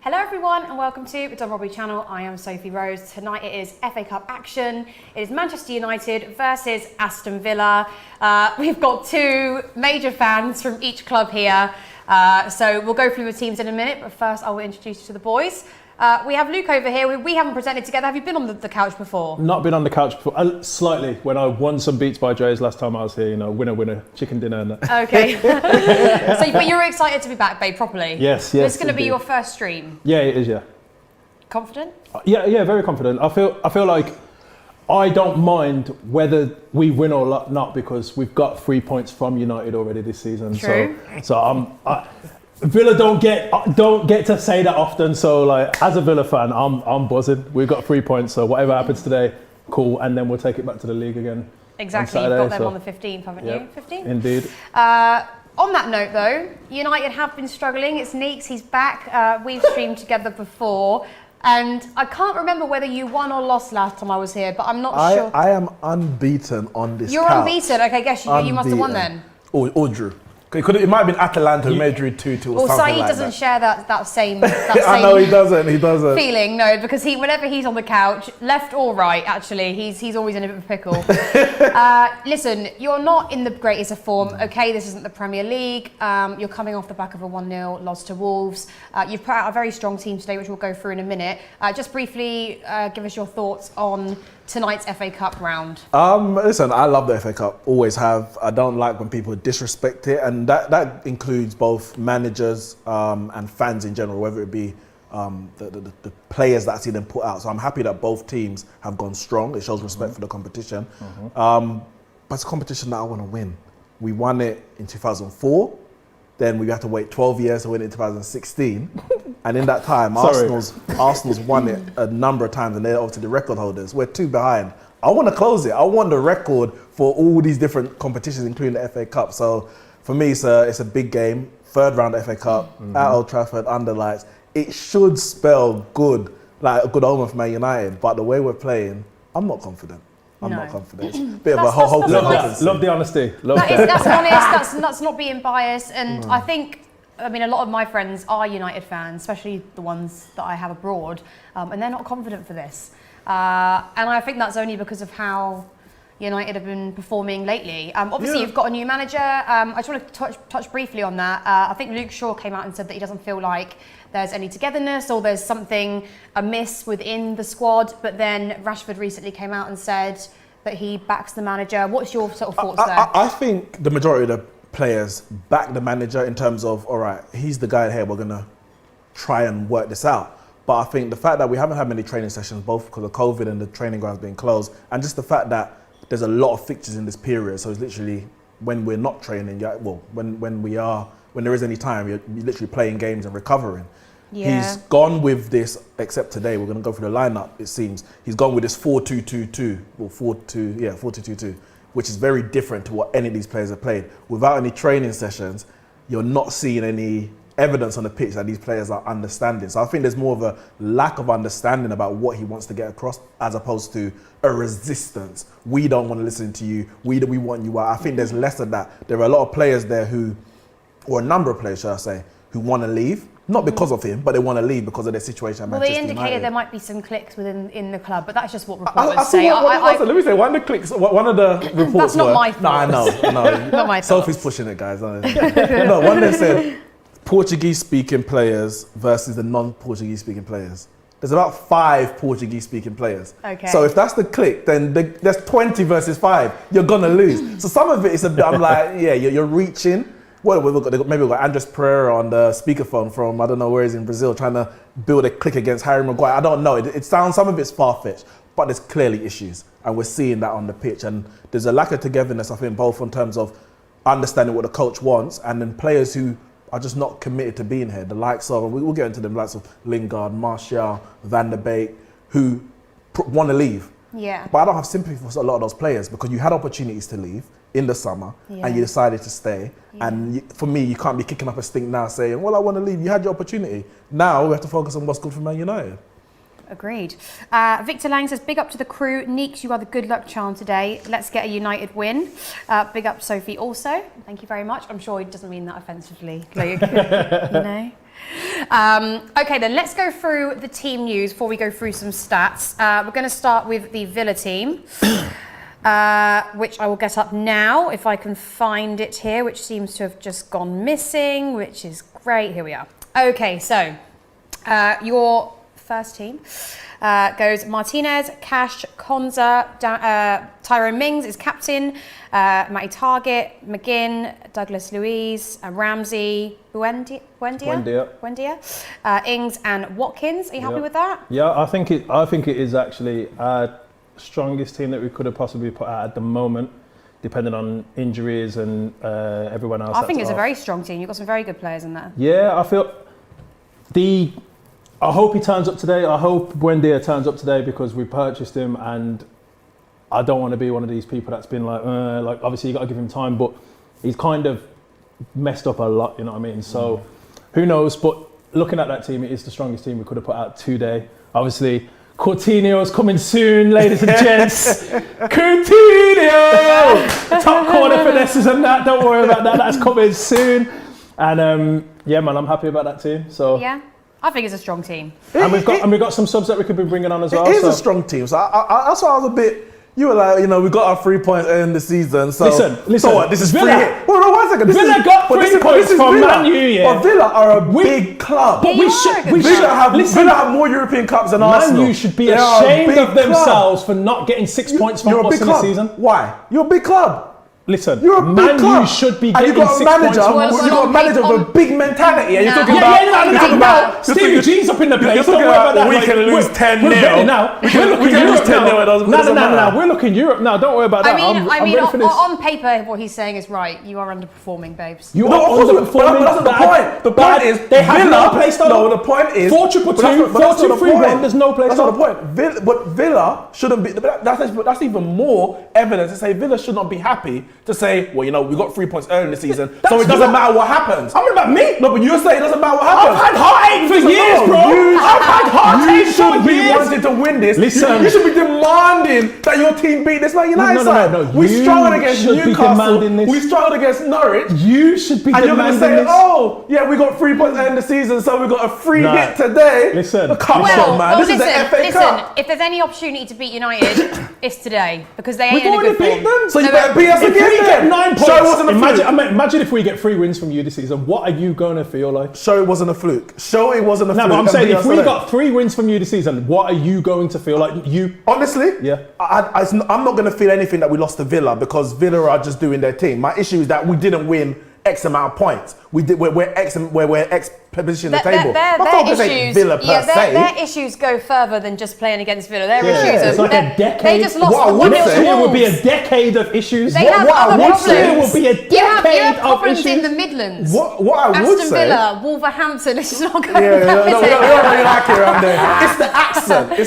Hello everyone and welcome to the Don Robbie channel. I am Sophie Rose. Tonight it is FA Cup action. It is Manchester United versus Aston Villa. We've got two major fans from each club here. So we'll go through the teams in a minute, but first I will introduce you to the boys. We have Luke over here. We haven't presented together. Have you been on the couch before? Not been on the couch before. Slightly, when I won some Beats by Dre's last time I was here, you know, winner, chicken dinner and that. Okay. But you're excited to be back, babe, properly? Yes. This is going to be your first stream? Yeah, it is, yeah. Confident? Yeah, very confident. I feel like I don't mind whether we win or not because we've got 3 points from United already this season. True. So Villa don't get to say that often. So like as a Villa fan, I'm buzzing. We've got 3 points. So whatever happens today, cool. And then we'll take it back to the league again. Exactly. Saturday, You've got them on the 15th, haven't you? 15th? Indeed. On that note though, United have been struggling. It's Neeks, he's back. We've streamed together before. And I can't remember whether you won or lost last time I was here, but I'm not sure. I am unbeaten on this You're couch. unbeaten? Okay, I guess you must have won then. Or drew. It might have been Atalanta who made drew 2-2 or something like that. Saeed doesn't share that same I know he doesn't. Feeling, no, because whenever he's on the couch, left or right, actually, he's always in a bit of a pickle. Listen, you're not in the greatest of form. Okay, this isn't the Premier League. You're coming off the back of a 1-0 loss to Wolves. You've put out a very strong team today, which we'll go through in a minute. Just briefly, give us your thoughts on tonight's FA Cup round. Listen, I love the FA Cup, always have. I don't like when people disrespect it, and that includes both managers and fans in general, whether it be the players that I see them put out. So I'm happy that both teams have gone strong. It shows respect for the competition. But it's a competition that I want to win. We won it in 2004. Then we had to wait 12 years to win it in 2016. And in that time, Arsenal's won it a number of times and they're obviously the record holders. We're 2 behind. I want to close it. I want the record for all these different competitions, including the FA Cup. So for me, it's a big game. 3rd round FA Cup at Old Trafford, under lights. It should spell good, like a good omen for Man United. But the way we're playing, I'm not confident. I'm not confident. It's a bit of a hope. Love the honesty. That's honest. That's not being biased. And I think, a lot of my friends are United fans, especially the ones that I have abroad, and they're not confident for this. And I think that's only because of how United have been performing lately. Obviously, you've got a new manager. I just want to touch briefly on that. I think Luke Shaw came out and said that he doesn't feel like there's any togetherness or there's something amiss within the squad. But then Rashford recently came out and said that he backs the manager. What's your sort of thoughts there? I think the majority of the players back the manager in terms of, all right, he's the guy here, we're going to try and work this out. But I think the fact that we haven't had many training sessions, both because of COVID and the training grounds being closed, and just the fact that there's a lot of fixtures in this period. So it's literally when we're not training, when there is any time, you're literally playing games and recovering. Yeah. He's gone with this, except today, we're going to go through the lineup, it seems. He's gone with this 4-2-2-2, or 4-2-2-2, which is very different to what any of these players have played. Without any training sessions, you're not seeing any evidence on the pitch that these players are understanding. So I think there's more of a lack of understanding about what he wants to get across as opposed to a resistance. We don't want to listen to you. We want you out. I think there's less of that. There are a lot of players there or a number of players, should I say, who want to leave. Not because of him, but they want to leave because of their situation at Manchester United. They indicated there might be some clicks in the club, but that's just what reporters say. Let me say, one of the clicks, one of the reports that's not my fault. No, I know. Not my Sophie's pushing it, guys. No, one they said Portuguese-speaking players versus the non-Portuguese speaking players. There's about 5 Portuguese-speaking players. Okay. So if that's the click, then there's 20 versus 5. You're gonna lose. So some of it is a bit. I'm like, yeah, you're reaching. Well, maybe we've got Andres Pereira on the speakerphone from, I don't know where he's in Brazil, trying to build a click against Harry Maguire. I don't know. It sounds, some of it's far-fetched, but there's clearly issues. And we're seeing that on the pitch. And there's a lack of togetherness, I think, both in terms of understanding what the coach wants and then players who are just not committed to being here. The likes of, we'll get into them, likes of Lingard, Martial, Van der Beek, who want to leave. Yeah. But I don't have sympathy for a lot of those players because you had opportunities to leave in the summer and you decided to stay. Yeah. And for me, you can't be kicking up a stink now saying, well, I want to leave. You had your opportunity. Now we have to focus on what's good for Man United. Agreed. Victor Lang says, big up to the crew. Neeks, you are the good luck charm today. Let's get a United win. Big up Sophie also. Thank you very much. I'm sure he doesn't mean that offensively. You know. Okay, then let's go through the team news before we go through some stats. We're going to start with the Villa team, which I will get up now if I can find it here, which seems to have just gone missing, which is great. Here we are. Okay, so your first team goes Martinez, Cash, Konza, Tyrone Mings is captain, Matty Target, McGinn, Douglas Luiz, Ramsey, Buendia, Ings and Watkins. Are you happy with that? Yeah, I think it is actually our strongest team that we could have possibly put out at the moment, depending on injuries and everyone else. I think it's a very strong team. You've got some very good players in there. Yeah, I hope he turns up today. I hope Buendia turns up today because we purchased him, and I don't want to be one of these people that's been like obviously you got to give him time, but he's kind of messed up a lot, you know what I mean? So who knows? But looking at that team, it is the strongest team we could have put out today. Obviously, Coutinho's coming soon, ladies and gents. Coutinho! Top corner finesses and that. Don't worry about that. That's coming soon. And yeah, man, I'm happy about that team. So yeah. I think it's a strong team. And we've got some subs that we could be bringing on as well. It is a strong team. So that's why I was a bit. You were like, we got our 3 points in the season. So listen. So what? This is Villa. free hit. Well, no, 1 second. Villa got 3 points from Man U, yeah. But Villa are a big club. But Villa have more European cups than Arsenal. Man U should be ashamed of themselves for not getting 6 points from us in the season. Why? You're a big club. Listen, you're a big Man club. You should be getting 6 points. You got a manager with a big mentality. And you're talking about Stevie G's up in the place. Don't worry about that. We can lose 10-0. We can lose 10-0. No. We're looking Europe now. Don't worry about that. I mean, on paper, what he's saying is right. You are underperforming, babes. You are underperforming. That's not the point. The point is they have no place. No, the point is 4-2-2, 4-2-3-1. There's no place. That's not the point. But Villa shouldn't be. That's even more evidence to say Villa should not be happy to say, well, we got 3 points early in the season, so it doesn't matter what happens. I'm about me. No, but you're saying it doesn't matter what happens. I've had heartache for years, bro. I've had heartache for years. You should be wanting to win this. Listen. You should be demanding that your team beat this Man United side. No. We struggled against Newcastle. We struggled against Norwich. You should be demanding this. And you're going to say, oh, yeah, we got 3 points early in the season, so we got a free hit today. Listen. Come on, man. This is the FA Cup. If there's any opportunity to beat United, it's today, because they ain't in a good form. Beat them, so you better beat us again. If we get 9 points, imagine if we get 3 wins from you this season, what are you going to feel like? Show it wasn't a fluke. Show it wasn't a fluke. No, but I'm saying if we got 3 wins from you this season, what are you going to feel like? Honestly, yeah. I'm not going to feel anything that we lost to Villa because Villa are just doing their thing. My issue is that we didn't win X amount of points. We're X position in the table. Their issues go further than just playing against Villa. Their issues are like a decade. They just lost the 1-0 Next year will be a decade of issues. They have other next problems. year will be a decade you have of problems issues. in the Midlands. What I would Aston say, Villa, Wolverhampton. Let's just not go. We don't really like it around there. It's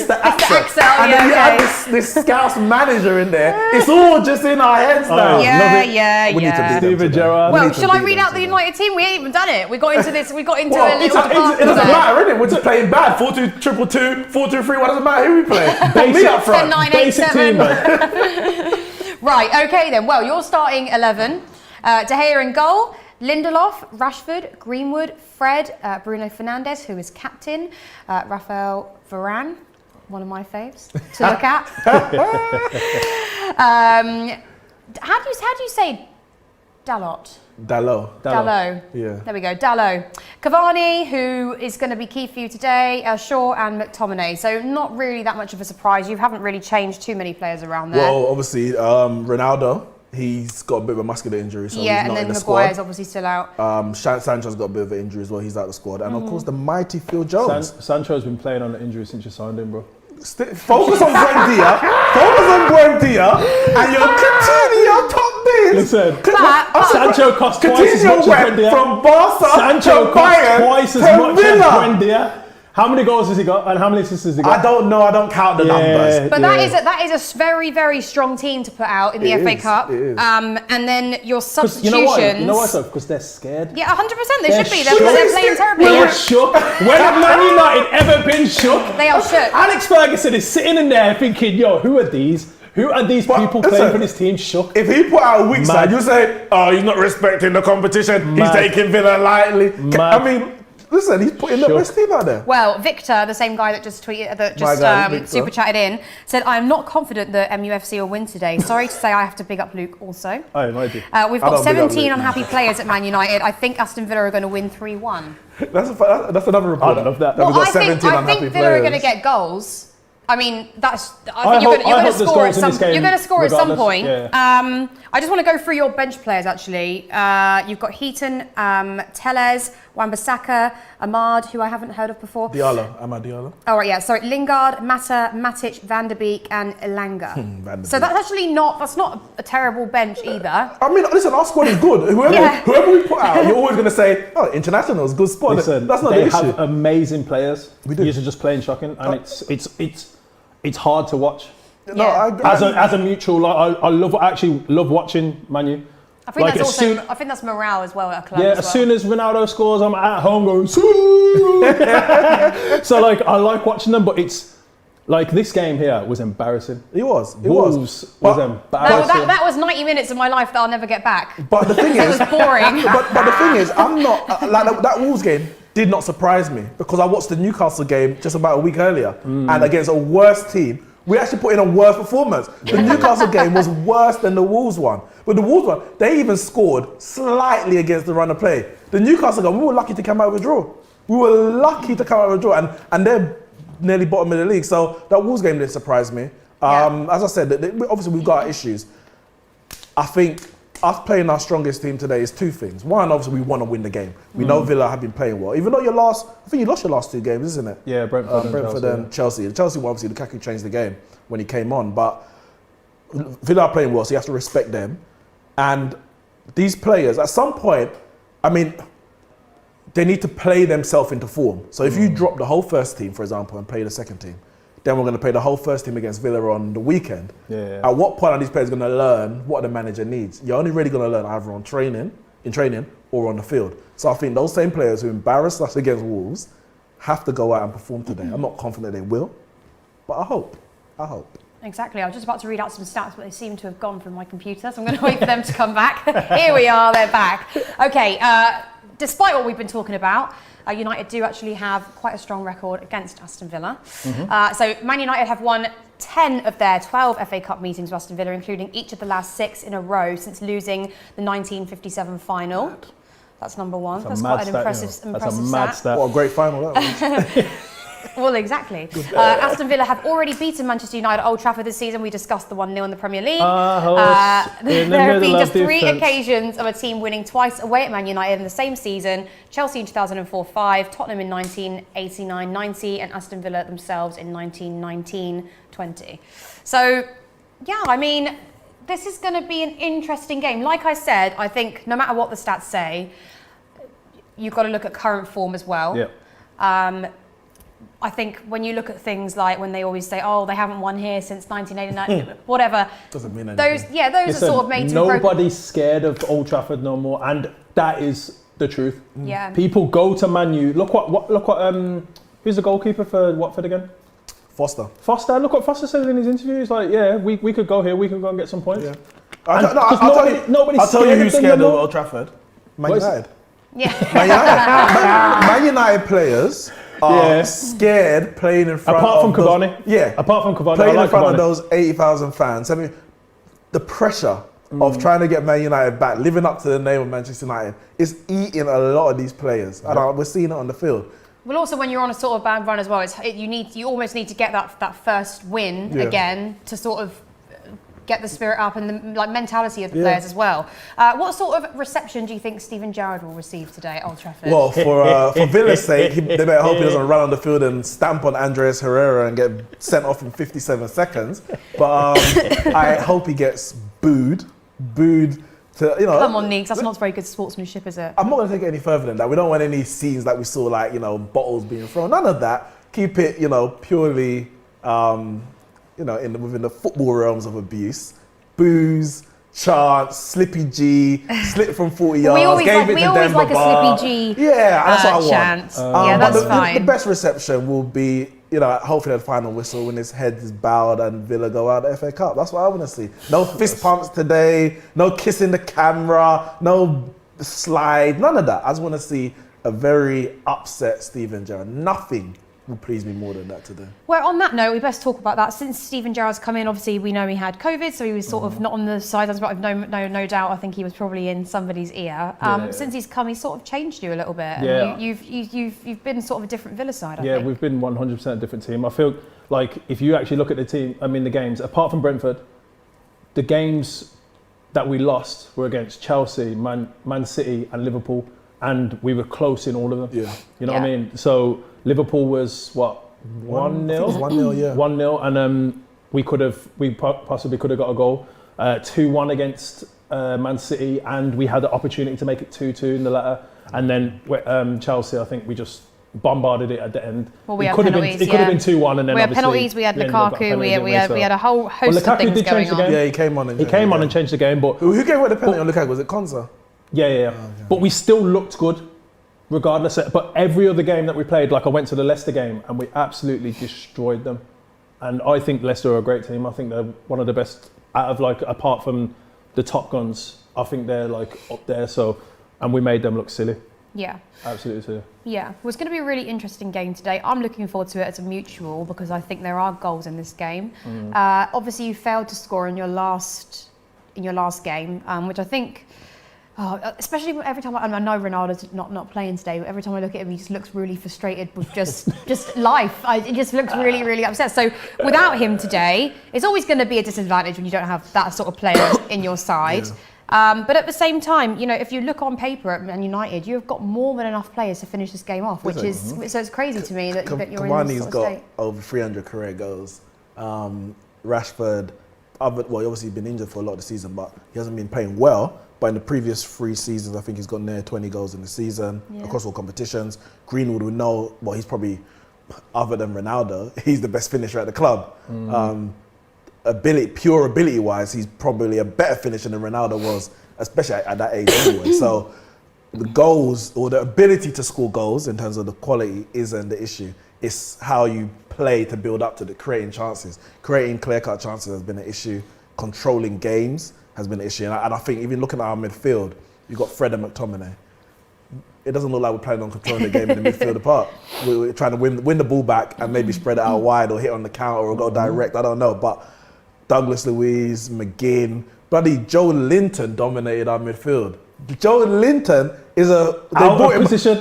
the accent. And then you have this Scouse manager in there. It's all just in our heads now. Yeah. We need to beat Steven Gerrard. Well, shall I read out the United team? We ain't even done it. We got into this. We got into a little. It doesn't matter, innit? We're just playing bad. 4-2-2-2, 4-2-3. What does it matter who we play? Me up front. 10-9-8-7. Right. Okay then. Well, you're starting 11. De Gea in goal. Lindelof, Rashford, Greenwood, Fred, Bruno Fernandes, who is captain, Rafael Varane, one of my faves to look at. How do you say Dalot? Dalot. Yeah. There we go. Dalot. Cavani, who is going to be key for you today, Shaw and McTominay. So not really that much of a surprise. You haven't really changed too many players around there. Well, obviously, Ronaldo, he's got a bit of a muscular injury, so he's not in the squad. And then Maguire's obviously still out. Sancho's got a bit of an injury as well. He's out of the squad. And of course, the mighty Phil Jones. Sancho's been playing on the injury since you signed him, bro. Focus on Buendia. And you're Coutinho top bins. Listen, Sancho cost twice as much as Buendia. From Barca Sancho cost twice as much as Buendia. How many goals has he got and how many assists has he got? I don't know. I don't count the numbers. But that is a very, very strong team to put out in the FA Cup. And then your substitutions. You know why? Because they're scared. Yeah, 100%. They should be. They're playing terribly. They're shook. When have Man United ever been shook? They are shook. Alex Ferguson is sitting in there thinking, yo, who are these? Who are these people playing for this team? Shook. If he put out a weak side, you say, oh, he's not respecting the competition. He's taking Villa lightly. I mean, Listen, he's putting the best team out there. Well, Victor, the same guy that just tweeted, super chatted in, said, "I'm not confident that MUFC will win today. Sorry to say, I have to big up Luke also. Oh, no, I do. We've got 17 unhappy players at Man United. I think Aston Villa are going to win 3-1. That's another report. I love that. We've got I 17 think unhappy Villa are going to players. get goals. I mean, I I think you're going to hope score at there's goals in some. this game You're going to score at some regardless. point. Yeah. I just want to go through your bench players. Actually, you've got Heaton, Tellez, Wan-Bissaka, Ahmad, who I haven't heard of before. Amad Diallo. Oh right, yeah. Sorry, Lingard, Mata, Matic, Van der Beek, and Elanga. So that's actually that's not a terrible bench either. I mean, listen, our squad is good. Whoever we put out, you're always going to say, "Oh, internationals, good squad." Listen, that's not they the issue. have amazing players. We do. You're just playing shocking, and it's hard to watch. No, I agree. As a mutual, like, I love watching Man U. I think Like, that's as also. soon- I think that's morale as well at a club. Yeah, as as well. soon as Ronaldo scores, I'm at home going, "Soo!" So like, I like watching them, but it's like this game here was embarrassing. It was. Wolves was embarrassing. That was 90 minutes of my life that I'll never get back. But the thing It is, was boring. but the thing is, I'm not like that Wolves game did not surprise me because I watched the Newcastle game just about a week earlier and against a worse team. We actually put in a worse performance. The Newcastle game was worse than the Wolves one. But the Wolves one, they even scored slightly against the run of play. The Newcastle game, we were lucky to come out with a draw. We were lucky to come out with a draw, and they're nearly bottom of the league. So that Wolves game didn't surprise me. As I said, obviously we've got our issues. I think us playing our strongest team today is two things. One, obviously we want to win the game. We know Villa have been playing well. Even though I think you lost your last two games, isn't it? Yeah, Brentford And Chelsea. Chelsea, well, obviously, Lukaku changed the game when he came on, but Villa are playing well, so you have to respect them. And these players, at some point, I mean, they need to play themselves into form. So if you drop the whole first team, for example, and play the second team, then we're going to play the whole first team against Villa on the weekend. Yeah. At what point are these players going to learn what the manager needs? You're only really going to learn either in training or on the field. So I think those same players who embarrassed us against Wolves have to go out and perform today. I'm not confident they will, but I hope. Exactly. I was just about to read out some stats, but they seem to have gone from my computer, so I'm going to wait for them to come back. Here we are, they're back. Okay, despite what we've been talking about, United do actually have quite a strong record against Aston Villa. So Man United have won 10 of their 12 FA Cup meetings with Aston Villa, including each of the last 6 in a row since losing the 1957 final. That's number one. That's quite an impressive stat. That's a mad stat. What a great final that was. Well, exactly. Aston Villa have already beaten Manchester United at Old Trafford this season. We discussed the 1-0 in the Premier League. There have been just 3 occasions of a team winning twice away at Man United in the same season. Chelsea in 2004-05, Tottenham in 1989-90, and Aston Villa themselves in 1919-20. So, yeah, I mean, this is going to be an interesting game. Like I said, I think no matter what the stats say, you've got to look at current form as well. Yeah. I think when you look at things like when they always say, "Oh, they haven't won here since 1989," whatever. Doesn't mean anything. Those Listen, are sort of made to nobody's scared of Old Trafford no more, and that is the truth. Yeah. People go to Man U. Look what who's the goalkeeper for Watford again? Foster. Look what Foster says in his interview. He's like, yeah, we could go here, we could go and get some points. Yeah. Nobody's I'll tell you who's scared of them. Old Trafford. Man United. Yeah. Man United players are scared playing in front Apart from of Cavani. Apart from Cavani, playing I like in front Cavani. of those 80,000 fans. I mean, the pressure of trying to get Man United back, living up to the name of Manchester United, is eating a lot of these players, and we're seeing it on the field. Well, also when you're on a sort of bad run as well, you almost need to get that first win again to sort of get the spirit up and the mentality of the players as well. What sort of reception do you think Steven Gerrard will receive today at Old Trafford? Well, for Villa's sake, they better hope he doesn't run on the field and stamp on Andreas Herrera and get sent off in 57 seconds. But I hope he gets booed. To, Come on, Neeks, that's not very good sportsmanship, is it? I'm not going to take it any further than that. We don't want any scenes like we saw, like, bottles being thrown. None of that. Keep it, purely, within the football realms of abuse. Booze, chants, Slippy G, slip from 40 yards, we always gave it to Denver like Bar. a Slippy G Yeah, that's what I want. chant. Yeah, that's fine. The best reception will be, hopefully the final whistle when his head is bowed and Villa go out the FA Cup. That's what I want to see. No fist pumps today, no kissing the camera, no slide, none of that. I just want to see a very upset Steven Gerrard. Nothing will please me more than that today. Well, on that note, we best talk about that. Since Steven Gerrard's come in, obviously we know he had COVID, so he was sort of not on the sidelines, but I've no doubt I think he was probably in somebody's ear. Since he's come, he's sort of changed you a little bit. Yeah. And you've been sort of a different Villa side, I think. Yeah, we've been 100% a different team. I feel like if you actually look at the team, the games, apart from Brentford, the games that we lost were against Chelsea, Man City and Liverpool, and we were close in all of them. Yeah. You know what I mean? So Liverpool was what, 1-0? I think it was 1-0, yeah. 1-0, and we possibly could have got a goal. 2-1 against Man City, and we had the opportunity to make it 2-2 in the latter. And then Chelsea, I think we just bombarded it at the end. Well, we had penalties. It could have been 2-1, and then we had penalties. We had Lukaku. We had a whole host of things did change going the on. game. Yeah, he came on and changed the game. But who gave away the penalty on Lukaku? Was it Konsa? Yeah. But we still looked good, regardless. But every other game that we played, like I went to the Leicester game, and we absolutely destroyed them. And I think Leicester are a great team. I think they're one of the best out of, like, apart from the top guns. I think they're like up there. So, and we made them look silly. Yeah. Absolutely silly. Yeah, well, it's going to be a really interesting game today. I'm looking forward to it as a mutual because I think there are goals in this game. Obviously, you failed to score in your last game, which I think, especially every time I know Ronaldo's not playing today. But every time I look at him, he just looks really frustrated with just life. It just looks really, really upset. So without him today, it's always going to be a disadvantage when you don't have that sort of player in your side. Yeah. But at the same time, you know, if you look on paper at Man United, you've got more than enough players to finish this game off, which is so it's crazy to me that you're in this sort of state. Cavani's got over 300 career goals. Rashford, obviously he's been injured for a lot of the season, but he hasn't been playing well. But in the previous 3 seasons, I think he's got near 20 goals in the season across all competitions. Greenwood, we know, he's other than Ronaldo, he's the best finisher at the club. Pure ability wise, he's probably a better finisher than Ronaldo was, especially at that age anyway. So the goals, or the ability to score goals in terms of the quality, isn't the issue. It's how you play to build up to the creating chances. Creating clear-cut chances has been an issue. Controlling games has been an issue. And I think even looking at our midfield, you've got Fred and McTominay. It doesn't look like we're planning on controlling the game in the midfield apart. We're trying to win the ball back and maybe spread it out wide or hit on the counter or go direct. I don't know, but Douglas Luiz, McGinn, bloody Joe Linton dominated our midfield. Joe Linton is they bought him as a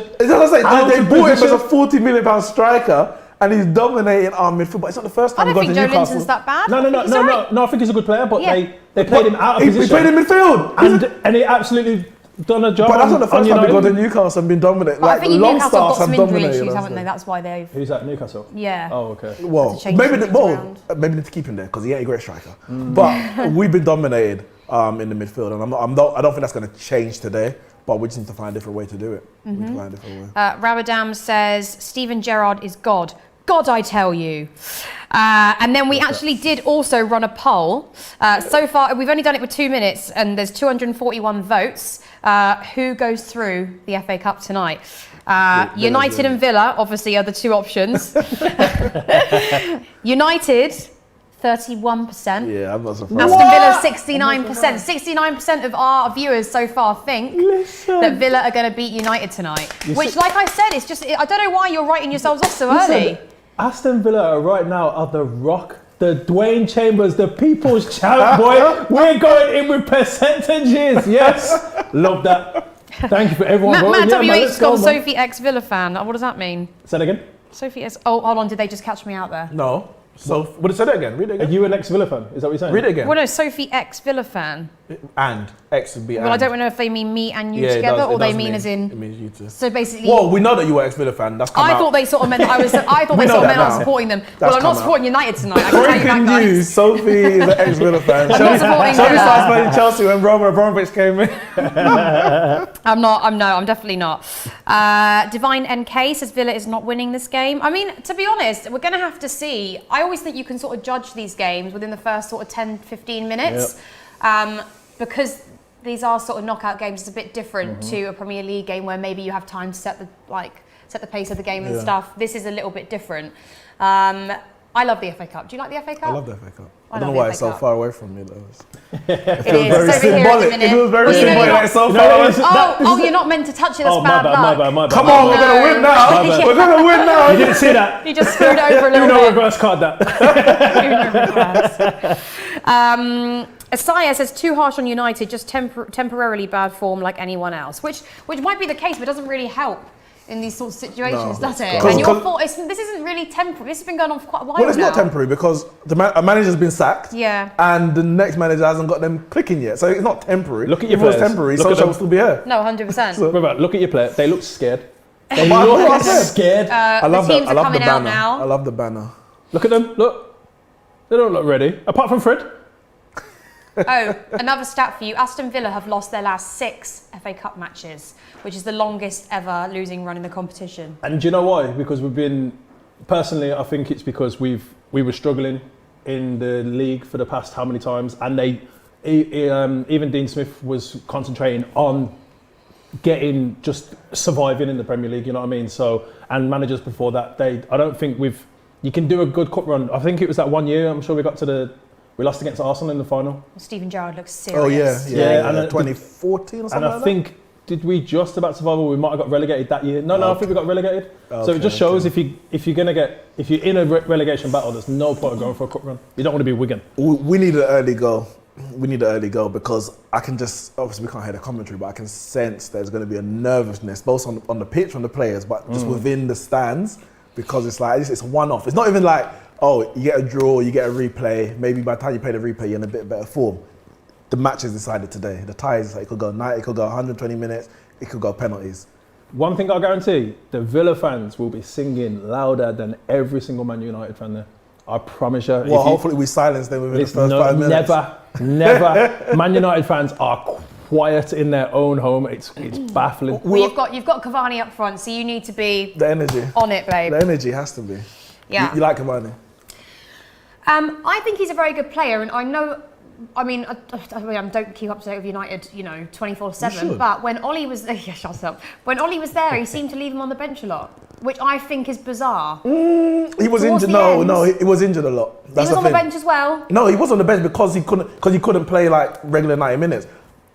£40 million striker, and he's dominating our midfield. But it's not the first time I he got don't to think Joe Newcastle. Linton's that bad. No. I think he's a good player, but they played him out of position. He played in midfield, and he absolutely done a job. But that's not the first time he got to United. Newcastle and been dominated. I think long Newcastle starts got some have injury dominated. issues, haven't they? That's why they've. Who's at Newcastle? Yeah. Oh, okay. Well, maybe they keep him there because he ain't a great striker. But we've been dominated in the midfield, and I don't think that's going to change today. But we just need to find a different way to do it. We need to find a different way. Rabadam says Steven Gerrard is God. God, I tell you. And then we actually did also run a poll. So far, we've only done it for 2 minutes, and there's 241 votes. Who goes through the FA Cup tonight? United and Villa, obviously, are the 2 options. United, 31%. Yeah, I'm not surprised. Aston Villa, 69%. 69% of our viewers so far think that Villa are going to beat United tonight. Which, like I said, it's just, I don't know why you're writing yourselves off so early. Aston Villa right now are the Rock, the Dwayne Chambers, the people's champ, boy. We're going in with percentages. Yes. Love that. Thank you for everyone voting. Matt WH's got Sophie X Villa fan. What does that mean? Say that again. Sophie X. Oh, hold on. Did they just catch me out there? No. So, say that again. Read it again. Are you an ex-Villa fan? Is that what you're saying? Read it again. Well, no, Sophie X Villa fan. And X would be. Well, I don't know if they mean me and you together, or they mean as in. It means you too. So basically. Well, we know that you were ex-Villa fan. That's come I out. thought they sort of meant I was. I thought they sort of meant I was supporting them. Well, I'm not supporting United tonight. I can tell you that, guys. News. Sophie is an ex-Villa fan. I'm not supporting Sophie Villa. starts playing Chelsea when Roman Abramovich came in. I'm definitely not. Divine NK says Villa is not winning this game. I mean, to be honest, we're going to have to see. I always think you can sort of judge these games within the first sort of 10, 15 minutes. Because these are sort of knockout games. It's a bit different to a Premier League game where maybe you have time to set the pace of the game and stuff. This is a little bit different. I love the FA Cup. Do you like the FA Cup? I love the FA Cup. I I don't love know why the it's FA so Cup. far away from me though. It is. Very It's over here at the symbolic. minute. It feels very Well, you know symbolic. you're Like, it's so You far know, away. Oh, you're not meant to touch it. That's Oh, bad luck. my bad. Come on, we're no. gonna win now. Yeah. We're gonna win now. You didn't see that. You just screwed over a little Uno bit. reverse card that. Asaya says too harsh on United, just temporarily bad form like anyone else, which might be the case, but doesn't really help in these sorts of situations, No. does it? 'Cause- And your fault. This isn't really temporary. This has been going on for quite a while Well, it's now. not temporary because a manager's been sacked. Yeah. And the next manager hasn't got them clicking yet, so it's not temporary. Look at your If it was players. temporary, Look at Solskjaer them. will still be here. No, 100%. Brother, look at your player. They look scared. They But what I look said. scared. I love the teams that. I are love the coming out banner. now. I love the banner. Look at them. Look. They don't look ready. Apart from Fred. Oh, another stat for you. Aston Villa have lost their last 6 FA Cup matches, which is the longest ever losing run in the competition. And do you know why? Because we've been, personally, I think it's because we were struggling in the league for the past how many times, and even Dean Smith was concentrating on getting just surviving in the Premier League. You know what I mean? So, and managers before that, I don't think you can do a good cup run. I think it was that one year. I'm sure we lost against Arsenal in the final. Well, Stephen Gerrard looks serious. Oh yeah. And 2014 or something. And I like think, did we just about survive, or we might have got relegated that year? No, I think we got relegated. So Okay, it just shows if you're in a relegation battle, there's no point of going for a cup run. You don't want to be Wigan. that. We need an early goal. We need an early goal because I can just, obviously we can't hear the commentary, but I can sense there's going to be a nervousness, both on the pitch from the players, but just within the stands, because it's like, it's a one-off. It's not even like, oh, you get a draw, you get a replay. Maybe by the time you play the replay, you're in a bit better form. The match is decided today. The tie is, it could go 90, it could go 120 minutes, it could go penalties. One thing I guarantee, the Villa fans will be singing louder than every single Man United fan there. I promise you. Well, hopefully we silence them within the first 5 minutes. Never. Man United fans are quiet in their own home. It's baffling. Well, you've got Cavani up front, so you need to be The energy. on it, babe. The energy has to be. Yeah. You like Cavani? I think he's a very good player, and I know. I don't keep up to date with United, 24/7. should. But when Ollie was there, yeah, shut up. When Ollie was there, he seemed to leave him on the bench a lot, which I think is bizarre. He was Towards injured. the end. No, he was injured a lot. He That's was on the thing. bench as well. No, he was on the bench because he couldn't play like regular 90 minutes.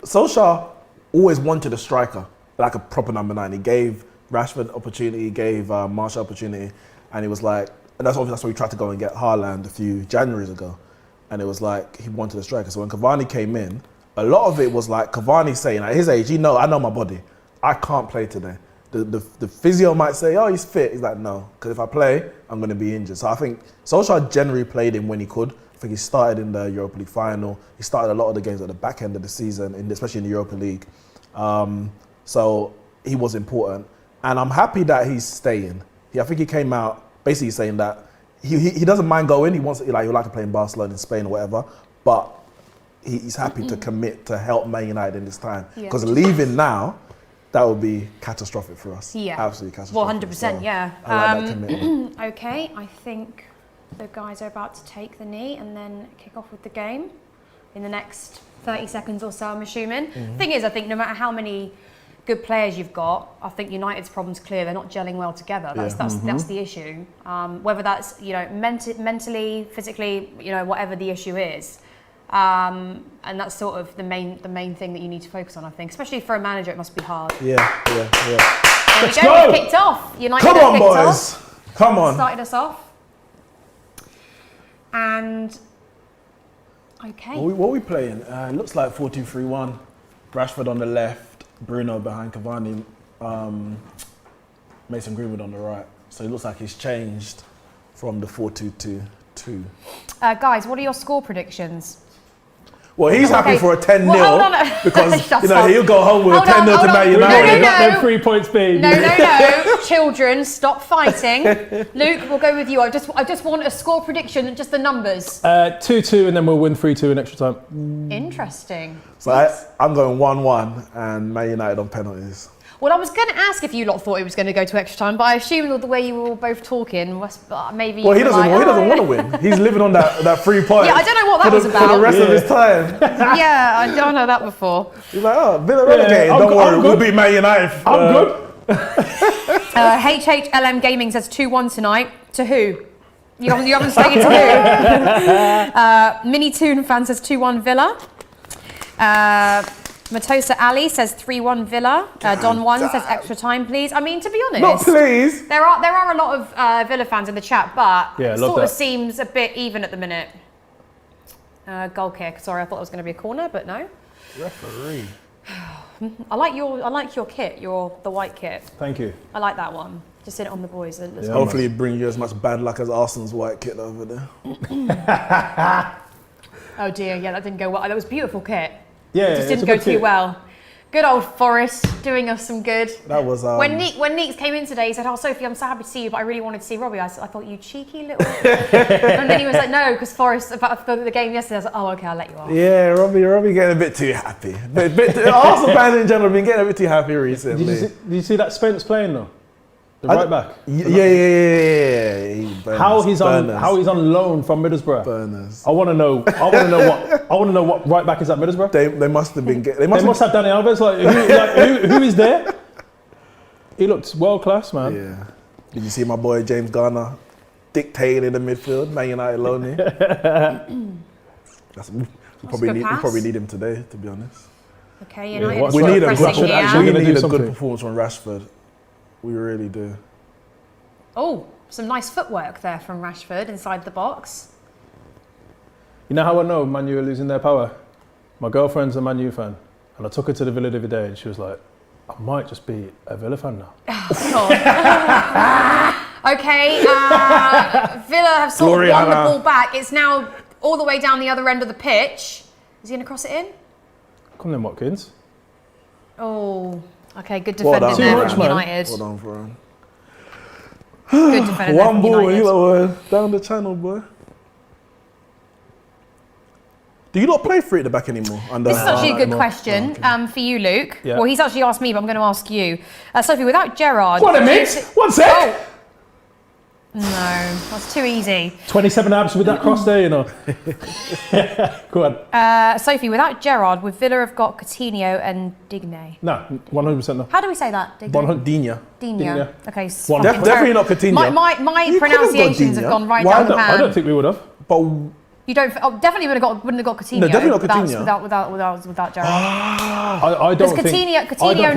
Solskjaer always wanted a striker, like a proper number 9. He gave Rashford opportunity, he gave Martial opportunity, and he was like, and that's why we tried to go and get Haaland a few Januaries ago, and it was like he wanted a striker. So when Cavani came in, a lot of it was like Cavani saying, at his age, I know my body, I can't play today. The physio might say, oh, he's fit. He's like, no, because if I play, I'm going to be injured. So I think Solskjaer generally played him when he could. I think he started in the Europa League final. He started a lot of the games at the back end of the season, especially in the Europa League. So he was important. And I'm happy that he's staying. I think he came out basically saying that he doesn't mind going. He wants, he would like to play in Barcelona, in Spain or whatever. But he's happy to commit to help Man United in this time. Because leaving now, that would be catastrophic for us. Yeah. Absolutely catastrophic. Well, 100%, yeah. I like that commitment. Okay, I think the guys are about to take the knee and then kick off with the game in the next 30 seconds or so, I'm assuming. Thing is, I think no matter how many good players you've got, I think United's problem's clear. They're not gelling well together. That's the issue. Whether that's mentally, physically, whatever the issue is. And that's sort of the main thing that you need to focus on, I think. Especially for a manager, it must be hard. Yeah. There Let's we go. go. We've kicked off. United Come have on, kicked boys. off. Come on. Started us off. And okay. What are we playing? It looks like 4-2-3-1. Rashford on the left, Bruno behind Cavani, Mason Greenwood on the right. So it looks like he's changed from the 4-2-2-2. Guys, what are your score predictions? Well, he's happy Okay. for a 10-0 Well, hold on. because Shut up. he'll go home with Hold a on, 10-0 to hold Man on. United. We No. got them 3 points, baby. No. Children, stop fighting. Luke, we'll go with you. I just want a score prediction, just the numbers. 2-2, and then we'll win 3-2 in extra time. Interesting. So I'm going 1-1 and Man United on penalties. Well, I was going to ask if you lot thought it was going to go to extra time, but I assumed with the way you were all both talking, maybe. Well, he you were doesn't. like, He doesn't want to win. He's living on that 3 points. Yeah, I don't know what that was for about. the rest of his time. Yeah, I don't know that before. He's like, oh, Villa relegated. I'm Don't good, worry, I'm we'll good. beat Man United. I'm good. HHLM Gaming says 2-1 tonight. To who? You haven't stated who. Mini Toon fan says 2-1 Villa. Matosa Ali says 3-1 Villa. Don One says extra time, please. I mean, to be honest, Not please. there are a lot of Villa fans in the chat, but Yeah, it love sort of that. seems a bit even at the minute. Goal kick. Sorry, I thought it was going to be a corner, but no. Referee. I like your kit. The white kit. Thank you. I like that one. Just sit it on the boys. Yeah. Hopefully it brings you as much bad luck as Arsenal's white kit over there. Oh dear, yeah, that didn't go well. That was a beautiful kit. Yeah, It just didn't go too well. Good old Forrest doing us some good. That was When Neeks came in today, he said, "Oh, Sophie, I'm so happy to see you, but I really wanted to see Robbie." I thought, you cheeky little. And then he was like, "No, because Forrest about the game yesterday." I was like, "Oh, okay, I'll let you off." Yeah, Robbie getting a bit too happy. Arsenal fans in general have been getting a bit too happy recently. Did you see that Spence playing though? The right back. Yeah. How he's on loan from Middlesbrough. Burners. I want to know what right back is at Middlesbrough. They must have been. They must have Danny Alves. Who is there? He looks world class, man. Yeah. Did you see my boy James Garner dictating in the midfield? Man United lonely. We probably need him today, to be honest. Okay, Yeah, United. what's We right need a back good. should We actually need do a something. good performance from Rashford. We really do. Oh, some nice footwork there from Rashford inside the box. You know how I know Man U are losing their power? My girlfriend's a Man U fan, and I took her to the Villa the other day, and she was like, "I might just be a Villa fan now." Okay, Villa have sort of won the ball back. It's now all the way down the other end of the pitch. Is he going to cross it in? Come then, Watkins. Oh, okay, good Well defending done, there man. from United. Hold on for him. Good defending there One from ball, United. down the channel, boy. Do you not play free at the back anymore? This is actually a good question for you, Luke. Yeah. Well, he's actually asked me, but I'm going to ask you. Sophie, without Gerrard... What a mix! One sec! Oh. No, that's too easy. 27 abs with that cross there, you know. Go on. Sophie, without Gerrard, would Villa have got Coutinho and Digne? No, 100% no. How do we say that? Digne? Dina. Digne. Okay, Definitely not Coutinho. My pronunciations have gone right down the pan. I don't think we would have. But You don't. Definitely wouldn't have got Coutinho. No, definitely not Coutinho. Without Gerrard. I don't Because think. Coutinho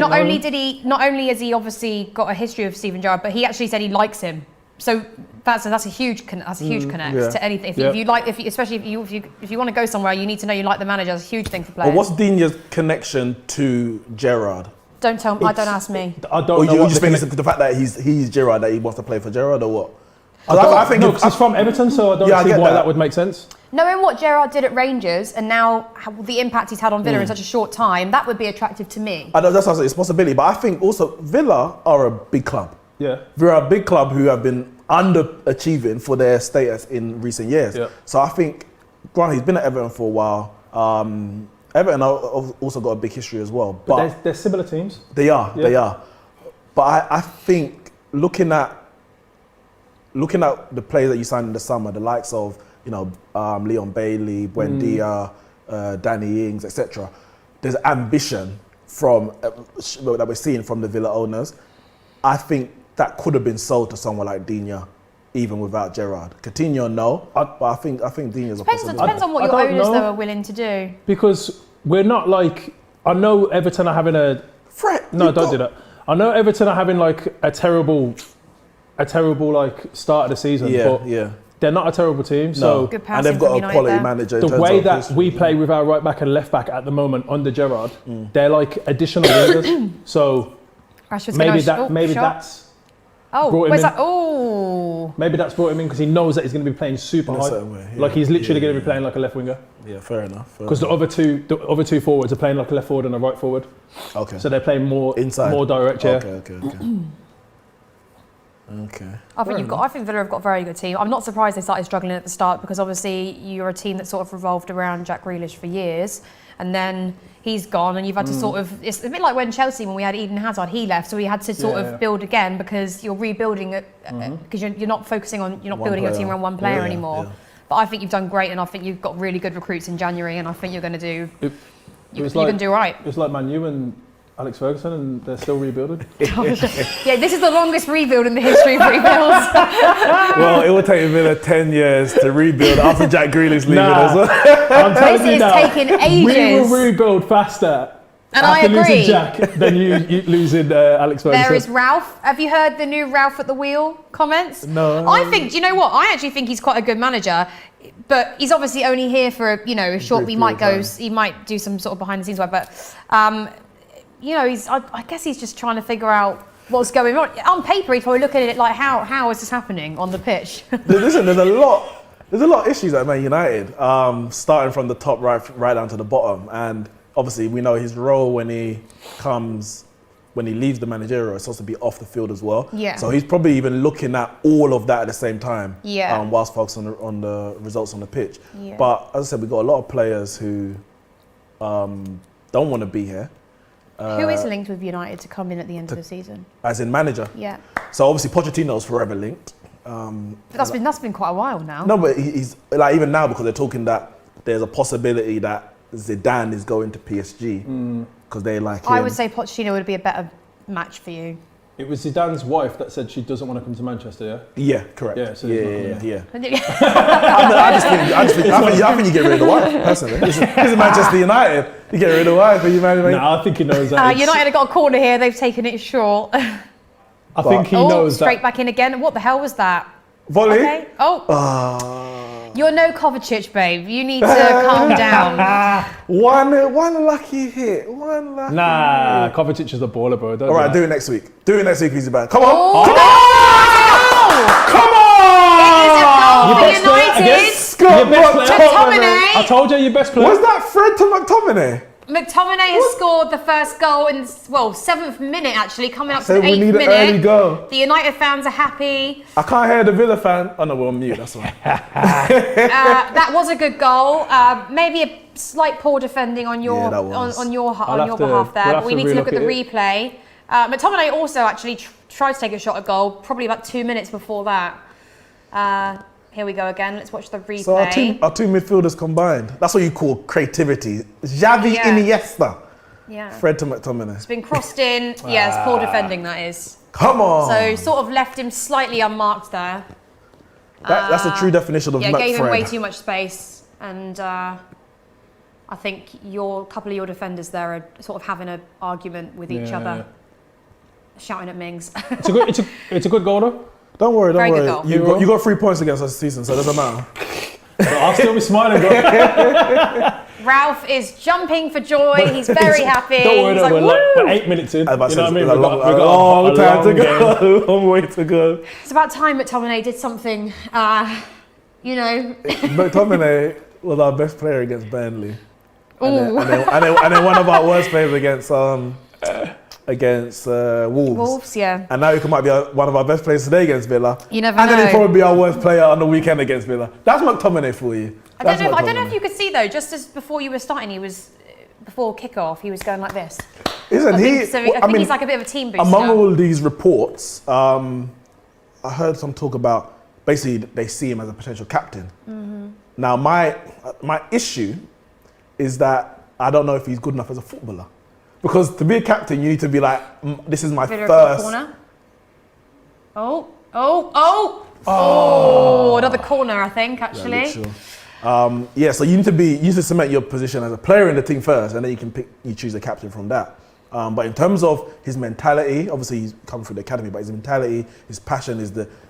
not only has he obviously got a history of Steven Gerrard, but he actually said he likes him. So that's a huge connect yeah. to anything. Yeah. If you like, especially if you want to go somewhere, you need to know you like the manager. That's a huge thing for players. But what's Dina's connection to Gerrard? Don't tell me. Don't ask me. I don't Or know. you what just the think connect- it's the fact that he's Gerrard, that he wants to play for Gerrard, or what? I think no, 'cause he's from Everton, so I don't Yeah, I see get why that. that would make sense. Knowing what Gerrard did at Rangers and now the impact he's had on Villa in such a short time, that would be attractive to me. I know that's what I say, it's a possibility, but I think also Villa are a big club. Yeah. They're a big club who have been underachieving for their status in recent years. Yeah. So I think, granted, he's been at Everton for a while. Everton also got a big history as well. But they're similar teams. They are. Yeah. But I think looking at the players that you signed in the summer, the likes of Leon Bailey, Buendia, Danny Ings, etc. There's ambition from that we're seeing from the Villa owners. I think that could have been sold to someone like Digne, even without Gerrard. Coutinho, no, but I think Digne's a possibility. Depends on what I your don't owners know. though are willing to do. Because we're not like, I know Everton are having a Fred, no, don't do that. I know Everton are having like a terrible like start of the season, but they're not a terrible team. So Good and they've passing got from a United quality there. manager. in the terms way of that history. we play with our right back and left back at the moment under Gerrard, they're like additional wingers. So Rashford's maybe gonna that's Oh, brought him where's in. that? Oh, maybe that's brought him in because he knows that he's going to be playing super In a high. certain way, yeah. Like he's literally Yeah, going to be playing like a left winger. Yeah, fair enough. Because the other two forwards are playing like a left forward and a right forward. Okay. So they're playing more Inside. more direct. Yeah. Okay. I think Villa have got a very good team. I'm not surprised they started struggling at the start because obviously you're a team that sort of revolved around Jack Grealish for years, and then he's gone, and you've had to sort of. It's a bit like when Chelsea, when we had Eden Hazard, he left, so we had to sort of build again because you're rebuilding it because you're not focusing on you're not One building your player. team around one player Yeah, anymore. yeah. But I think you've done great, and I think you've got really good recruits in January, and I think you're going to do. It You're was going to do all right. It was like Man U and Alex Ferguson, and they're still rebuilding. Yeah, this is the longest rebuild in the history of rebuilds. Well, it will take Villa 10 years to rebuild after Jack Grealish leaving as well. I'm telling This you is now, taking we ages. will rebuild faster And I after agree. losing Jack than you losing Alex Ferguson. There is Ralph. Have you heard the new Ralph at the wheel comments? No. I think, do you know what? I actually think he's quite a good manager, but he's obviously only here for a short. Brief He might period go. of time. He might do some sort of behind the scenes work, but I guess he's just trying to figure out what's going on. On paper, he's probably looking at it like, how is this happening on the pitch? Listen, there's a lot of issues at Man United, starting from the top right down to the bottom, and obviously we know his role when he leaves the managerial is supposed to be off the field as well. Yeah. So he's probably even looking at all of that at the same time. Yeah. Whilst focusing on the results on the pitch. Yeah. But as I said, we've got a lot of players who don't want to be here. Who is linked with United to come in at the end of the season? As in manager. Yeah, So obviously Pochettino's forever linked. but that's been quite a while now. No, but he's like even now because they're talking that there's a possibility that Zidane is going to PSG because they like him. I would say Pochettino would be a better match for you. It was Zidane's wife that said she doesn't want to come to Manchester, yeah? Yeah, correct. Yeah, so yeah. I think you get rid of the wife, personally. This is Manchester United. You get rid of the wife and you marry me. No, I think he knows that. United have got a corner here. They've taken it short. I think he knows straight that. back in again. What the hell was that? Volley? Okay. You're no Kovacic, babe. You need to calm down. One lucky hit. One lucky Nah, Kovacic is a baller, bro. Don't All right, do do it next week. Do it next week, Easy Bad. Come on. Oh. Come on! It is a goal for United. Scott McTominay. I told you your best player. Was that Fred to McTominay? McTominay has scored the first goal in, 7th minute actually, coming up to So the we 8th need an minute. early goal. The United fans are happy. I can't hear the Villa fan. Oh no, we're on mute. That's why. That was a good goal. Maybe a slight poor defending on your Yeah, that was. on your I'll have to- behalf there. we'll But have we to need to look at the relook replay. McTominay also actually tried to take a shot at goal, probably about 2 minutes before that. Here we go again. Let's watch the replay. So our two midfielders combined. That's what you call creativity. Xavi, Yeah. Iniesta, Yeah. Fred to McTominay. It's been crossed in. Yeah, it's poor defending, that is. Come on. So sort of left him slightly unmarked there. That's a true definition of Yeah, gave him way McFred. too much space, and I think a couple of your defenders there are sort of having an argument with each other, shouting at Mings. It's a good goal though. Don't worry, Very good don't goal. worry. You got 3 points against us this season, so it doesn't matter. But I'll still be smiling, bro. Ralph is jumping for joy. He's very happy. Don't worry, He's though, like, we're "Woo!" 8 minutes in. You know what I mean? A We got long a time to long game. go. A long way to go. It's about time McTominay did something, McTominay was our best player against Burnley. And then one of our worst players against Wolves. Wolves, yeah. And now he might be one of our best players today against Villa. You never and know. then he'll probably be our worst player on the weekend against Villa. That's McTominay for you. I don't know if you could see though. Just as before you were starting, before kickoff, he was going like this. Isn't I he? think he's like a bit of a team booster. Among all these reports, I heard some talk about basically they see him as a potential captain. Mm-hmm. Now my issue is that I don't know if he's good enough as a footballer. Because to be a captain, you need to be like, this is my first. Corner. Another corner, I think, actually. So you need to cement your position as a player in the team first, and then you choose a captain from that. But in terms of his mentality, obviously he's come through the academy, but his mentality, his passion,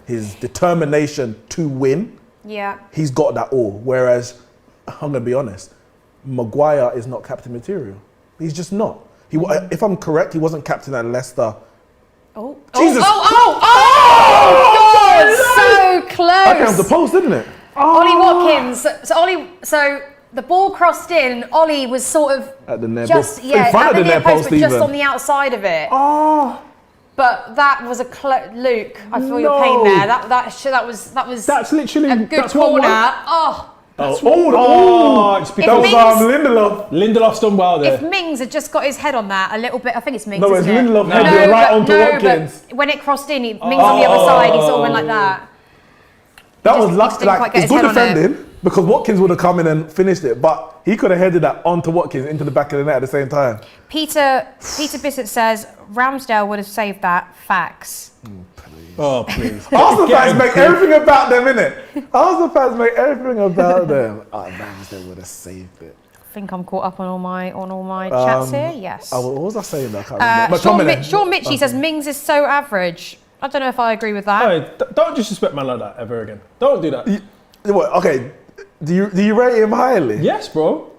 his determination to win. Yeah. He's got that all. Whereas, I'm gonna be honest, Maguire is not captain material. He's just not. If I'm correct, he wasn't captain at Leicester. Jesus! God! So close. I came off the post, didn't it? Ollie Watkins. So the ball crossed in. Ollie was sort of At the near just post. In front at of the the near near post, post but just even. on the outside of it. Oh, But that was Luke, I feel your pain there. That was That's literally a good that's what corner. won. It's because Lindelof. Lindelof's done well there. If Mings had just got his head on that a little bit, I think it's Mings. No, it's isn't it? Lindelof headed right onto Watkins. But when it crossed in, Mings on the other side, he sort of went like that. That He was just lucky. didn't quite Like, get it's his good head on it. defending. because Watkins would have come in and finished it, but he could have headed that onto Watkins into the back of the net at the same time. Peter Bissett says Ramsdale would have saved that. Facts. Oh, please. Arsenal fans make everything about them, innit? Arsenal fans make everything about them. Oh, Ramsdale would have saved it. I think I'm caught up on all my chats here. Yes. What was I saying? I can't remember. Sean Mitchie says Mings is so average. I don't know if I agree with that. Hey, don't disrespect man like that ever again. Don't do that. Okay, do you rate him highly? Yes, bro.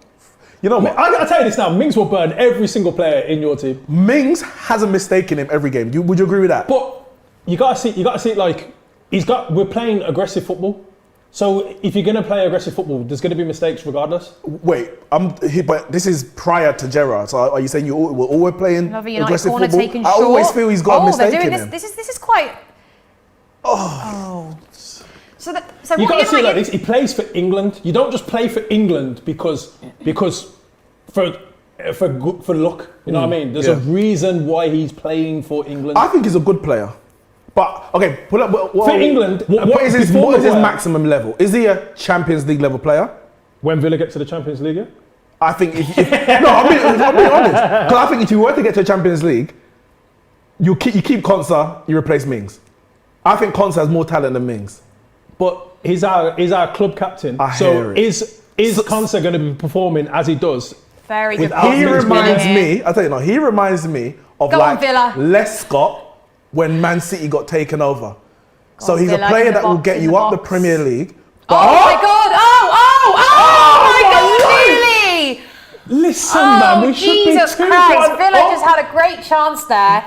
You know what? I tell you this now, Mings will burn every single player in your team. Mings has a mistake in him every game. Would you agree with that? But you gotta see it like we're playing aggressive football. So if you're gonna play aggressive football, there's gonna be mistakes regardless. Wait, but this is prior to Gerrard. So are you saying we're always playing aggressive football? Taken I always feel he's got a mistake in him. This is quite. Oh. So you got to see it like this. He plays for England. You don't just play for England because for luck. You know what I mean? There's a reason why he's playing for England. I think he's a good player. But okay, pull up. For England, what is his maximum level? Is he a Champions League level player? When Villa get to the Champions League, yeah? I think I'm being honest. Because I think if you were to get to the Champions League, you keep Konsa, you replace Mings. I think Konsa has more talent than Mings. But he's our club captain. So is Konsa going to be performing as he does? Very good. He reminds me. I tell you now. He reminds me of Lescott when Man City got taken over. So he's a player that will get you up the Premier League. Oh my God! Oh my God! Really? Listen, man, we should be 2-1. Villa just had a great chance there.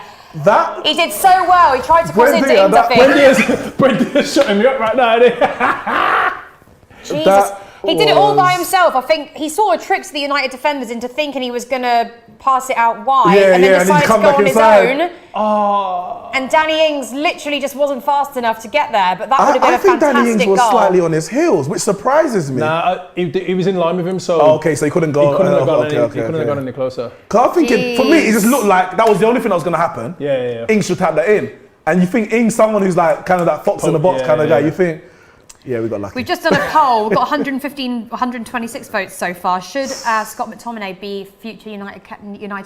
He did so well. He tried to cross into Ings, I think. Brendan's shutting me up right now, isn't he? Jesus. He did it all by himself. I think he sort of tricked the United defenders into thinking he was going to pass it out wide and then decided to go on his own. Oh. And Danny Ings literally just wasn't fast enough to get there, but that would have been a fantastic goal. I think Danny Ings was slightly on his heels, which surprises me. Nah, he was in line with him, so... Oh, okay, so he couldn't go... He couldn't have gone any closer. Because I'm thinking, for me, it just looked like that was the only thing that was going to happen. Yeah. Ings should tap that in. And you think Ings, someone who's like kind of that fox in the box kind of guy, you think... Yeah, we got lucky. We've just done a poll. We've got 126 votes so far. Should Scott McTominay be future United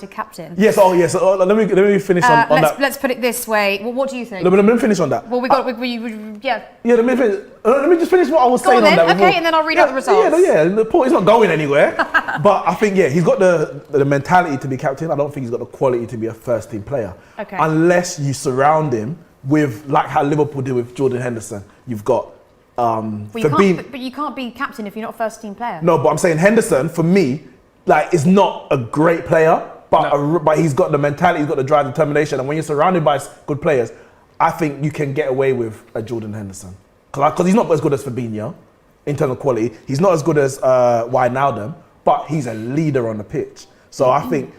captain? Yes. Oh, yes. Let me finish on that. Let's put it this way. Well, what do you think? Let me finish on that. Well, Yeah. Let me finish. Let me just finish what I was saying on that. Okay, and then I'll read out the results. Yeah. The point is not going anywhere. But I think he's got the mentality to be captain. I don't think he's got the quality to be a first team player. Okay. Unless you surround him with like how Liverpool did with Jordan Henderson. You've got. But you can't be captain if you're not a first team player. No, but I'm saying Henderson, for me, like, is not a great player, but he's got the mentality, he's got the drive, determination, and when you're surrounded by good players, I think you can get away with a Jordan Henderson. Because he's not as good as Fabinho in terms of quality. He's not as good as Wijnaldum, but he's a leader on the pitch. So I think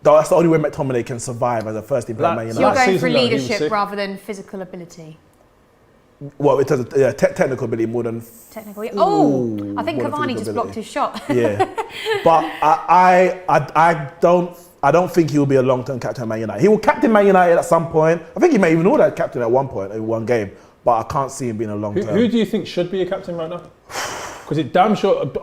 that's the only way McTominay can survive as a first team player. You're going for leadership rather than physical ability. Well, it has technical ability more than... Technical, yeah. Oh, I think Cavani just blocked his shot. Yeah. But I don't think he will be a long-term captain of Man United. He will captain Man United at some point. I think he may even order captain at one point in one game. But I can't see him being a long-term. Who do you think should be a captain right now? Because it damn sure... There's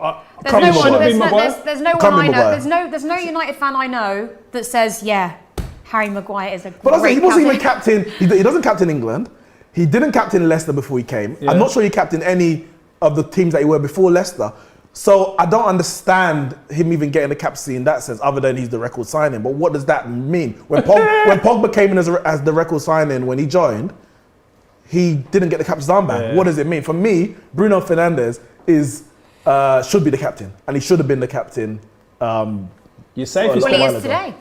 no one I know. There's no United fan I know that says, yeah, Harry Maguire is a great captain. He wasn't even captain. He doesn't captain England. He didn't captain Leicester before he came. Yeah. I'm not sure he captained any of the teams that he were before Leicester. So I don't understand him even getting the captaincy in that sense, other than he's the record signing. But what does that mean? When Pogba came in as the record signing when he joined, he didn't get the captain's armband. Yeah. What does it mean? For me, Bruno Fernandes should be the captain, and he should have been the captain. You're safe. Well, he is today.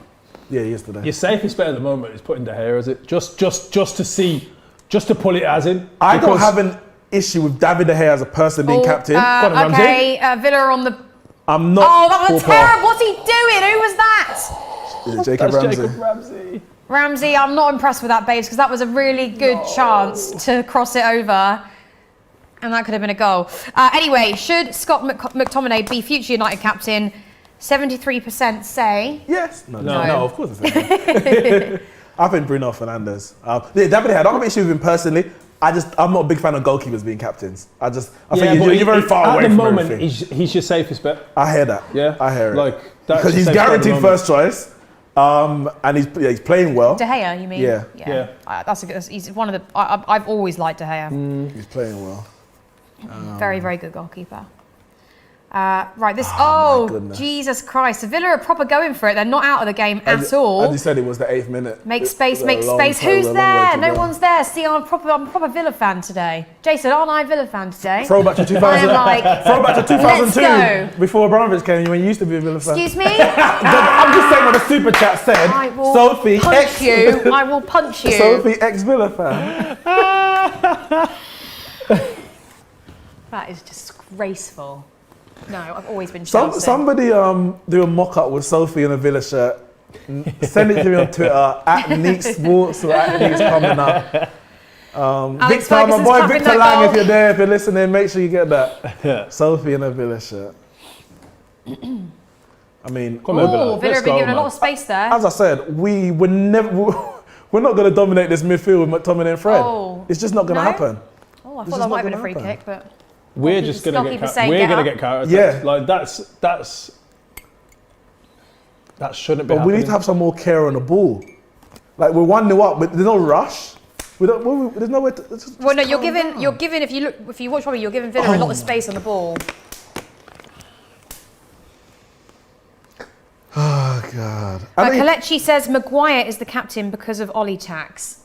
Yeah, he is today. Your safest bet at the moment is putting De Gea, is it? Just to see. Just to pull it as in. I don't have an issue with David De Gea as a person being captain. Okay, Villa on the... I'm not... Oh, that was terrible. What's he doing? Who was that? Jacob Ramsey. Ramsey, I'm not impressed with that, babes, because that was a really good chance to cross it over. And that could have been a goal. Anyway, should Scott McTominay be future United captain? 73% say... Yes. No, of course I say no. I think Bruno Fernandes. David De Gea, I don't have an issue with him personally. I'm not a big fan of goalkeepers being captains. I think but you're very far away at from the moment, everything. he's your safest bet. I hear that. Yeah, I hear it. Like that's because he's your safest bet at the guaranteed moment. first choice, and he's playing well. De Gea, you mean? Yeah. That's a good. He's one of the. I've always liked De Gea. He's playing well. Very, very good goalkeeper. Right, this. Oh, my goodness. Jesus Christ! Villa are proper going for it. They're not out of the game at all. As you said, it was the 8th minute. Make space, make space. Who's there? No one's there. See, I'm a proper Villa fan today. Jason, aren't I a Villa fan today? Throwback to 2000. I am like, Throwback to 2002. Let's go. Before Abramovich came, when you used to be a Villa fan. Excuse me? I'm just saying what the super chat said. I will Sophie, punch you. I will punch you. Sophie, ex-Villa fan. That is disgraceful. No, I've always been Chelsea. Somebody do a mock-up with Sophie in a Villa shirt. Send it to me on Twitter at Neeks Sports or at Neeks coming up. Victor, my boy Victor Lang, if you're there, if you're listening, make sure you get that. Sophie in a Villa shirt. I mean, Villa have been given a lot of space there. As I said, we're not going to dominate this midfield with McTominay and Fred. It's just not going to happen. Oh, I thought that might have been a free kick, but we're just going to get counter. Yeah, like that shouldn't be. But we need to have some more care on the ball. Like we're 1-0 up, but there's no rush. There's nowhere to. Well, no, you're giving. If you watch properly, you're giving Villa a lot of space on the ball. Oh God! Kalechi says Maguire is the captain because of Ollie tax.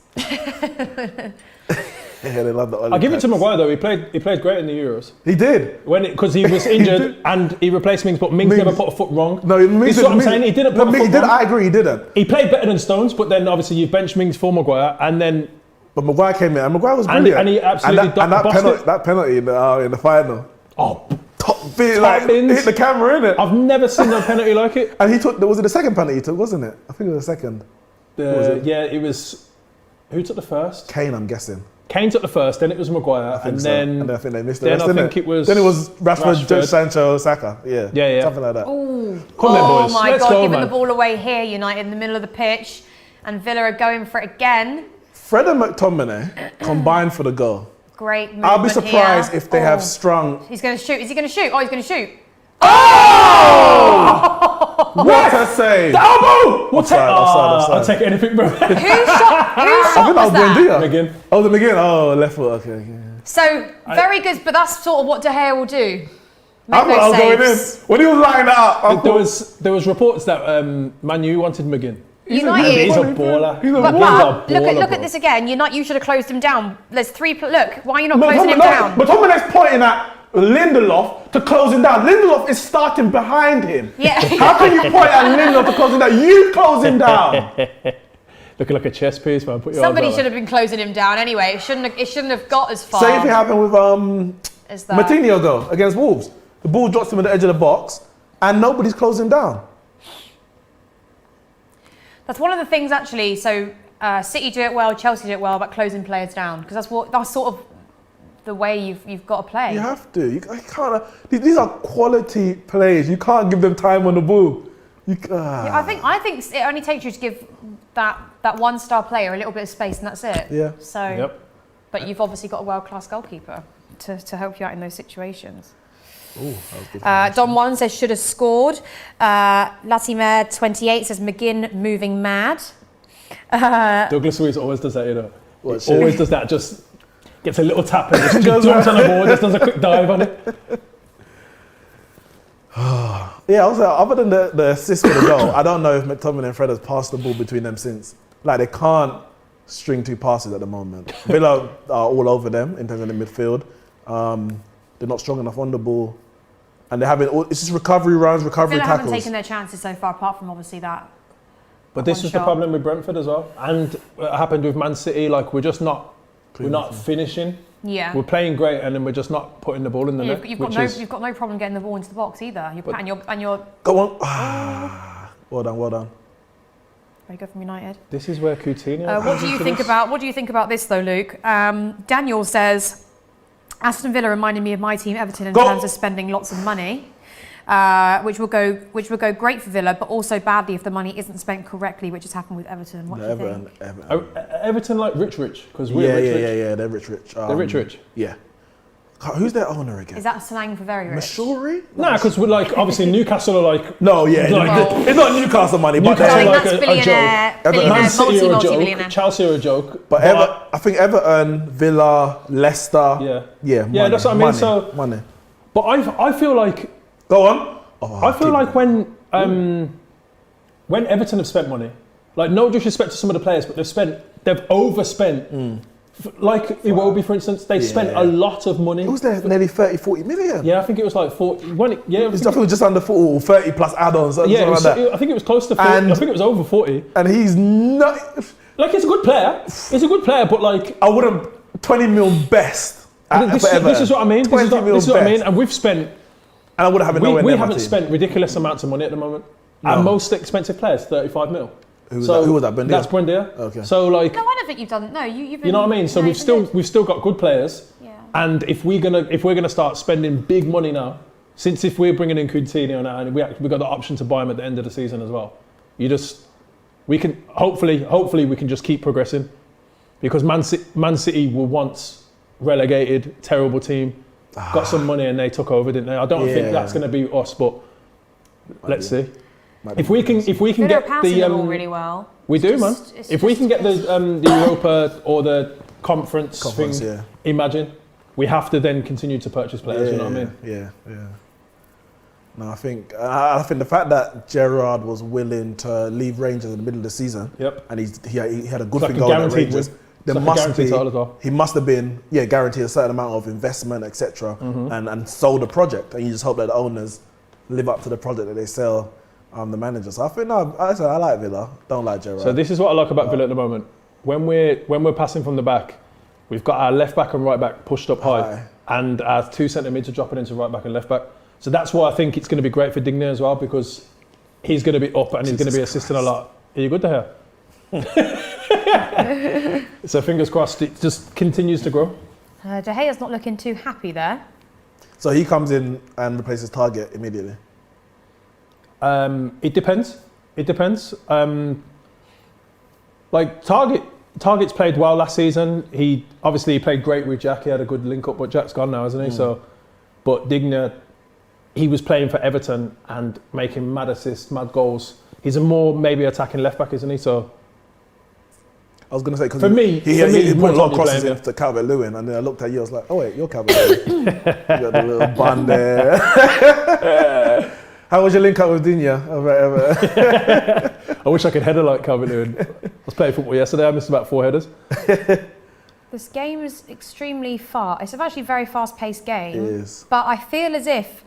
Yeah, they love the Ollie I'll give it tax. to Maguire though. He played great in the Euros. He did because he was injured and he replaced Mings, but Mings never put a foot wrong. No, This is what I'm saying. He didn't put a foot wrong. I agree, he didn't. He played better than Stones, but then obviously you bench Mings for Maguire, and then. But Maguire came in, and Maguire was brilliant. And he absolutely that penalty in the final. Oh, top bins. Hit the camera, innit? I've never seen a penalty like it. And he took. Was it the second penalty he took? Wasn't it? I think it was the second. Yeah, it was. Who took the first? Kane, I'm guessing. Kane took the first, then it was Maguire, and then I think they missed the then rest, I think it was. Then it was Rashford, Sancho, Saka. Yeah, something like that. Ooh. Come on, boys. My Let's God, go, giving man. the ball away here, United in the middle of the pitch, and Villa are going for it again. Fred and McTominay combined for the goal. Great movement I'll be surprised here. if they have strung. He's going to shoot. Is he going to shoot? Oh, he's going to shoot. Oh! What a save! The elbow! Offside. I'll take anything, bro. Who shot was that? McGinn. Oh, the McGinn. Oh, left foot. Okay. So, very good, but that's sort of what De Gea will do. I thought I was going in. When he was lining that up, there was reports that Man U wanted McGinn. United. He's a baller. Look at this again. You should have closed him down. There's three. Look, why are you not closing him down? But McTominay's pointing at Lindelof to close him down. Lindelof is starting behind him. Yeah. How can you point at Lindelof to close him down? You close him down. Looking like a chess piece, man. Put your Somebody should have been closing him down anyway. It shouldn't have got as far. Same thing happened with Martinho goal against Wolves. The ball drops him at the edge of the box, and nobody's closing him down. That's one of the things actually. So City do it well, Chelsea do it well, about closing players down because that's sort of the way you've got to play. You have to. You can't. These are quality players. You can't give them time on the ball. I think it only takes you to give that one-star player a little bit of space, and that's it. Yeah. So, but you've obviously got a world-class goalkeeper to help you out in those situations. Ooh, that was good. Don 1 says should have scored. Latimer 28 says McGinn moving mad. Douglas Luiz always does that, you know. Always does that. Just gets a little tap and just jumps on the ball, just does a quick dive on it. Yeah, also other than the assist for the goal, I don't know if McTominay and Fred has passed the ball between them since. Like they can't string two passes at the moment. Villa are all over them in terms of the midfield. They're not strong enough on the ball, and they're having it's just recovery runs, recovery tackles. Haven't taken their chances so far, apart from obviously that. But this is the problem with Brentford as well, and it happened with Man City. Like we're not finishing. Yeah. We're playing great, and then we're just not putting the ball in the net. You've got no problem getting the ball into the box either. You're go on. Well done. Very good from United. This is where Coutinho. What do you think about this though, Luke? Daniel says Aston Villa reminded me of my team Everton in terms of spending lots of money. which will go great for Villa, but also badly if the money isn't spent correctly, which has happened with Everton. What do you think? Everton like rich, because we're rich. Yeah, they're rich. They're rich. Yeah. Who's their owner again? Is that slang for very rich? Mashuri? Nah, because we're like, obviously Newcastle are like... No, yeah, it's not Newcastle money, but Newcastle they're like that's a billionaire, joke. Man City are a multi-billionaire. joke. Chelsea are a joke. But I think Everton, Villa, Leicester... Yeah, money, that's what I mean. So, money. But I feel like... Go on. I feel like when Everton have spent money, like no disrespect to some of the players, but they've overspent. Like Iwobi, for instance, they spent a lot of money. It was there nearly 30, 40 million. Yeah, I think it was like 40. I think it was just under 40 or 30 plus add-ons. Yeah, like that. I think it was close to 40. I think it was over 40. And he's not... Like, he's a good player. He's a good player, but like... I wouldn't... 20 mil best. This is what I mean. This is what I mean. And we've spent... And I would have it nowhere We near haven't spent ridiculous amounts of money at the moment. No. Our most expensive players, 35 mil. Who was that? Buendia? That's Buendia. Okay. So like... No, I don't think you've done... No, you've been... You know what I mean? So we've still got good players. Yeah. And if we're gonna start spending big money now, since if we're bringing in Coutinho now and we got the option to buy him at the end of the season as well, we can hopefully we can just keep progressing, because Man City were once relegated, terrible team, got some money and they took over, didn't they? I don't think that's going to be us, but let's see. If we can get the ball really well. We do, man. If we can get the Europa or the conference thing, imagine. We have to then continue to purchase players. You know what I mean? Yeah. No, I think the fact that Gerrard was willing to leave Rangers in the middle of the season, and he had a good thing going at Rangers. He must have been guaranteed a certain amount of investment, etc., and sold the project. And you just hope that the owners live up to the project that they sell. The manager. So I think I like Villa. Don't like Gerrard. So this is what I like about Villa at the moment. When we're passing from the back, we've got our left back and right back pushed up high, and our two centre mids are dropping into right back and left back. So that's why I think it's going to be great for Digne as well, because he's going to be up and he's going to be assisting a lot. Are you good to hear? So fingers crossed, it just continues to grow. De Gea's not looking too happy there. So he comes in and replaces Target immediately. It depends. Like Target's played well last season. He played great with Jack. He had a good link up, but Jack's gone now, hasn't he? So, but Digne, he was playing for Everton and making mad assists, mad goals. He's a more maybe attacking left back, isn't he? So, I was going to say, because he put a lot of crosses into Calvert-Lewin, and then I looked at you, I was like, oh wait, you're Calvert-Lewin. You got the little bun there. How was your link up with Digne? I wish I could header like Calvert-Lewin. I was playing football yesterday. I missed about 4 headers. This game is extremely fast. It's actually a very fast-paced game. It is. But I feel as if,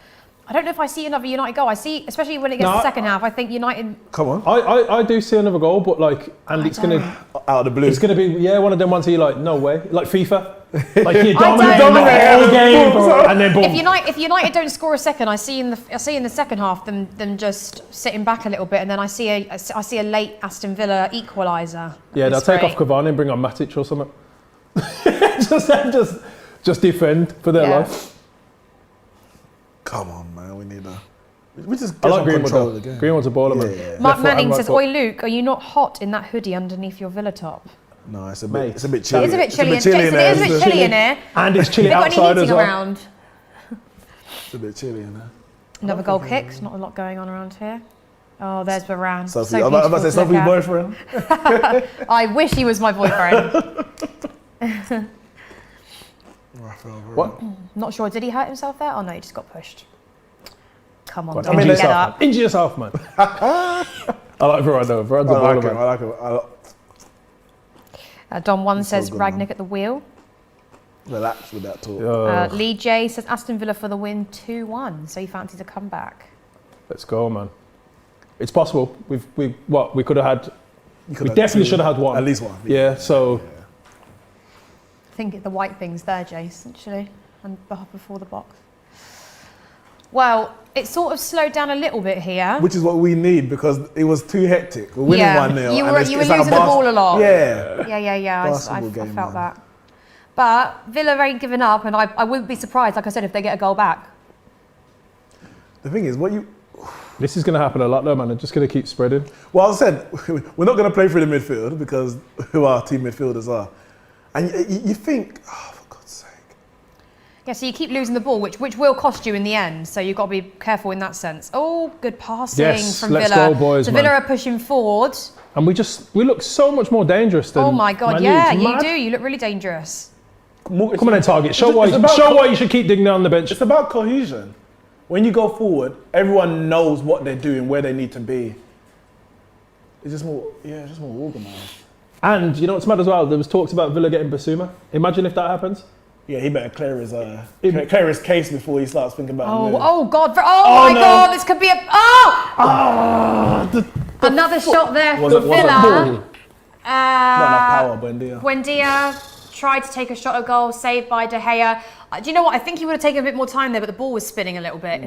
I don't know if I see another United goal. I see, especially when it gets to the second half, I think United... Come on. I do see another goal, but it's going to... Out of the blue. It's going to be, one of them ones where you're like, no way. Like FIFA. Like you dominate the whole game, and then boom. If United don't score a second, I see in the second half them just sitting back a little bit, and then I see a late Aston Villa equaliser. Yeah, they'll take off Cavani and bring on Matic or something. just defend for their life. Come on, man, we need a... We just I like Greenwood. Greenwood's a baller, man. Yeah. Mark Manning says, "Oi, Luke, are you not hot in that hoodie underneath your Villa top?" No, it's a bit chilly. It's a bit chilly. It is a bit chilly in here. And it's chilly They've outside got any as heating well. around. It's a bit chilly in there. Another goal kick. Not a lot going on around here. Oh, there's Varane. Sophie, I'm about to say Sophie's boyfriend. I wish he was my boyfriend. What? Not sure. Did he hurt himself there? Oh no, he just got pushed. Come on, Injure get up. Injure yourself, man. I like Varane though. Varane's a baller, man. I like him. Don 1 says Ragnick at the wheel. Relax with that talk. Lee J says Aston Villa for the win 2-1. So he fancies a comeback. Let's go, man. It's possible. We could have had. We definitely should have had one. At least one. Yeah. So. I think the white thing's there, Jace, actually, and before the box. Well, it sort of slowed down a little bit here. Which is what we need, because it was too hectic. We're winning 1-0. You were losing the ball a lot. Yeah. I felt that. But Villa ain't given up, and I wouldn't be surprised, like I said, if they get a goal back. The thing is, This is going to happen a lot though, man. They're just going to keep spreading. well, as I said, we're not going to play through the midfield because who our team midfielders are. And you think, oh, for God's sake. Yeah, so you keep losing the ball, which will cost you in the end. So you've got to be careful in that sense. Oh, good passing from Villa. Let's go, boys, so man. Villa are pushing forward. And we look so much more dangerous than Oh my God, Man U. yeah, It's you mad. do. You look really dangerous. Come on then, Target. Show why you should keep digging down the bench. It's about cohesion. When you go forward, everyone knows what they're doing, where they need to be. It's just more organised. And you know what's mad as well? There was talks about Villa getting Basuma. Imagine if that happens. Yeah, he better clear his case before he starts thinking about Oh, the move. oh God! Oh my no. God! This could be another shot there for Was it Villa. Not enough power, Buendia. Buendia tried to take a shot at goal, saved by De Gea. Do you know what? I think he would have taken a bit more time there, but the ball was spinning a little bit.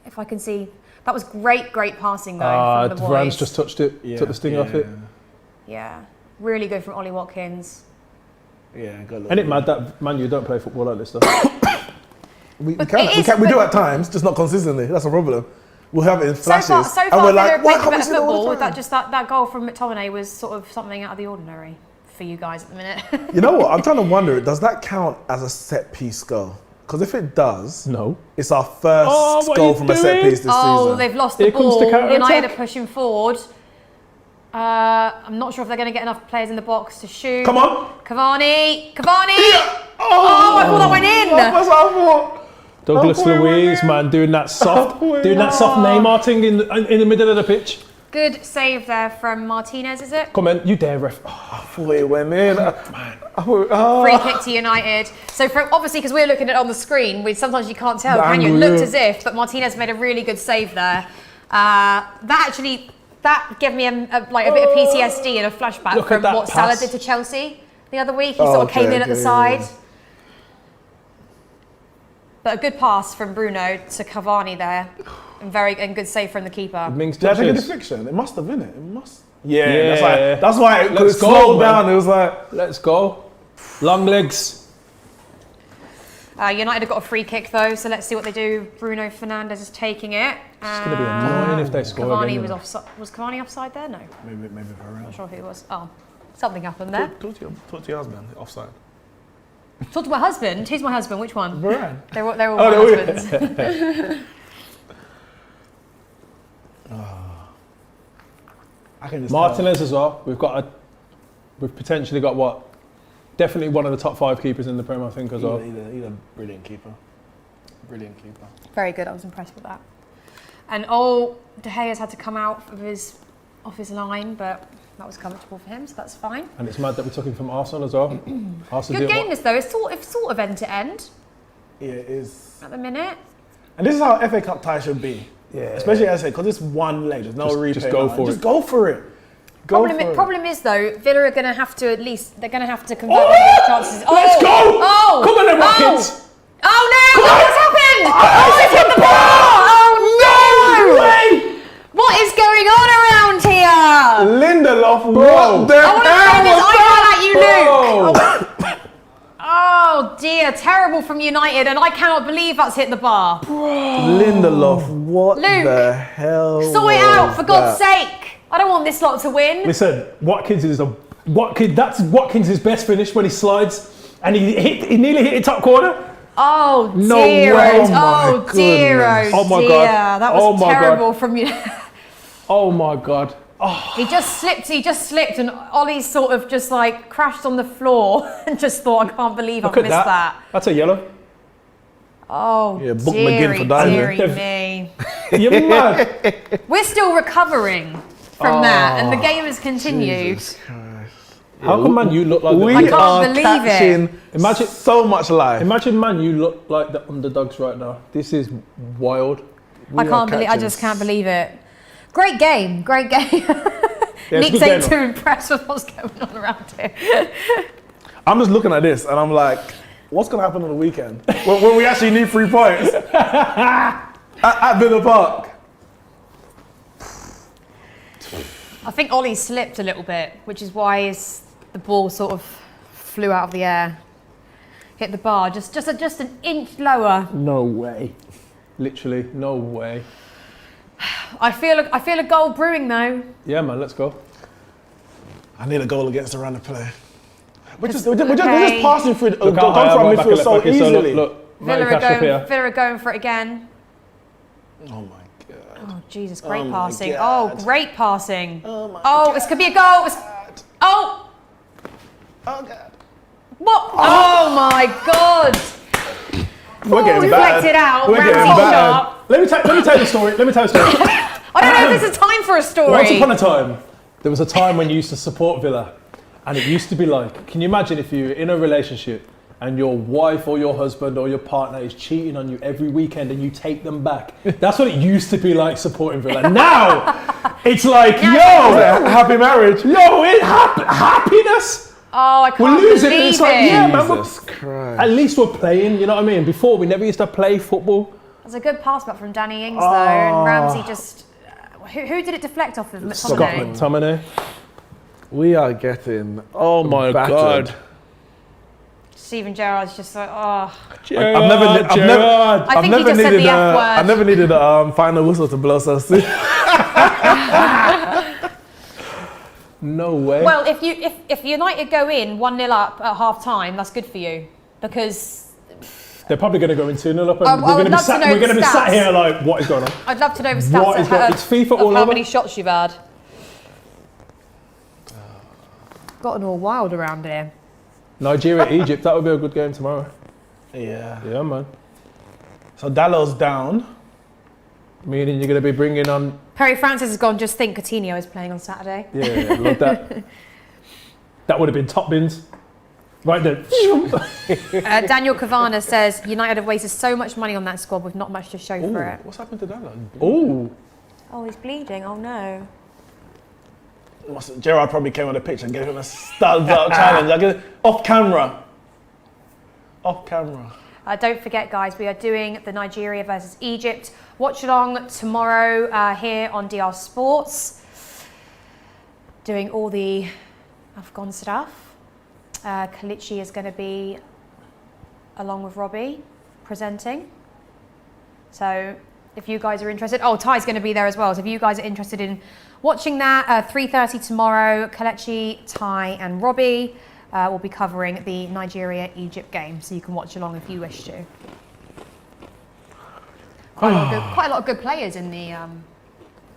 If I can see, that was great passing though from the boys. Varane just touched it, took the sting off it. Yeah, really good from Ollie Watkins. Yeah, good luck. Ain't it mad that Man U don't play football like this though? We do at times, just not consistently. That's a problem. We'll have it in flashes, So far, and we're Villa like, why played can't we better see it all football. the time? That goal from McTominay was sort of something out of the ordinary for you guys at the minute. You know what? I'm trying to wonder, does that count as a set piece goal? Because if it does, No. it's our first what are goal you from a set doing? piece this Oh, season. they've lost the Here comes ball. the counter-attack. United are pushing forward. I'm not sure if they're going to get enough players in the box to shoot. Come on. Cavani! Oh, I thought that went in. That's what I thought. Douglas Oh, boy, Luiz, boy. man, doing that soft boy. Neymar thing in the middle of the pitch. Good save there from Martinez, is it? Come on, you dare, ref. I thought it went in. Free kick to United. So obviously, because we're looking at it on the screen, sometimes you can't tell, The can you? It angle, looked yeah. as if, but Martinez made a really good save there. That gave me a bit of PTSD and a flashback Look at from that what pass. Salah did to Chelsea the other week. He sort of came in at the side. Yeah. But a good pass from Bruno to Cavani there, and good save from the keeper. Mings Did I take a touches. deflection? It must have been it. It must. Yeah, Yeah. that's why it Let's go, slowed man. down. It was like, Let's go. Long legs. United have got a free kick though, so let's see what they do. Bruno Fernandes is taking it. It's going to be annoying if they score Cavani again. was offside. Was Cavani offside there? No, maybe Varane. not sure who it was. Oh, something happened there. Talk to your husband. Offside. Talk to my husband. Who's my husband? Which one? Varane. They're all Oh, my they're husbands. I can just Martinez as well. We've potentially got what? Definitely one of the top 5 keepers in the Premier, I think, as well. He's a brilliant keeper. Brilliant keeper. Very good. I was impressed with that. And De Gea's had to come out of off his line, but that was comfortable for him, so that's fine. And it's mad that we took him from Arsenal as well. Arsenal Good didn't game this though. It's sort of end to end Yeah, it is. at the minute. And this is how FA Cup tie should be. Yeah. Especially, as I say, because it's one leg. There's no replay. just go now. for it. Just go for it. Problem is though, Villa are going to have to they're going to have to convert one of those chances. Let's go! Oh! Come on then, Watkins! Oh no! What's happened? Oh, it's hit the ball! Oh no! What is going on around here? Lindelof, what the I want to hell frame was this that? eye at you, Luke. Oh dear, terrible from United, and I cannot believe that's hit the bar. Lindelof, what Luke, the hell? Sort it out, for God's that? sake. I don't want this lot to win. Listen, that's Watkins' best finish when he slides and he nearly hit the top corner. Oh No dear, way. oh, Oh, my dear, goodness. oh Oh, my dear. God. That Oh, was my God. terrible from you. Oh my God. Oh, He just slipped, and Ollie sort of just like crashed on the floor and just thought, I can't believe look I've at missed that. that. That's a yellow. Oh, Yeah, book McGinn for diving. dearie me. You're mad. We're still recovering from that, and the game has continued. Jesus Christ. How come Man U look like We I the can't are believe it. catching Imagine- so much life. Imagine Man U look like the underdogs right now. This is wild. I just can't believe it. Great game, great game. Yeah, it's a Neeks good ain't game, too impressed with what's going on around here. I'm just looking at this and I'm like, what's going to happen on the weekend? when we actually need 3 points at Villa Park. I think Ollie slipped a little bit, which is why the ball sort of flew out of the air, hit the bar just an inch lower. No way. Literally, no way. I feel a goal brewing though. Yeah, man, let's go. I need a goal against the run of play. We're just okay. passing through, Look how gone high I from am, right midfield back so in it. easily. Look, Villa Matty Cash up here. are going for it again. Oh my God. Oh Jesus, great Oh my passing. God. Oh, great passing. Oh my Oh, God. this could be a goal. Oh, Oh God. what? Oh my God. We're getting bad. Deflected out. We're getting Ramsey bad. sharp. Let me tell you the story. Let me tell you the story. I don't know if this is time for a story. Once upon a time, there was a time when you used to support Villa, and it used to be like, can you imagine if you're in a relationship and your wife or your husband or your partner is cheating on you every weekend and you take them back? That's what it used to be like supporting Villa. Now, it's like, Happy marriage. happiness. Oh, I can't We're losing. believe It's like, it. yeah, man, Jesus Christ. at least we're playing, you know what I mean? Before, we never used to play football. There's a good pass back from Danny Ings though, and Ramsey just. Who did it deflect off of? McTominay. McTominay. We are getting my battered. God. Steven Gerrard's just like, oh. Gerrard, I've I think he just said the F word. I've never needed a final whistle to blow so soon. No way. Well, if United go in 1-0 up at half time, that's good for you because they're probably going to go in 2-0 up, and I we're would love to know going to the be sat stats. here like, what is going on? I'd love to know the What is stats going? It's FIFA of all how over. many shots you've had. Gotten all wild around here. Nigeria, Egypt. That would be a good game tomorrow. Yeah. Yeah, man. So Dallow's down. Meaning you're going to be bringing on. Perry Francis has gone. Just think Coutinho is playing on Saturday. Yeah, love that. That would have been top bins. Right there. Daniel Cavana says United have wasted so much money on that squad with not much to show for it. What's happened to Dallow? Oh. Oh, he's bleeding. Oh no. Gerrard probably came on the pitch and gave him a studs out challenge. Off camera. Off camera. Don't forget, guys, we are doing the Nigeria versus Egypt watch along tomorrow here on DR Sports. Doing all the Afghan stuff. Kalichi is going to be along with Robbie presenting. So if you guys are interested, Ty's going to be there as well. So if you guys are interested in watching that, 3:30 tomorrow, Kelechi, Ty and Robbie will be covering the Nigeria-Egypt game. So you can watch along if you wish to. Quite a lot of good players in the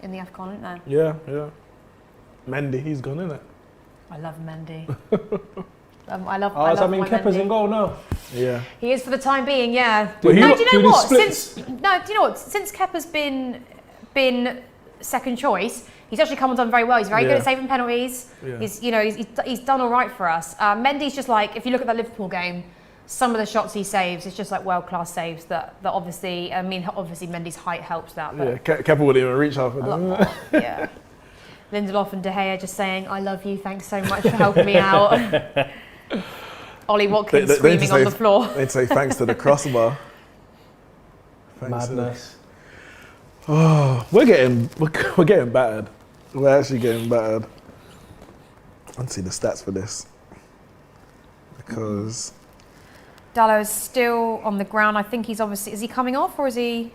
AFCON, isn't there? Yeah. Mendy, he's gone, isn't it? I love Mendy. I love Does that mean my Kepa's Mendy. in goal now? Yeah. He is for the time being, yeah. Do you know what? do Do you know what? Since Kepa's been second choice, he's actually come and done very well. He's very good at saving penalties. Yeah. He's done all right for us. Mendy's just like, if you look at the Liverpool game, some of the shots he saves, it's just like world-class saves that obviously, obviously Mendy's height helps that. But Kepa wouldn't even reach half of a lot them. more, yeah. Lindelof and De Gea just saying, I love you, thanks so much for helping me out. Ollie Watkins screaming on the floor. They'd say thanks to the crossbar. Madness. We're getting battered. We're actually getting battered. Let's see the stats for this. Because Dallow is still on the ground. I think he's obviously, is he coming off or is he?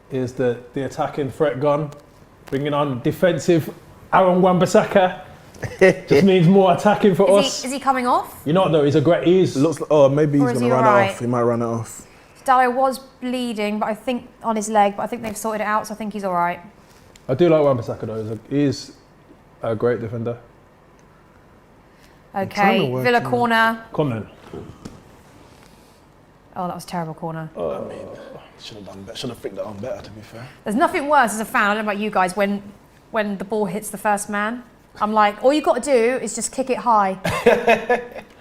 Is the attacking threat gone? Bringing on defensive Aaron Wan-Bissaka. Just means more attacking for us. Is he coming off? You know what though? He's a great. looks like, maybe he's Or is going he to run alright? it off. He might run it off. Dallow was bleeding, but I think on his leg, but I think they've sorted it out, so I think he's all right. I do like Wan-Bissaka though. He's a great defender. Okay, Villa corner. Come on. Oh, that was a terrible corner. I mean, should have done better. Should have flicked that on better, to be fair. There's nothing worse as a fan, I don't know about you guys, when the ball hits the first man. I'm like, all you've got to do is just kick it high.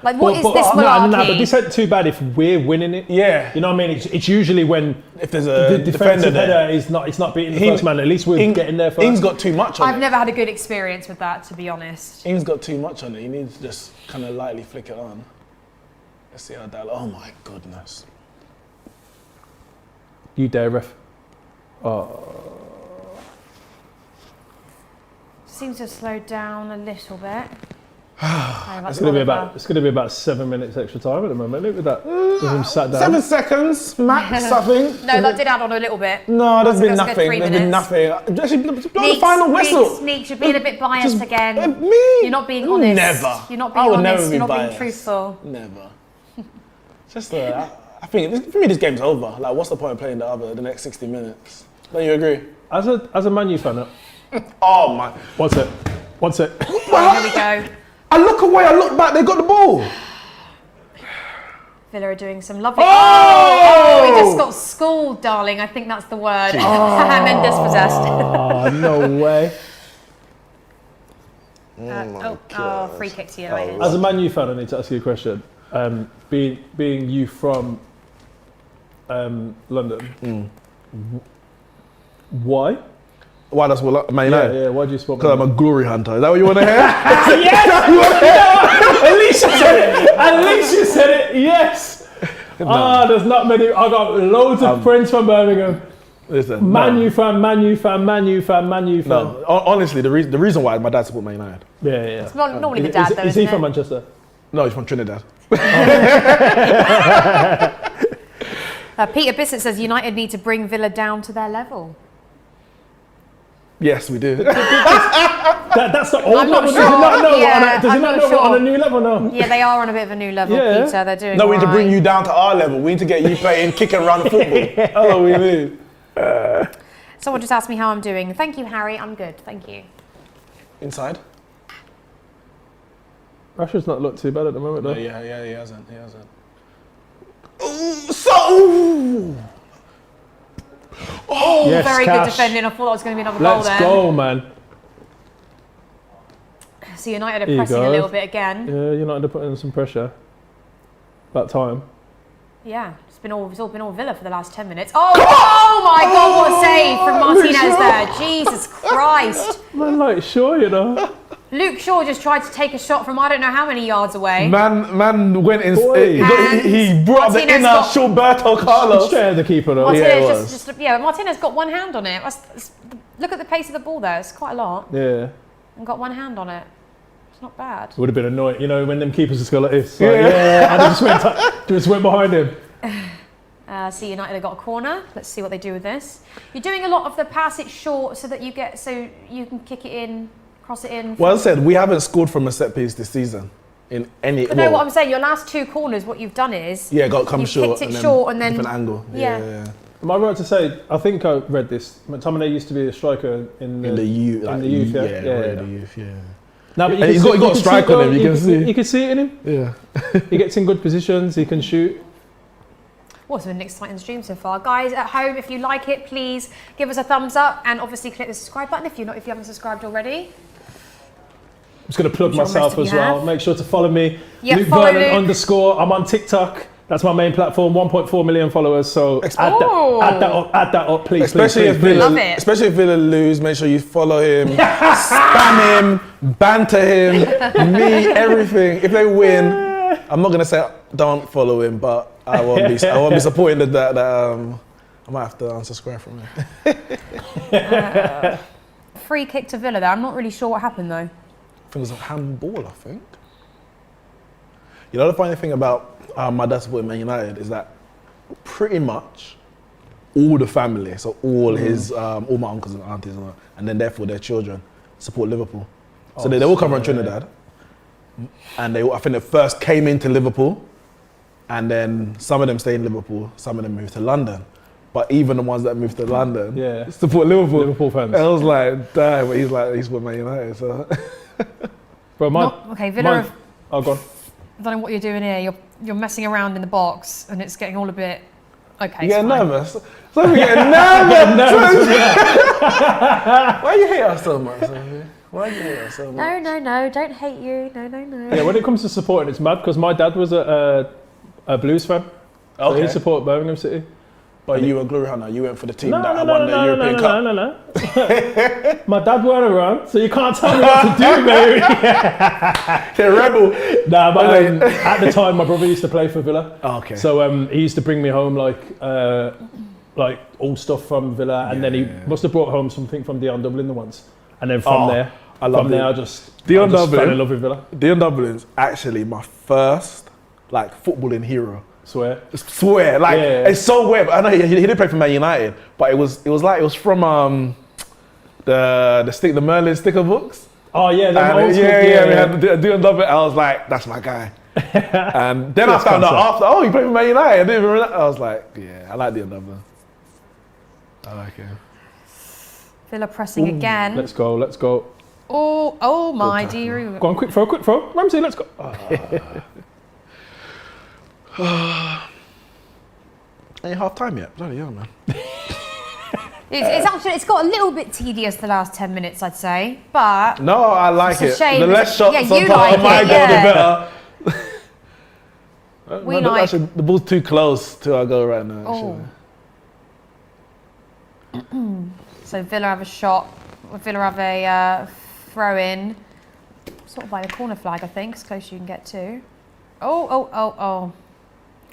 Like, what is this malarkey? No, but this ain't too bad if we're winning it. Yeah. You know what I mean? It's usually when If there's a the defensive defender header is not beating the first man. At least we're getting there first. Ings got too much on it. I've never had a good experience with that, to be honest. Ings got too much on it. You need to just kind of lightly flick it on. Let's see how that. Oh my goodness. You dare, ref. Seems to have slowed down a little bit. It's gonna be about 7 minutes extra time at the moment. Look at that. With him sat down. 7 seconds max, I think. No, that did add on a little bit. No, there's been That's a good nothing. 3 There's been minutes. nothing. Just blow the final whistle. Neeks, you're being a bit biased again. Me? You're not being honest. Never. You're not I being would never honest. be You're not being biased. truthful. Never. Just, I think for me this game's over. Like, what's the point of playing the next 60 minutes? Don't you agree? As a Man U fan, Oh my! what's it? Right, here we go. I look away. I look back. They got the ball. Villa are doing some lovely. Oh! We just got schooled, darling. I think that's the word. Mendes possessed. Oh, no way. Free kick to United. As a Man U fan, I need to ask you a question. Being you from London, why? Why that's what Man United? Yeah, why do you support Because Man I'm a glory hunter. Is that what you want to hear? At least you said it. At least you said it. Yes. There's not many. I got loads of friends from Birmingham. Listen, Man U fan. No, honestly, the reason why my dad support Man United. Yeah. It's not normally the dad, though, Is he isn't from it? Manchester? No, he's from Trinidad. Peter Bissett says United need to bring Villa down to their level. Yes, we do. That's the old I'm not level. sure. Does he not know? Yeah, Does he I'm not not know sure. on a new level now? Yeah, they are on a bit of a new level, Yeah. Peter. They're doing No, we need to all bring right. you down to our level. We need to get you playing kick and run football. That's what we need. Someone just asked me how I'm doing. Thank you, Harry. I'm good. Thank you. Inside? Rashford's not looked too bad at the moment, though. Yeah, he hasn't. Ooh, Yes, Very Cash. good defending. I thought that was going to be another goal Let's there. go, man. So United are Here you pressing go. a little bit again. Yeah, United are putting some pressure. About time. Yeah, it's all been all Villa for the last 10 minutes. Oh my God, what a save from Martinez there. Jesus Christ. Man, like, sure, you know. Luke Shaw just tried to take a shot from I don't know how many yards away. Man went in. Boy. He brought up the Martinez inner got- Shilberto Carlos. Straight at the keeper, though. Martinez Yeah, it was. Martinez got one hand on it. Look at the pace of the ball there. It's quite a lot. Yeah. And got one hand on it. It's not bad. Would have been annoying, you know, when them keepers just go like this. Like, yeah. And just went behind him. So United have got a corner. Let's see what they do with this. You're doing a lot of the pass it short so that you can kick it in, cross it in. Well, as I said, we haven't scored from a set piece this season in any. But no, what I'm saying, your last two corners, what you've done is Come you've short. kicked it short and then different angle. Yeah. Am I right to say, I think I read this, McTominay used to be a striker in the youth. in the youth, yeah? The youth, yeah. No, but And he's got a strike on him, you can see. You can see it in him. Yeah. He gets in good positions, he can shoot. What's been Nick's Titans stream so far? Guys at home, if you like it, please give us a thumbs up and obviously click the subscribe button if you haven't subscribed already. I'm just going to plug I'm sure myself most of as you well. have. Make sure to follow me. Yeah, Luke follow Vernon Luke. _ I'm on TikTok. That's my main platform. 1.4 million followers. So add that up, please. Especially please, if please. Love Villa, it. especially if Villa lose, make sure you follow him, spam him, banter him, me, everything. If they win, I'm not gonna say don't follow him, but I won't be supporting that. I might have to unsubscribe from him. Free kick to Villa there. I'm not really sure what happened though. I think it was a handball. I think. You know the funny thing about my dad supporting Man United is that pretty much all the family, so all his, all my uncles and aunties, and then therefore their children support Liverpool. So they all come from Trinidad, and I think they first came into Liverpool, and then some of them stay in Liverpool, some of them moved to London. But even the ones that moved to London support Liverpool. Liverpool fans. And I was like, damn, but he's with Man United. So. Bro, Villa. Oh, go on. I don't know what you're doing here. You're messing around in the box and it's getting all a bit. Okay. You getting fine. nervous? So we getting nervous. Why you hate us so much, Sophie? Why you hate us so much? No. Don't hate you. No. Yeah, when it comes to supporting, it's mad because my dad was a Blues fan. So he supported Birmingham City. But you were glory hunter. You went for the team No, that won the European Cup. No. My dad weren't around, so you can't tell me what to do, baby. They're rebel. Nah, but at the time, my brother used to play for Villa. Oh, okay. So he used to bring me home like all stuff from Villa, and then he must have brought home something from Dion Dublin the once, and then from there. I love From there, I just Dion fell in Dublin. love with Villa. Dion Dublin's actually my first like footballing hero. Swear. Swear, like Yeah. it's so weird. I know he did play for Man United, but it was from the Merlin sticker books. Oh yeah, And old school, we had Dion Dublin. I was like, that's my guy. And then I found out after, oh, he played for Man United. I didn't even realize. I was like, yeah, I like Dion Dublin. I like him. Villa pressing again. Let's go. Oh my dear. Go on, quick throw. Ramsey, let's go. Ain't half time yet. Bloody hell, man. It's got a little bit tedious the last 10 minutes, I'd say, but No, I like It's a it. shame. The less shots Yeah, on you top like of my it, goal, yeah. the better. We Man, like- actually, the ball's too close to our goal right now. Actually. so Villa have a shot. Villa have a throw in, sort of by the corner flag, I think, as close as you can get to. Oh.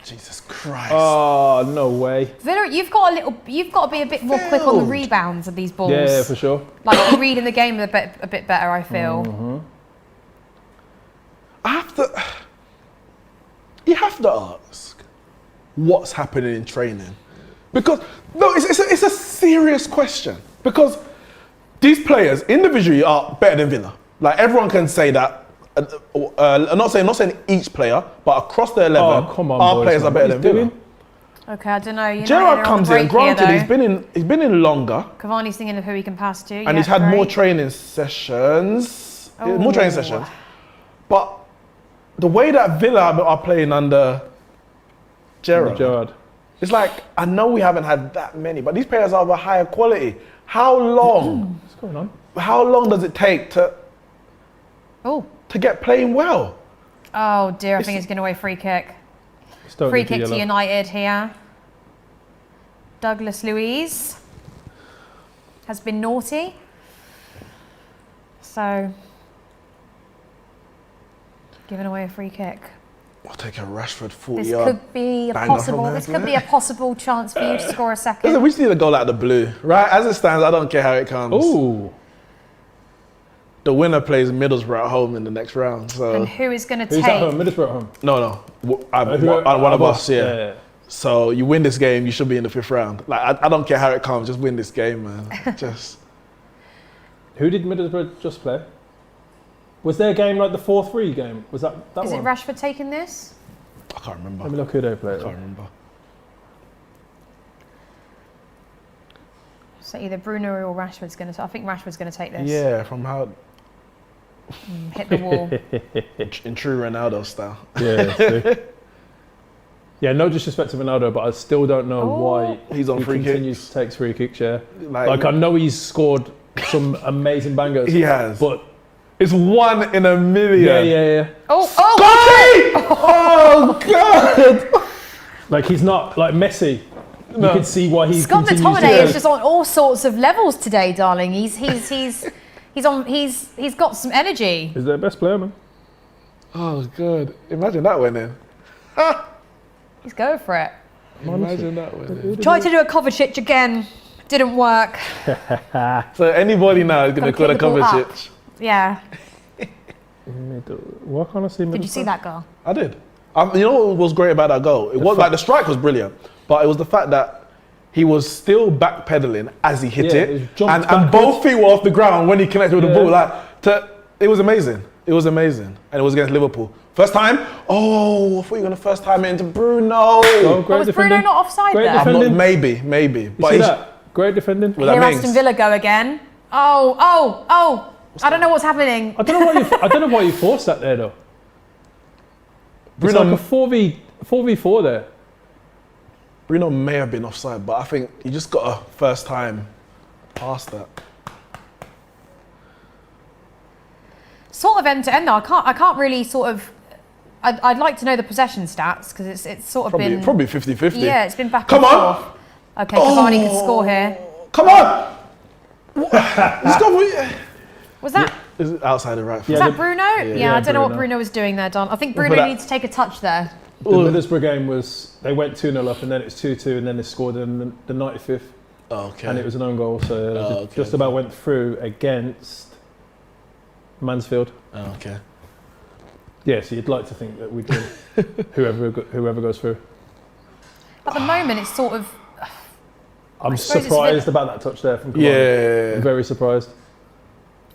Jesus Christ. Oh no way. Villa, you've got to be a bit more quick on the rebounds of these balls. Yeah, for sure. Like you're reading the game a bit better, I feel. You have to ask what's happening in training, because no, it's a serious question, because these players individually are better than Villa. Like everyone can say that. I'm not saying each player, but across the 11, Oh, come on, our boys, players man. are better What than he's Villa. doing? Okay, I don't know. Gerrard comes in. Granted, he's been in longer, Cavani's thinking of who he can pass to. and he's had more training sessions. More training sessions. But the way that Villa are playing under Gerrard, it's like, I know we haven't had that many, but these players are of a higher quality. How long? What's going on? How long does it take to get playing well? Oh dear, I think he's going away free kick. Still Free need kick to yellow. United here. Douglas Luiz has been naughty. So, giving away a free kick. I'll take a Rashford 40 This yard. could be a banger from possible. there, This could be a possible chance for you to score a Listen, second. we just need a goal out of the blue, right? As it stands, I don't care how it comes. Ooh. The winner plays Middlesbrough at home in the next round. So And who is going to Who's at home? take? Middlesbrough at home. no, Who- one of us, yeah. Yeah. So you win this game, you should be in the 5th round. Like I don't care how it comes, just win this game, man. Just Who did Middlesbrough just play? Was there a game like the 4-3 game? Was that Is one? it Rashford taking this? I can't remember. Let me look who they played. I can't remember. So either Bruno or Rashford's going to. I think Rashford's going to take this. Yeah, from how Hit the wall. in true Ronaldo style. Yeah. see? Yeah, no disrespect to Ronaldo, but I still don't know why He's on he free continues kicks. to take free kicks. Yeah, Like- like I know he's scored some amazing bangers. He has. but It's 1 in a million. yeah. Oh! Oh God! Oh! Like he's not like Messi. You can see why he Scott continues McTominay to is just on all sorts of levels today, darling. He's got some energy. He's their best player, man. Oh God! Imagine that winning. He's going for it. Imagine that winning. Tried to do a Kovacic again. Didn't work. So anybody now is going to Gotta call a kick the ball up. Kovacic. Yeah. Why can't I see Did you see that goal? I did. You know what was great about that goal? It was like the strike was brilliant, but it was the fact that he was still backpedaling as he hit Yeah, it, he jumped and backwards. both feet were off the ground when he connected with the Yeah. ball. It was amazing. It was amazing, and it was against Liverpool. First time. Oh, I thought you were going to first time it into Bruno. Oh, great Was defending. Bruno not offside Great there? I'm not- defending. maybe. You But see he's- that? Great defending. Well, that Here means- Aston Villa go again. Oh! I don't know what's happening. I don't know why you forced that there though. It's Bruno, like a 4v4 there. Bruno may have been offside, but I think he just got a first time past that. Sort of end to end though. I can't really sort of. I'd like to know the possession stats because it's sort of been Probably 50-50. Yeah, it's been back Come and on. forth. Okay, Cavani can score here. Come on! Let's go. Was that Is it outside the right foot? was that Bruno? Yeah, I don't know what Bruno. Bruno was doing there, Don. I think But Bruno that- needs to take a touch there. The Middlesbrough game was they went 2-0 up and then it was 2-2 and then they scored in the 95th Okay. and it was an own goal, so Oh, okay, just about went through against Mansfield. Oh, okay. Yeah, so you'd like to think that we'd win, whoever goes through. At the moment, it's sort of. I'm suppose it's surprised about that touch there from Cavani. Yeah. I'm very surprised.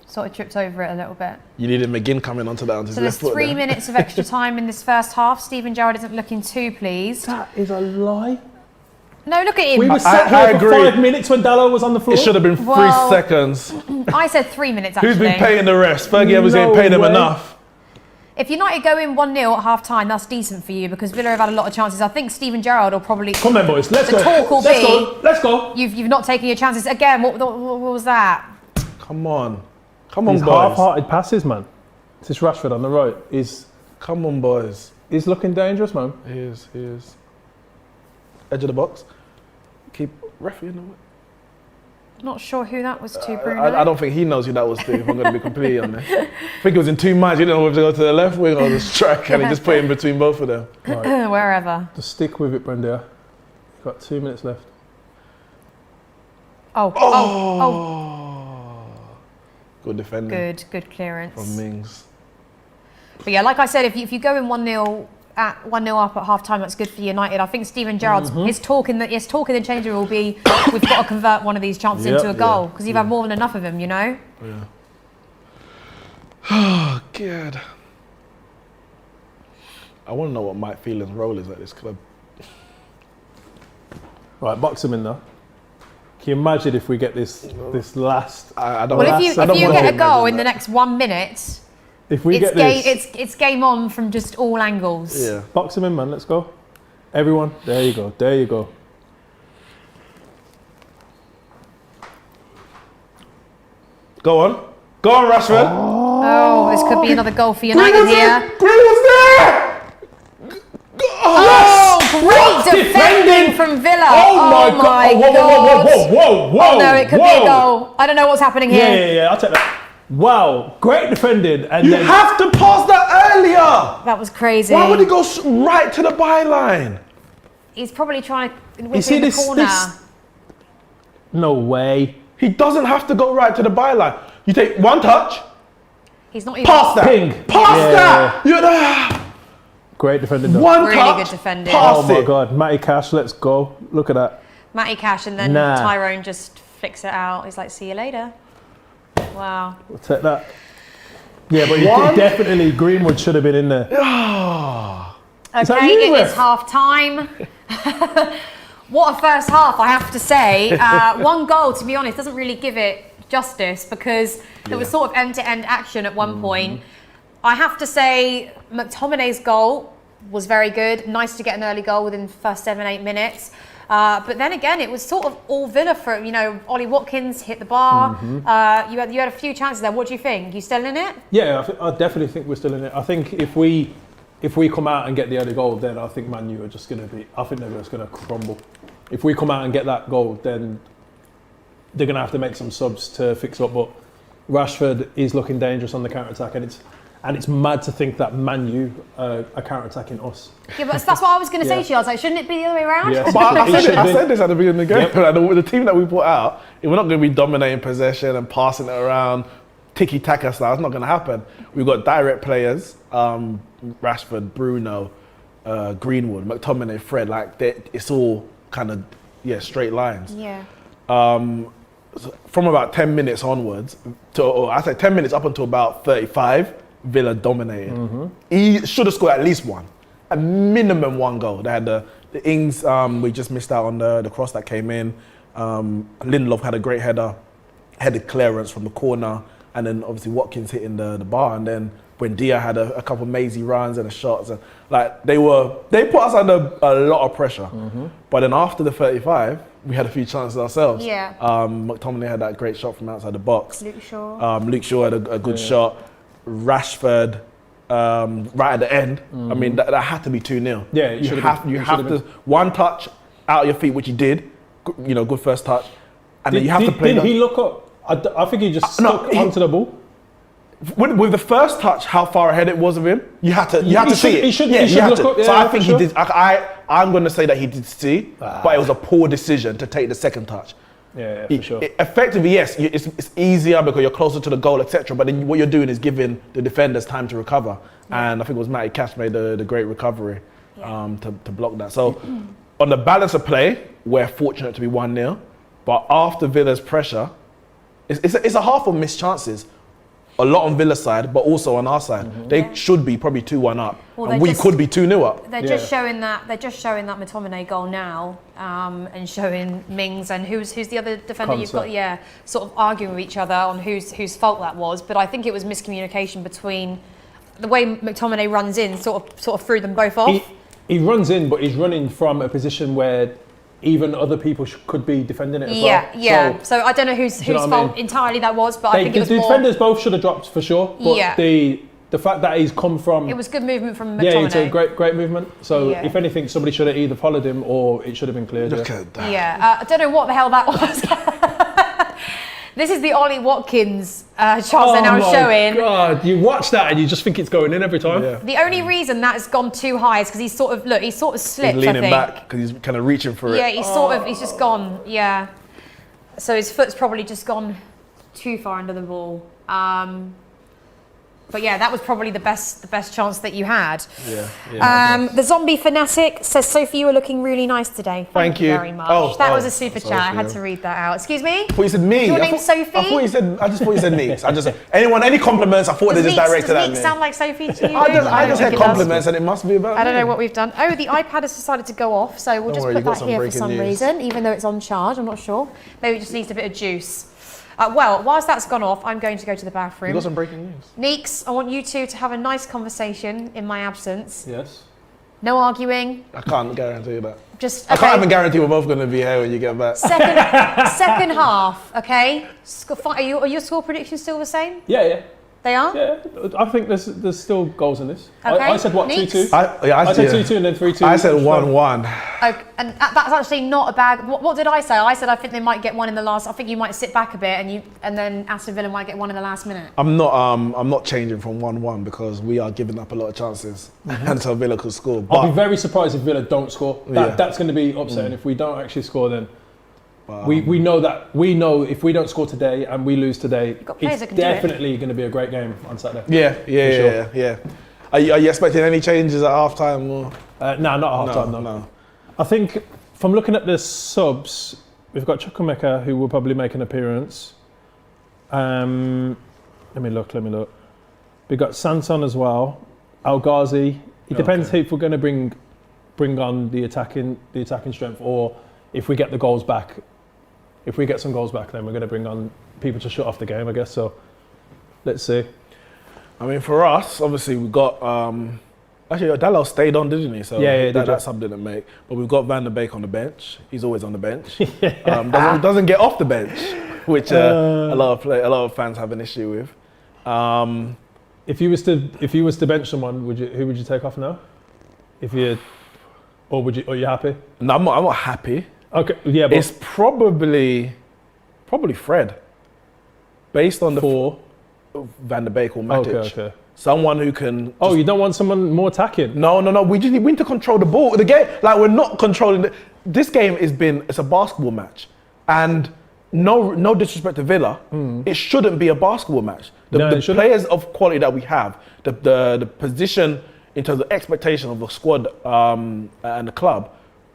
Sort of tripped over it a little bit. You needed McGinn coming onto that on his So there's left foot 3 there. minutes of extra time in this first half. Steven Gerrard isn't looking too pleased. That is a lie. No, look at him. We were sat I here for agree. 5 minutes when Dallo was on the floor. It should have been 3 Well, seconds. I said 3 minutes actually. Who's been paying the rest? Fergie Evans ain't No paying them way. enough. If United go in 1-0 at half time, that's decent for you because Villa have had a lot of chances. I think Steven Gerrard will probably. Come on, boys. Let's The go. talk will Let's be- go. Let's go. You've not taken your chances again. What was that? Come on. Come on, These boys. half-hearted passes, man. It's this Rashford on the right. He's Come on, boys. looking dangerous, man. He is. Edge of the box. Keep referee in the way. Not sure who that was to, Bruno. I don't think he knows who that was to, if I'm going to be completely honest. I think it was in 2 minds. He didn't know whether to go to the left wing or the strike, and he just put it in between both of them. Right. Wherever. Just stick with it, Brenda. You've got 2 minutes left. Oh. Good defending Good clearance. from Mings. But yeah, like I said, if you go in 1-0 up at half time, that's good for United. I think Steven Gerrard's his talk in the change room will be we've got to convert one of these chances Yep. into a goal because you've had more than enough of them, you know. Yeah. Oh, God. I want to know what Mike Phelan's role is at this club. Right, box him in there. Can you imagine if we get this last? I don't. Well, if you get a goal in imagine the next 1 minute, If we it's get game this, it's game on from just all angles. that. Yeah. box him in, man. Let's go. Everyone, there you go. There you go. Go on, Rashford. Oh, this could be another goal for United here. Green was there. Oh, great defending from Villa. Oh my God. Whoa. Oh no, it could be a goal. I don't know what's happening here. Yeah. I'll take that. Wow, great defending, and You then have to pass that earlier. That was crazy. Why would he go right to the byline? He's probably trying to whip you see in the this. corner. No way. He doesn't have to go right to the byline. You take one touch, He's not even. pass that. Ping. Pass Yeah. that. You're there. Great defending. Though. One Really touch. good defending. Pass Oh my it. God, Matty Cash, let's go. Look at that. Matty Cash and then Nah. Tyrone just flicks it out. He's like, see you later. Wow. We'll take that. Yeah, but One. definitely Greenwood should have been in there. Is that Okay, you, it ref? is half time. What a first half, I have to say. One goal, to be honest, doesn't really give it justice because there was sort of end-to-end action at one point. I have to say McTominay's goal was very good. Nice to get an early goal within the first 7-8 minutes. But then again, it was sort of all Villa for, Ollie Watkins hit the bar. You had a few chances there. What do you think? You still in it? Yeah, I definitely think we're still in it. I think if we come out and get the early goal, then I think Man U are just going to I think they're just going to crumble. If we come out and get that goal, then they're going to have to make some subs to fix up. But Rashford is looking dangerous on the counter-attack, and it's mad to think that Man U are counter-attacking us. Yeah, but that's what I was going to say to you. I was like, shouldn't it be the other way around? Yeah. But I It should be. said this at the beginning of the game. Yep. Like, the team that we put out, if we're not going to be dominating possession and passing it around, tiki-taka style, it's not going to happen. We've got direct players, Rashford, Bruno, Greenwood, McTominay, Fred. It's all kind of straight lines. Yeah. From about 10 minutes onwards, I say 10 minutes up until about 35, Villa dominated. He should have scored at least one, a minimum one goal. They had the Ings, we just missed out on the cross that came in. Lindelof had a great headed clearance from the corner, and then obviously Watkins hitting the bar, and then Buendia had a couple mazy runs and shots, and they put us under a lot of pressure. But then after the 35, we had a few chances ourselves. Yeah. McTominay had that great shot from outside the box. Luke Shaw. Luke Shaw had a good shot. Rashford, right at the end. I mean, that had to be 2-0. Yeah, you have to one touch out of your feet, which he did. Good first touch, and then you have to play. Did he look up? I think he just stuck onto the ball. With the first touch, how far ahead it was of him, you had to see it. He should you had look to. up, yeah, So I for think sure. he did. I'm going to say that he did see, but it was a poor decision to take the second touch. Yeah, for sure. Effectively, yes, it's easier because you're closer to the goal, etc. But then what you're doing is giving the defenders time to recover. And I think it was Matty Cash made the great recovery to block that. So on the balance of play, we're fortunate to be 1-0. But after Villa's pressure, it's a half of missed chances. A lot on Villa's side, but also on our side. They should be probably 2-1 up, and we could be 2-0 up. They're just showing that McTominay goal now, and showing Mings and who's the other defender you've got. Yeah, sort of arguing with each other on whose fault that was. But I think it was miscommunication between the way McTominay runs in, sort of threw them both off. He runs in, but he's running from a position where even other people could be defending it as well. Yeah. So I don't know whose fault entirely that was, but I think it was the defenders both should have dropped for sure. But the fact that he's come from... It was good movement from McTominay. Yeah, it's a great movement. So if anything, somebody should have either followed him or it should have been cleared. Look at that. Yeah, I don't know what the hell that was. This is the Ollie Watkins chance they're now showing. Oh my God, you watch that and you just think it's going in every time. Yeah. The only reason that has gone too high is because he's sort of slipped. He's leaning back because he's kind of reaching for it. Yeah, he's just gone. Yeah, so his foot's probably just gone too far under the ball. But yeah, that was probably the best chance that you had. Yeah. The zombie fanatic says, Sophie, you were looking really nice today. Thank you very much. That was a super chat. I had to read that out. Excuse me? I thought you said me. Your name's Sophie? I just thought you said Neeks. Any compliments, I thought they just directed at me. Does Neeks sound like Sophie to you? I just heard compliments and it must be about I don't know what we've done. Oh, the iPad has decided to go off, so we'll just put that here for some reason, even though it's on charge. I'm not sure. Maybe it just needs a bit of juice. Well, whilst that's gone off, I'm going to go to the bathroom. You got some breaking news. Neeks, I want you two to have a nice conversation in my absence. Yes. No arguing. I can't guarantee that. I can't even guarantee we're both going to be here when you get back. Second half, okay? Are your score predictions still the same? Yeah. They are? Yeah, I think there's still goals in this. Okay. I said what, 2-2? I said 2-2 and then 3-2. I said 1-1. Okay, and that's actually not a bad... What did I say? I said I think they might get one in the last... I think you might sit back a bit and then Aston Villa might get one in the last minute. I'm not changing from 1-1 because we are giving up a lot of chances and so Villa could score. But I'll be very surprised if Villa don't score. That's going to be upsetting. If we don't actually score, then... We know if we don't score today and we lose today, it's definitely going to be a great game on Saturday. Yeah. Are you expecting any changes at half time? No, not at half time. No. I think from looking at the subs, we've got Chukwuemeka who will probably make an appearance. Let me look. We've got Sanson as well. Al Ghazi. It depends if we're going to bring on the attacking strength or if we get the goals back. If we get some goals back, then we're going to bring on people to shut off the game, I guess. So let's see. I mean, for us, obviously we've got actually Dallo stayed on, didn't he? So that sub didn't make. But we've got Van der Beek on the bench. He's always on the bench. Doesn't get off the bench, which a lot of fans have an issue with. If you was to bench someone, who would you take off now? Are you happy? No, I'm not happy. Okay, yeah, but it's probably Fred, based on the Van der Beek or Matic. Okay. Someone who can. You don't want someone more attacking? No. We just need to control the ball. The game, we're not controlling this game. It's a basketball match, and no disrespect to Villa, it shouldn't be a basketball match. The players of quality that we have, the position in terms of expectation of the squad and the club.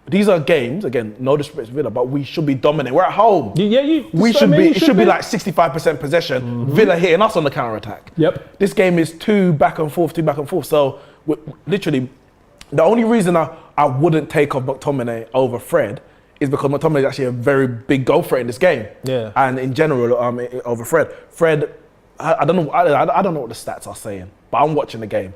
These are games, again, no disrespect to Villa, but we should be dominating. We're at home. It should be like 65% possession. Villa hitting us on the counter-attack. Yep. This game is two back and forth. So literally, the only reason I wouldn't take off McTominay over Fred is because McTominay is actually a very big goal threat in this game. Yeah. And in general, over Fred. Fred, I don't know what the stats are saying, but I'm watching the game.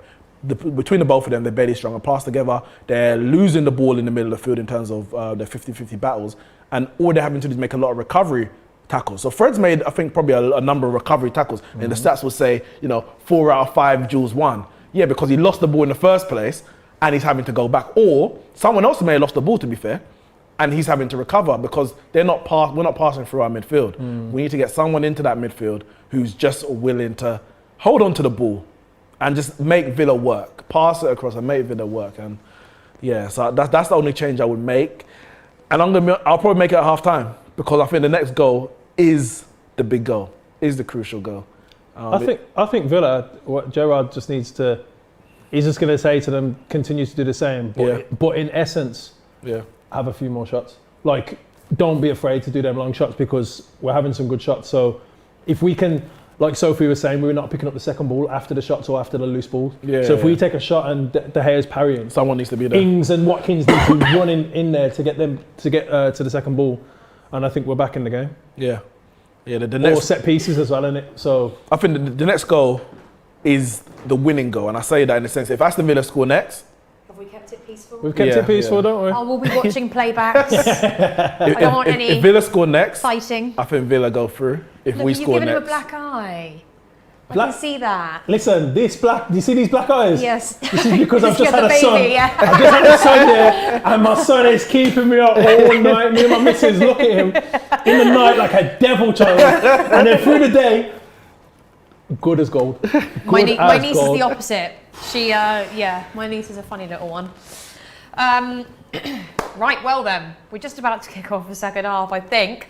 Between the both of them, they're barely strong and pass together. They're losing the ball in the middle of the field in terms of their 50-50 battles. And all they're having to do is make a lot of recovery tackles. So Fred's made, I think, probably a number of recovery tackles. And the stats will say, 4 out of 5 duels won. Yeah, because he lost the ball in the first place and he's having to go back. Or someone else may have lost the ball, to be fair, and he's having to recover because we're not passing through our midfield. We need to get someone into that midfield who's just willing to hold on to the ball and just make Villa work. Pass it across and make Villa work. And yeah, so that's the only change I would make. And I'll probably make it at half time because I think the next goal is the big goal, is the crucial goal. I think Villa, what Gerrard just needs to, he's just going to say to them, continue to do the same, but in essence, have a few more shots. Like, don't be afraid to do them long shots because we're having some good shots. So if we can, like Sophie was saying, we're not picking up the second ball after the shots or after the loose balls. So if we take a shot and De Gea's parrying, someone needs to be there. Ings and Watkins need to run in there to get to the second ball, and I think we're back in the game. The next, or set pieces as well, innit? So I think the next goal is the winning goal, and I say that in the sense if Aston Villa score next. Have we kept it peaceful? We've kept it peaceful, don't we? Oh, we'll be watching playbacks. I don't want any. If Villa score next, fighting. I think Villa go through. If we score next, you've given him a black eye. I can see that. Listen, do you see these black eyes? Yes. This is because I've just had a baby, son. yeah. I've just had a son here, and my son is keeping me up all night. Me and my missus look at him in the night like a devil child, and then through the day, good as gold. My niece is the opposite. She, my niece is a funny little one. Right, well then, we're just about to kick off the second half, I think.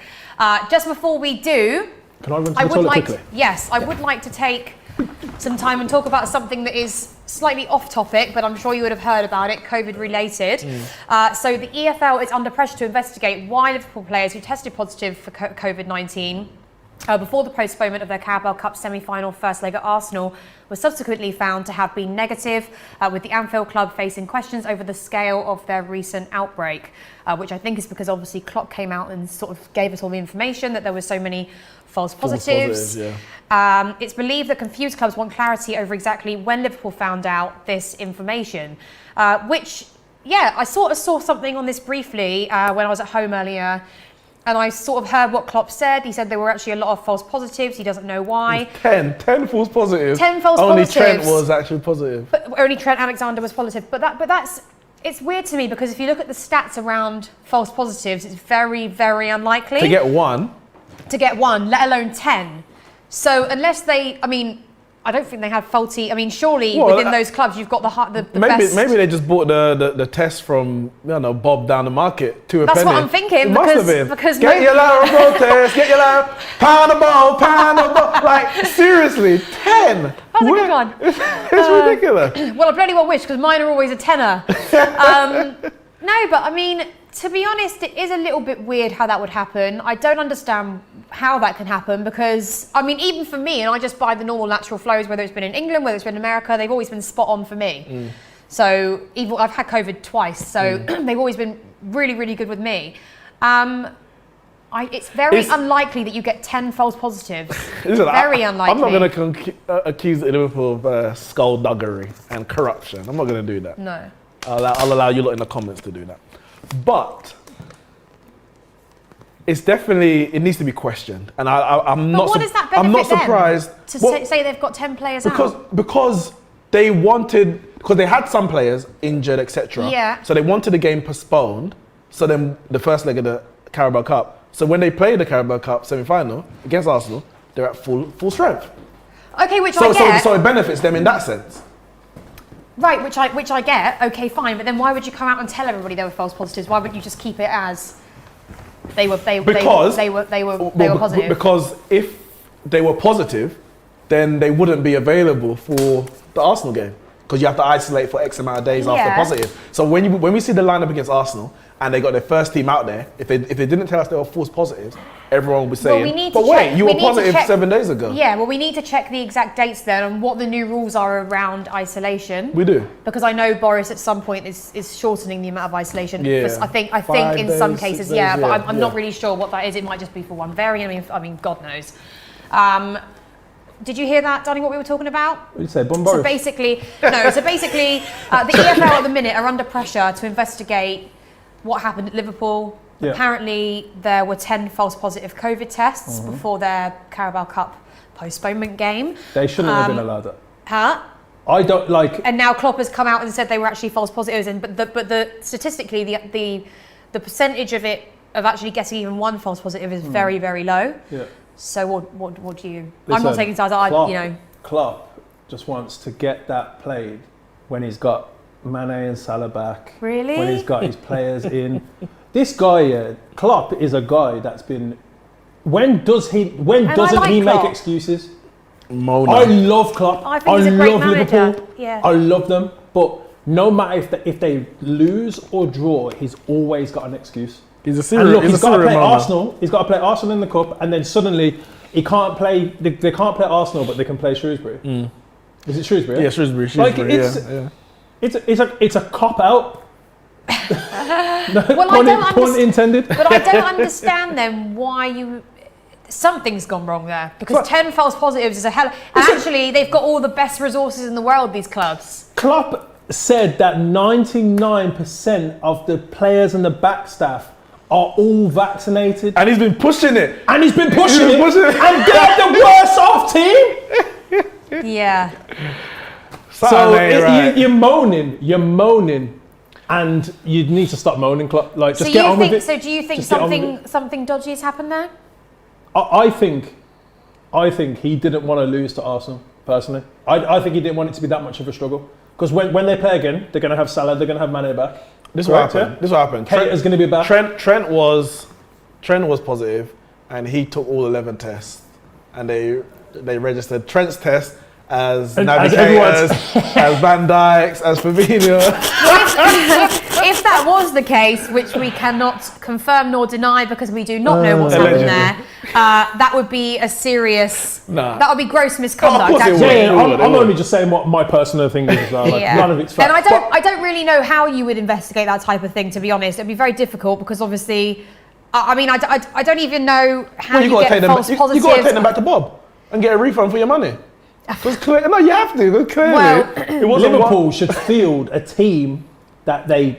Just before we do, can I run to the toilet quickly? Yes, I would like to take some time and talk about something that is slightly off topic, but I'm sure you would have heard about it, COVID related. So the EFL is under pressure to investigate why Liverpool players who tested positive for COVID-19 before the postponement of their Carabao Cup semi-final first leg at Arsenal was subsequently found to have been negative, with the Anfield club facing questions over the scale of their recent outbreak, which I think is because obviously Klopp came out and sort of gave us all the information that there were so many false positives. It's believed that confused clubs want clarity over exactly when Liverpool found out this information, which, I sort of saw something on this briefly when I was at home earlier. And I sort of heard what Klopp said. He said there were actually a lot of false positives. He doesn't know why. 10 false positives. 10 false only positives. Only Trent was actually positive. But only Trent Alexander was positive. It's weird to me because if you look at the stats around false positives, it's very, very unlikely. To get one, let alone 10. So unless I don't think they have faulty. Surely within those clubs you've got the best. Maybe they just bought the test from Bob down the market to a penny. That's what I'm thinking. It must have been. Because get your Lateral test. Get your Lateral pound the ball. Like seriously, 10. That's a good one. It's ridiculous. Well, I bloody well wish because mine are always a tenner. No, but to be honest, it is a little bit weird how that would happen. I don't understand how that can happen because, even for me, and I just buy the normal natural flows, whether it's been in England, whether it's been in America, they've always been spot on for me. So even I've had COVID twice, so they've always been really, really good with me. It's very unlikely that you get 10 false positives. Listen, very unlikely. I'm not going to accuse Liverpool of skullduggery and corruption. I'm not going to do that. No. I'll allow you lot in the comments to do that. But it's definitely, it needs to be questioned. And I'm not surprised. To say they've got 10 players out? Because they had some players injured, etc. Yeah. So they wanted the game postponed. So then the first leg of the Carabao Cup. So when they play the Carabao Cup semi-final against Arsenal, they're at full strength. Okay, I get. So it benefits them in that sense. Right, which I get. Okay, fine, but then why would you come out and tell everybody there were false positives? Why wouldn't you just keep it as they were positive? Because if they were positive, then they wouldn't be available for the Arsenal game because you have to isolate for X amount of days after positive. So when we see the lineup against Arsenal and they got their first team out there, if they didn't tell us they were false positives, everyone would be saying, you were positive 7 days ago. Yeah, well, we need to check the exact dates then and what the new rules are around isolation. We do. Because I know Boris at some point is shortening the amount of isolation. Yeah. I think in some cases, but I'm not really sure what that is. It might just be for one variant. God knows. Did you hear that, Danny, what we were talking about? What did you say, Boris? So basically, the EFL at the minute are under pressure to investigate what happened at Liverpool. Yeah. Apparently, there were 10 false positive COVID tests before their Carabao Cup postponement game. They shouldn't have been allowed that. Huh? I don't like. And now Klopp has come out and said they were actually false positives, but statistically, the percentage of actually getting even one false positive is very, very low. Yeah. So what do you? Listen, I'm not taking sides. Klopp just wants to get that played when he's got Mane and Salah back. Really? When he's got his players in. this guy, Klopp, is a guy that's been. When doesn't he make Klopp. excuses? Mona. I love Klopp. I think he's a great love manager. Liverpool. Yeah. I love them, but no matter if they lose or draw, he's always got an excuse. He's a And serious. look, he's got to play Mona. Arsenal. He's got to play Arsenal in the cup, and then suddenly he can't play. They can't play Arsenal, but they can play Shrewsbury. Is it Shrewsbury? Yeah, Shrewsbury. Like, Yeah. it's a cop out. No, Well, I don't pun intended. But I don't understand then why you. Something's gone wrong there because 10 false positives is a hell. And actually, they've got all the best resources in the world. These clubs. Klopp said that 99% of the players and the back staff are all vaccinated, And he's been pushing it. and he's been pushing He's been it, pushing it. and they're the worst off team. Yeah. So right. you're moaning, and you need to stop moaning, Klopp. Like, just get on with it. So do you think Just get on with something dodgy has happened there? I think he didn't want to lose to Arsenal, personally. I think he didn't want it to be that much of a struggle. Because when they play again, they're going to have Salah, they're going to have Mane back. This is what happened. Yeah? This is what happened. Kate is going to be back. Trent was positive, and he took all 11 tests, and they registered Trent's test as Navigators, as Van Dijk's, as Fabinho. If that was the case, which we cannot confirm nor deny because we do not know what's Allegedly. happened there, that would be a serious. Nah. That would be gross misconduct. course it actually. would. Yeah, I'm only just saying what my personal thing is as well. Like, Yeah. none of it's fact. And I don't really know how you would investigate that type of thing. To be honest, it'd be very difficult because obviously, I don't even know how Well, you gotta get take them. false You positives. got to take them back to Bob and get a refund for your money. No, you have to. 'Cause clearly, Well, it wasn't Liverpool should field a team that they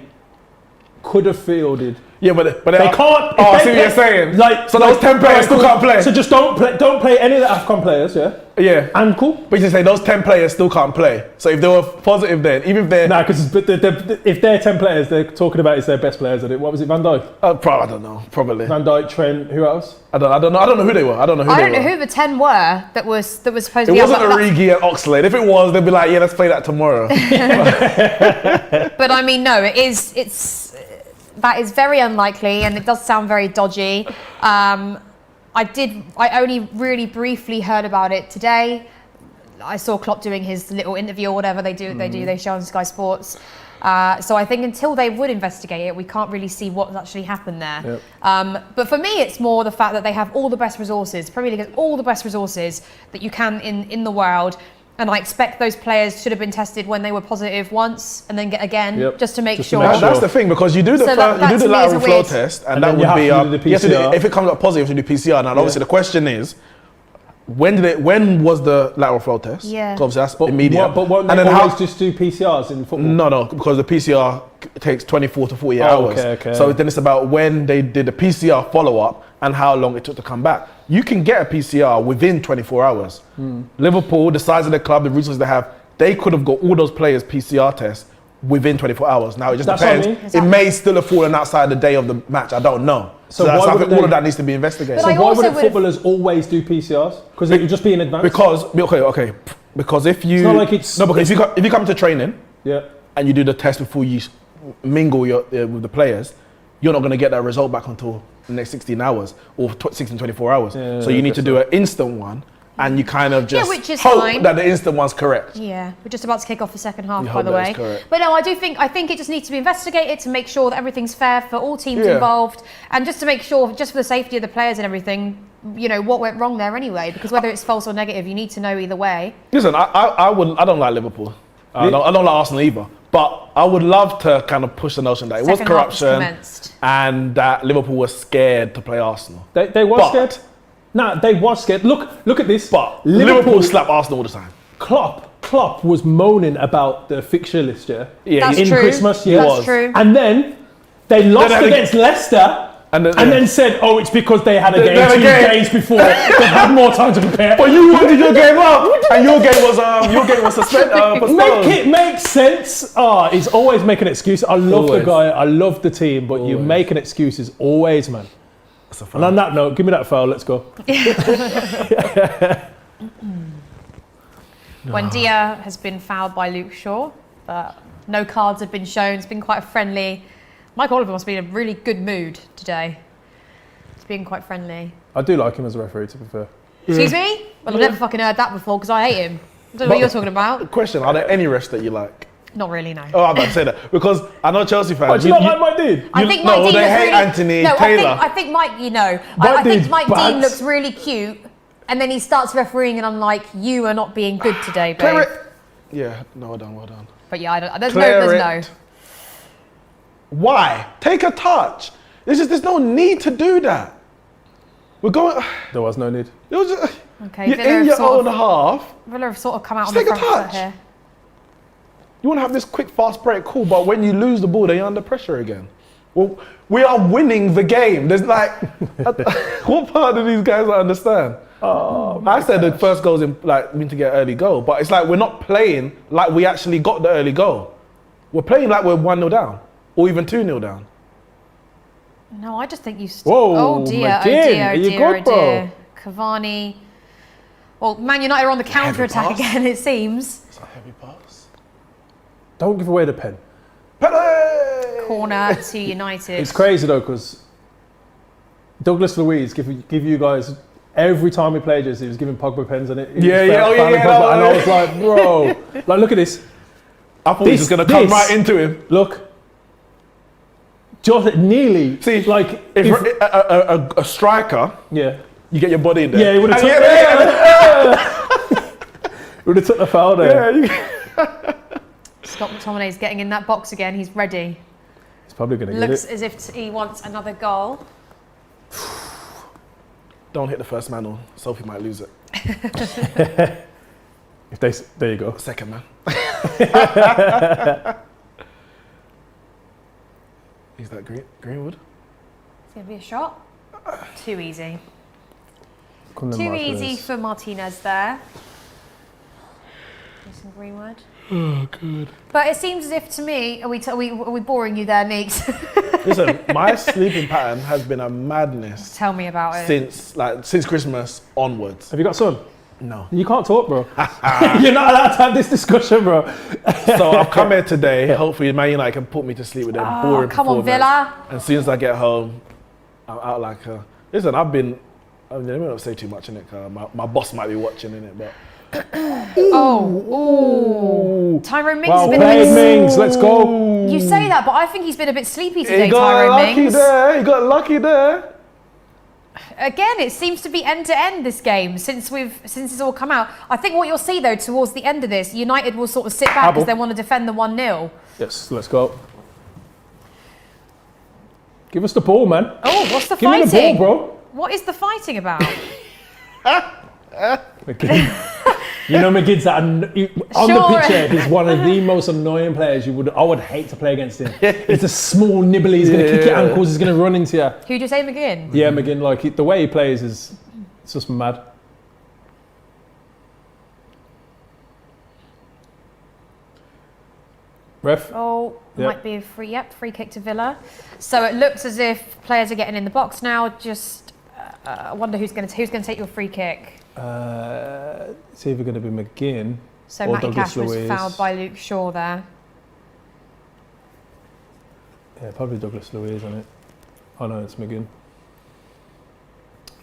could have fielded. Yeah, but They can't. Oh, if I they- see what you're saying. Like, So those 10 players still can't play. So just don't play any of the AFCON players, yeah. Yeah. And cool. But you say those 10 players still can't play. So if they were positive then, even if they're... Nah, because if they're 10 players, they're talking about it's their best players. What was it? Van Dijk, I don't know, probably. Van Dijk, Trent. Who else? I don't know who they were. I don't know who the 10 were that was supposed to It be. wasn't Origi and Oxlade. If it was, they'd be like, yeah, let's play that tomorrow. But I mean, no, that is very unlikely, and it does sound very dodgy. I only really briefly heard about it today. I saw Klopp doing his little interview or whatever they show on Sky Sports. So I think until they would investigate it, we can't really see what's actually happened there. Yep. But for me, it's more the fact that they have all the best resources. Premier League has all the best resources that you can in the world. And I expect those players should have been tested when they were positive once and then get again, Yep. just to make Just to sure. make sure. That's the thing, because you do the So that to me is a lateral flow weird- test, and And that then you would have be to do the you have to do- PCR. if it comes up positive, you have to do PCR. Now, obviously, the question is, when was the lateral flow test? Yeah. 'Cause obviously that's But immediate. But won't and they then always how? just do PCRs in football? No, because the PCR takes 24 to 48 Oh, hours. okay. So then it's about when they did the PCR follow-up and how long it took to come back. You can get a PCR within 24 hours. Liverpool, the size of the club, the resources they have, they could have got all those players PCR tests within 24 hours. Now, it just That's what I depends. mean. Exactly. It may still have fallen outside the day of the match. I don't know. So So that's why something, wouldn't all they- of that needs to be investigated. But So I why also wouldn't would've- footballers always do PCRs? Because it would just be in advance. Because if you... It's not like it's- No, because if you come to training Yeah. and you do the test before you mingle with the players, you're not going to get that result back until the next 16 hours or 16, 24 hours. Yeah, so you need to that's do an instant one, and you kind of just which is hope fine. that the instant one's correct. Yeah, we're just about to kick off the second half, You by hope the that way. is correct. But no, I think it just needs to be investigated to make sure that everything's fair for all teams Yeah. involved, and just to make sure, just for the safety of the players and everything, what went wrong there anyway. Because whether it's false or negative, you need to know either way. Listen, I don't like Liverpool. I don't like Arsenal either. But I would love to kind of push the notion that it was Second half has corruption commenced. and that Liverpool was scared to play Arsenal. They were But- scared. Nah, they was scared. Look at this. But Liverpool slap Arsenal all the time. Klopp was moaning about the fixture list, yeah? Yeah, That's in true. Christmas, yeah. That's true. And then they lost had a- against Leicester. And And then said, oh, it's because they had a They game had a 2 game. days before. They had more time to prepare. But you wanted your game up, and your game was suspended. Make postponed. it make sense. He's always making excuses. I love Always. the guy. I love the team. But you're Always. making excuses always, man. That's a And on that note, give me that foul. Let's go. Wendia has been fouled by Luke Shaw, but no cards have been shown. It's been quite a friendly Mike Oliver must be in a really good mood today. He's being quite friendly. I do like him as a referee, to be fair. Excuse me? Well, I've never fucking heard that before because I hate him. I don't know what you're talking about. Question, are there any refs that you like? Not really, no. Oh, I'm about to say that. Because I know Chelsea fans. But do you not like Mike Dean? I think Mike Dean they looks hate really, Anthony no, Taylor. I think Mike, I Mike think Dean's Mike bad. Dean looks really cute, and then he starts refereeing, and I'm like, you are not being good today, babe. Clear it. Yeah, no, well done. But yeah, I don't, there's Clear no. Why? Take a touch. There's no need to do that. We're going. There was no need. It was just, Okay, you're Villa in have your sort own of- half. Villa have sort of come out on Just the take a front foot touch. here. You want to have this quick, fast break, cool, but when you lose the ball, then you're under pressure again. Well, we are winning the game. There's like, what part do these guys not understand? I said the first goal's mean to get an early goal, but it's like we're not playing like we actually got the early goal. We're playing like we're 1-0 down, or even 2-0 down. No, I just think you. Whoa, oh dear! McGinn, Oh dear! are Oh you dear! good, Oh bro? dear! Cavani. Well, Man United are on the counter attack pass. again. It seems. It's a heavy pass. Don't give away the pen. Penalty! Corner to United. It's crazy though, because Douglas Luiz give you guys every time we played this, he was giving Pogba pens and it. Yeah, yeah, oh, yeah, yeah, Pogba, and no, I was like, bro, like look at this. I thought he was going to come right into him. Look, just nearly. See, like if a striker, yeah, you get your body in there. yeah, he would have took the foul there. Yeah, Scott McTominay's getting in that box again. He's ready. He's probably going to get Looks it. as if he wants another goal. Don't hit the first man or Sophie might lose it. If they, there you go. Second man. Is that Greenwood? It's going to be a shot. Too easy. Couldn't Too Martinez. easy for Martinez there. Jason Greenwood. Oh, good. But it seems as if to me, are we boring you there, Neeks? Listen, my sleeping pattern has been a madness Tell me about it. since Christmas onwards. Have you got son? No. You can't talk, bro. You're not allowed to have this discussion, bro. So I've come here today. Hopefully, Man United can put me to sleep with their boring come on, performance. Villa. And as soon as I get home, I'm out like a. Listen, I may not say too much in it. My boss might be watching in it, but. Tyrone Mings Well has been played, a bit. Mings. Let's go. You say that, but I think he's been a bit sleepy today, He got Tyrone lucky Mings. there. He got lucky there. Again, it seems to be end to end this game since it's all come out. I think what you'll see though towards the end of this, United will sort of sit back because they want to defend the 1-0. Yes, let's go. Give us the ball, man. Oh, what's the Give fighting? me the ball, bro. What is the fighting about? McGinn. You know McGinn's on the picture. He's one of the most annoying players. I would hate to play against him. He's a small nibbly. He's going to kick your ankles. He's going to run into you. Who do you say, McGinn? Yeah, McGinn. Like the way he plays is it's just mad. Ref. Oh, Yep. might be a free kick to Villa. So it looks as if players are getting in the box now. Just I wonder who's going to take your free kick. It's either going to be McGinn So or Matty Douglas Cash was Luiz. fouled by Luke Shaw there. Yeah, probably Douglas Luiz, isn't it? Oh no, it's McGinn.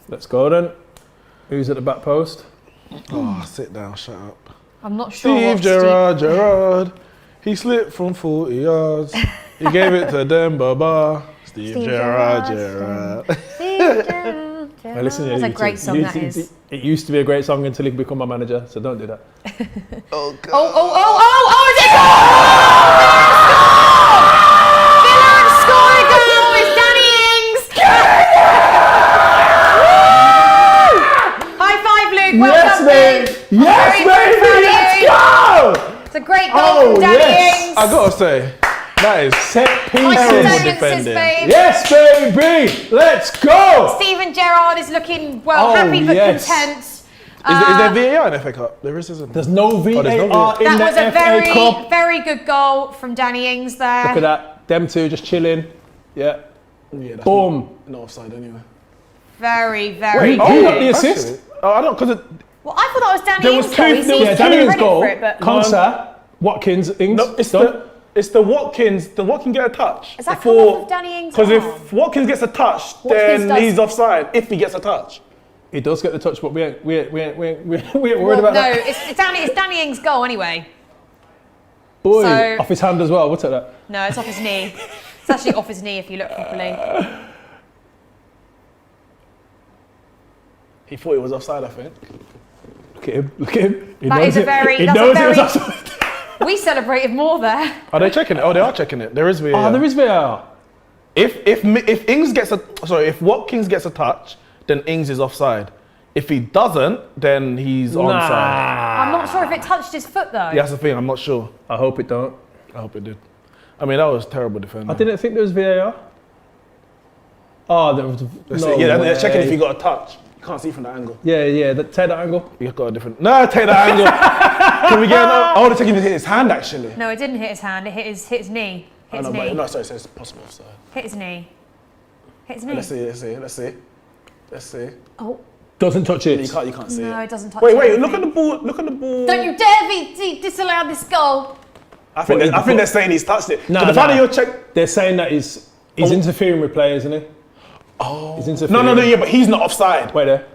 Let's go then. Who's at the back post? Oh, sit down, shut up. I'm not sure. Steve what Gerrard. He slipped from 40 yards. He gave it to Dembaba. Steve Gerrard. Hey, listen, That's a great song, that is. It used to be a great song until he become my manager, so don't do that. Oh, God. Oh, is it Villa score a goal with Danny Ings. High five, Luke. Well Yes, done, mate. Luke. Yes, Very baby. good, Let's go. It's a great goal from Danny Ings. I gotta say, that is Set Nice pieces. defenses, babe. Yes, baby. Let's go. Steven Gerrard is looking, Oh, happy but yes. content. Is there VAR in FA Cup? There is, isn't there? There's no VAR there's no VAR. in That the was a FA Cup. very good goal from Danny Ings there. Look at that. Them two just chilling. Yeah. Yeah, that's Boom. no offside anyway. Very, Wait, very who good. got the assist? Oh, I don't, because Well, I thought that was Danny There Ings' was goal. two. He There seems was to Danny get Ings' credit goal. for it, but Konsa, Watkins, Ings. no, it's done. It's the Watkins. Did Watkins get a touch? Is that come off of Danny Ings' Because arm? if Watkins gets a touch, Watkins then he's offside. If he gets a touch. He does get the touch, but we ain't worried Well, about no, that. it's Danny Ings' goal anyway. Boy, so- off his hand as well. We'll take that. No, it's off his knee. It's actually off his knee if you look properly. He thought it was offside, I think. Look at him. Look at him. He That knows is a it. very- He that's a knows it very- was offside. We celebrated more there. Are they checking it? Oh, they are checking it. There is VAR. Oh, there is VAR. If Watkins gets a touch, then Ings is offside. If he doesn't, then he's onside. I'm not sure if it touched his foot though. Yeah, that's the thing. I'm not sure. I hope it don't. I hope it did. I mean, that was terrible defending. I didn't think there was VAR. Oh, there was. They're checking if he got a touch. You can't see from that angle. Yeah. Take that angle. You got a different. No, take that angle. Can we get another? Oh, they're taking it hit his hand actually. No, it didn't hit his hand. It hit his knee. Hit his Oh, knee. no, sorry, so it's possible offside. Hit his knee. Hit his knee. Let's see. Oh. Doesn't touch it. You can't see No, it. it doesn't touch Wait, anything. look at the ball. Look at the ball. Don't you dare disallow this goal. I think they're saying he's touched it. No, But the fact that you're check. They're saying that he's interfering with players, isn't he? Oh. He's interfering. No, yeah, but he's not offside. Wait there.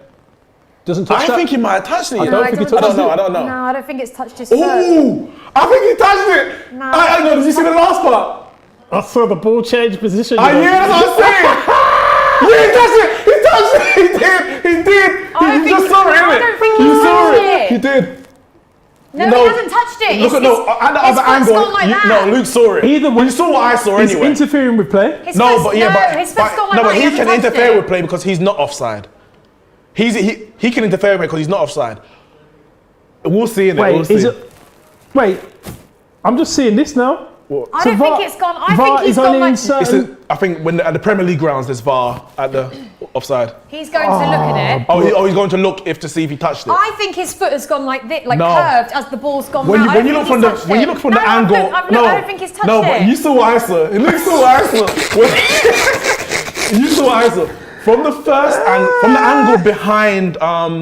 Doesn't touch I that. think he might have touched it. I don't think he touched it. I don't know. No, I don't think it's touched his foot. Ooh, I think he touched it. No. I know. Did you see the last part? I saw the ball change position. Yeah, that's what I'm saying. Yeah, he touched it. He did. I don't You just think- saw it, I innit? don't think he You saw touched it. it. He did. No, No. he hasn't touched it. Look at at the his other foot's angle. gone like that. No, Luke saw it. Either way, You saw what I saw He's anyway. interfering with play. His No, foot's- but yeah, his foot's gone like no, that. but he hasn't can touched interfere it. with play because he's not offside. He can interfere with it because he's not offside. We'll see in it. We'll see. Wait, I'm just seeing this now. I don't think it's gone. I VAR think he's is gone only like. in certain. I think when at the Premier League grounds there's VAR at the offside. He's going to look at it. He's going to look to see if he touched it. I think his foot has gone like this, like No. curved as the ball's gone When round. I you don't look think from he's touched when you it. look from No, the I've angle, looked, I don't think he's touched no, it. but you saw what I saw. Look, saw what I saw. You saw what I saw. From the first and from the angle behind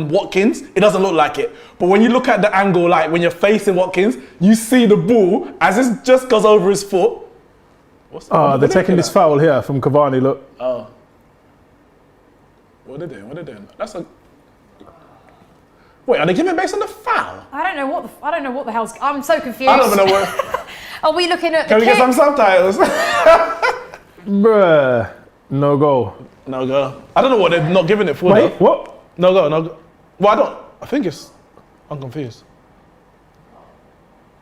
Watkins, it doesn't look like it. But when you look at the angle, like when you're facing Watkins, you see the ball as it just goes over his foot. They're taking this foul here from Cavani. Look. Oh. What are they doing? That's a. Wait, are they giving based on the foul? I don't know what the hell's. I'm so confused. I don't even know what. Are we looking at? Can the we get kick? some subtitles? Bruh. No goal. No go. I don't know what they're not giving it for. Wait, though. what? No go. Well, I think it's. I'm confused.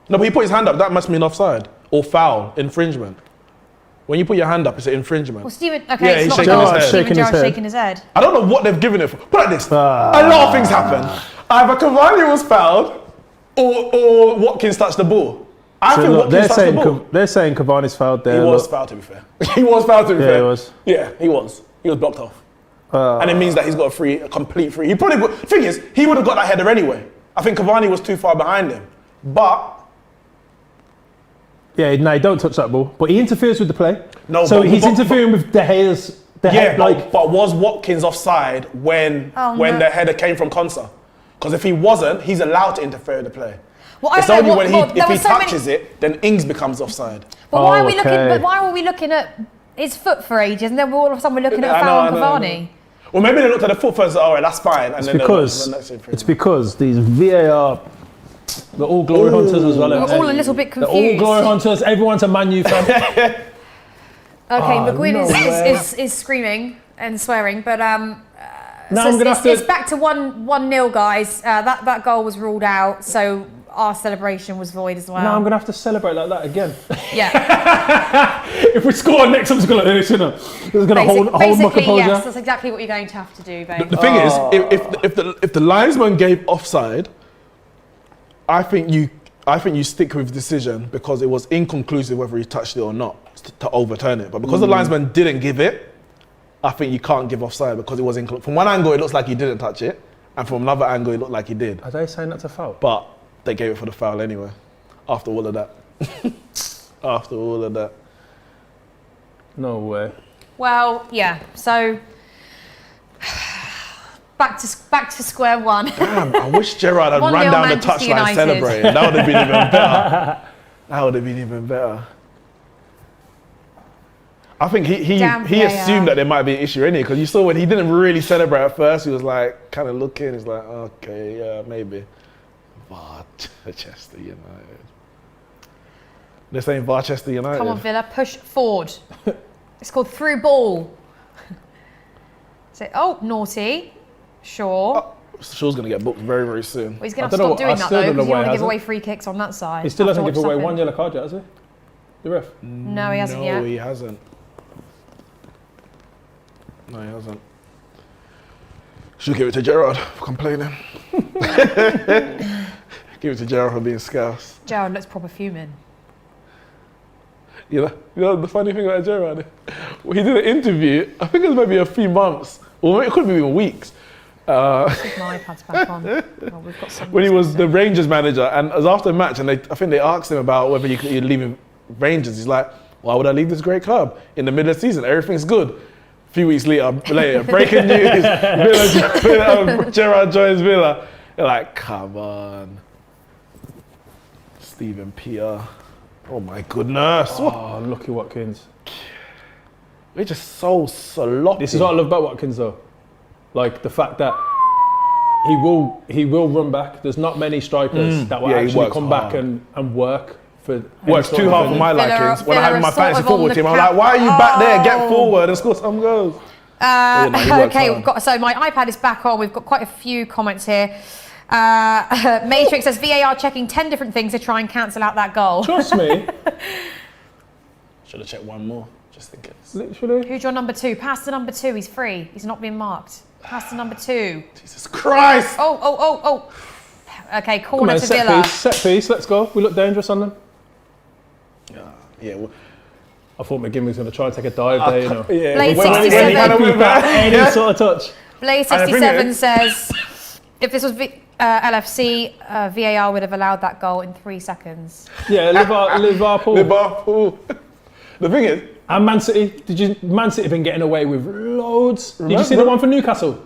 No, but he put his hand up. That must mean offside or foul, infringement. When you put your hand up, it's an infringement. Well, Stephen. Okay, Yeah, it's he's not shaking goal. his head. Stephen Shaking his Gerrard's head. shaking his head. I don't know what they've given it for. Put it like this. Ah. A lot of things happen. Either Cavani was fouled or Watkins touched the ball. I So think look, Watkins touched the ball. they're saying Cavani's fouled there. He was look. fouled, to be fair. He was fouled, to be Yeah, fair. he was. Yeah, he was. He was blocked off. And it means that he's got a complete free. He probably would. Thing is, he would have got that header anyway. I think Cavani was too far behind him. But Yeah, no, don't touch that ball. But he interferes with the play. No, so but- he's but- interfering with De Gea's. but was Watkins offside when Oh, when no. the header came from Konsa? Because if he wasn't, he's allowed to interfere with the play. Well, I It's don't only know when what, if he so many- touches it, then Ings becomes offside. But why Oh, are we looking? okay. But why were we looking at his foot for ages, and then all of a sudden we're looking at a I know, foul on I know, I Cavani? know. Well, maybe they looked at the foot first. All right, that's fine. And It's then because these VAR, they're all glory hunters as well. We're aren't all they? a little bit They're all confused. glory hunters. Everyone's a Man U fan. Okay, McGuinn no way. is screaming and swearing, but Now I'm gonna have to. it's back to 1-0, guys. That goal was ruled out, so our celebration was void as well. Now I'm gonna have to celebrate like that again. Yeah, If we score next, I'm just gonna do this, you know. Just gonna hold my basically, composure. yes, that's exactly what you're going to have to do, babe. The thing is, if the linesman gave offside, I think you stick with the decision because it was inconclusive whether he touched it or not to overturn it. But because the linesman didn't give it, I think you can't give offside because it was from one angle it looks like he didn't touch it, and from another angle it looked like he did. Are they saying that's a foul? But they gave it for the foul anyway. After all of that, after all of that. No way. Well, yeah. So back to square one. Damn, I wish Gerrard had 1-0 run down the Manchester touchline United. celebrating. That would have been even better. That would have been even better. I think he Damn assumed that there might be an issue in it because you saw when he didn't really celebrate at first, he was like kind of looking. He's like, okay, yeah, maybe. Barchester United. They're saying Barchester United. Come on, Villa, push forward. It's called through ball. So, naughty. Shaw. Shaw's going to get booked very, very soon. Well, he's going to have to stop doing that though, because you want to give away free kicks on that side. He still hasn't given away one yellow card yet, has he? The ref? No, he hasn't yet. No, he hasn't. No, he hasn't. Should give it to Gerard for complaining. Give it to Gerard for being scarce. Gerard looks proper fuming. You know the funny thing about Gerard? Well, he did an interview, I think it was maybe a few months, or it could be even weeks. My iPad's back on. We've got when he was the Rangers manager, and it was after the match, and I think they asked him about whether you're leaving Rangers. He's like, why would I leave this great club? In the middle of the season, everything's good. A few weeks later, breaking news, Gerard joins Villa. They're like, come on. Stephen Pierre. Oh my goodness. Oh, lucky Watkins. We're just so sloppy. This is what I love about Watkins though. Like the fact that he will run back. There's not many strikers that will actually come back and work for. Works too hard for my likings. When I have my fantasy football team, I'm like, why are you back there? Get forward and score some goals. Okay, so my iPad is back on. We've got quite a few comments here. Matrix says VAR checking 10 different things to try and cancel out that goal. Trust me. Should have checked one more, just in case. Literally. Who's your number 2? Pass to number 2. He's free. He's not being marked. Pass to number 2. Jesus Christ! Oh. Okay, corner to Villa. Set piece, let's go. We look dangerous on them. Yeah. Well, I thought McGinn was going to try and take a dive there, you know. Yeah. Blade When 67. any sort of touch. Blade 67 says, if this was LFC, VAR would have allowed that goal in 3 seconds. Yeah, Liverpool. The thing is, and Man City. Man City have been getting away with loads. Did you see the one for Newcastle?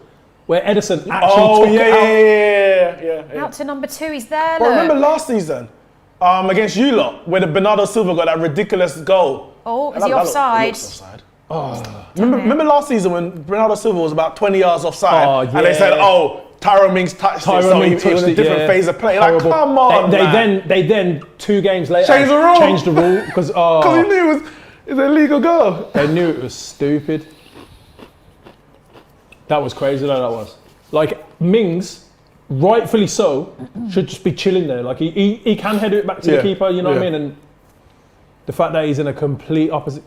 Where Edison actually took it out? Out to number 2, he's there. Well, remember last season against you lot, where the Bernardo Silva got that ridiculous goal. Oh, is he offside? Offside. Remember last season when Bernardo Silva was about 20 yards offside, and they said, Tyrone Mings touched it, so he was in a different phase of play. Like, come on, They then 2 games later changed the rule because he knew it was an illegal goal. They knew it was stupid. That was crazy, though. That was like Mings, rightfully so, should just be chilling there. Like he can head it back to the keeper. You know what I mean? And the fact that he's in a complete opposite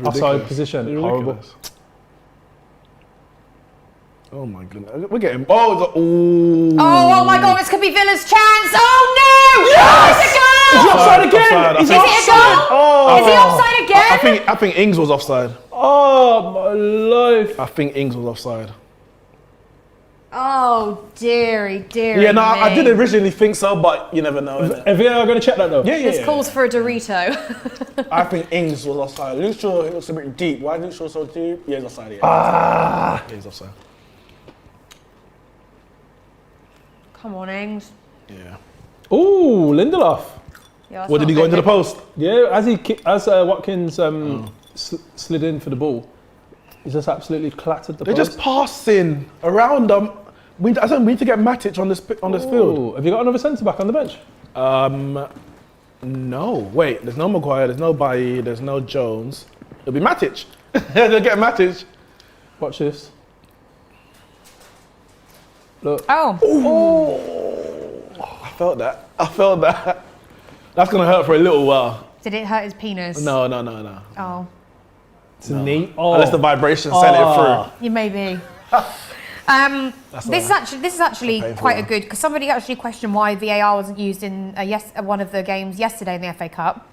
offside position, horrible. Oh my goodness. We're getting. Oh my God, this could be Villa's chance. Oh no! Yes! Is it a goal? Is he offside again? Is it a goal? Is he offside again? I think Ings was offside. Oh my life. I think Ings was offside. Oh dearie. Yeah, no, I did originally think so, but you never know. Are VAR going to check that though? Yeah. This calls for a Dorito. I think Ings was offside. Luke Shaw looks a bit deep. Why is Luke Shaw so deep? Yeah, he's offside. Yeah. Yeah, he's offside. Come on, Ings. Yeah. Ooh, Lindelof. Yeah, What did he go into the post? Yeah, as Watkins slid in for the ball, he's just absolutely clattered the They're post. just passing around them. We need to get Matic on this field. Have you got another centre back on the bench? No. Wait, there's no Maguire, there's no Bailly, there's no Jones. It'll be Matic. They'll get Matic. Watch this. Look. I felt that. That's going to hurt for a little while. Did it hurt his penis? No. Oh. It's a knee. Unless the vibration sent it through. You may be. This is actually quite a good, because somebody actually questioned why VAR wasn't used in one of the games yesterday in the FA Cup.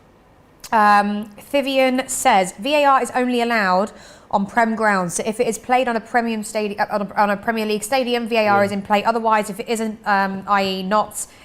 Vivian says VAR is only allowed on Prem grounds. So if it is played on a Premier League stadium, VAR is in play. Otherwise, if it isn't, i.e.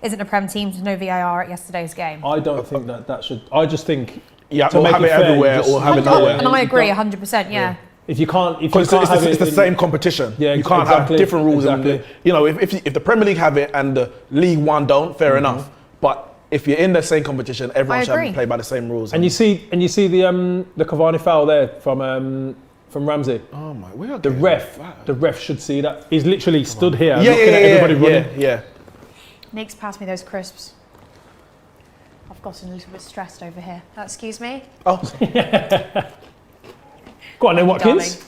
isn't a Prem team, there's no VAR at yesterday's game. I don't think that should. I just think or have it everywhere or have it nowhere. And I agree 100%. Yeah. If you can't, it's the same competition. Yeah, you can't have different rules. Exactly. If the Premier League have it and the League One don't, fair enough. But if you're in the same competition, everyone should agree. play by the same rules. And you see the Cavani foul there from Ramsey. oh my, we are The getting ref, bad. the ref should see that. He's literally stood here yeah, looking at everybody running. Yeah. Neeks, pass me those crisps. I've gotten a little bit stressed over here. Excuse me? Oh, Go on then, Watkins. Darling.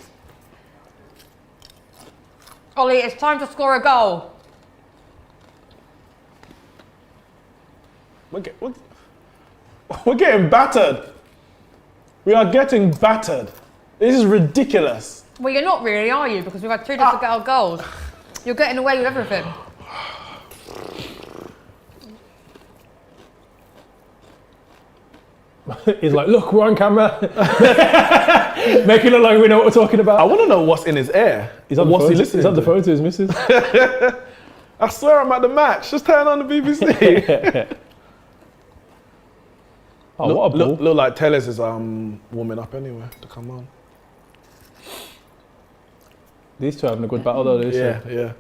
Ollie, it's time to score a goal. we're getting battered. We are getting battered. This is ridiculous. Well, you're not really, are you? Because we've had 2 difficult goals. You're getting away with everything. He's like, look, we're on camera. Making it look like we know what we're talking I about. want to know what's in his ear. He's on what's the phone. he listening He's on the to? phone to his missus. I swear I'm at the match. Just turn on the BBC. Oh, what a ball. Look like Tellez is warming up anyway to come on. These two are having a good battle though. Yeah.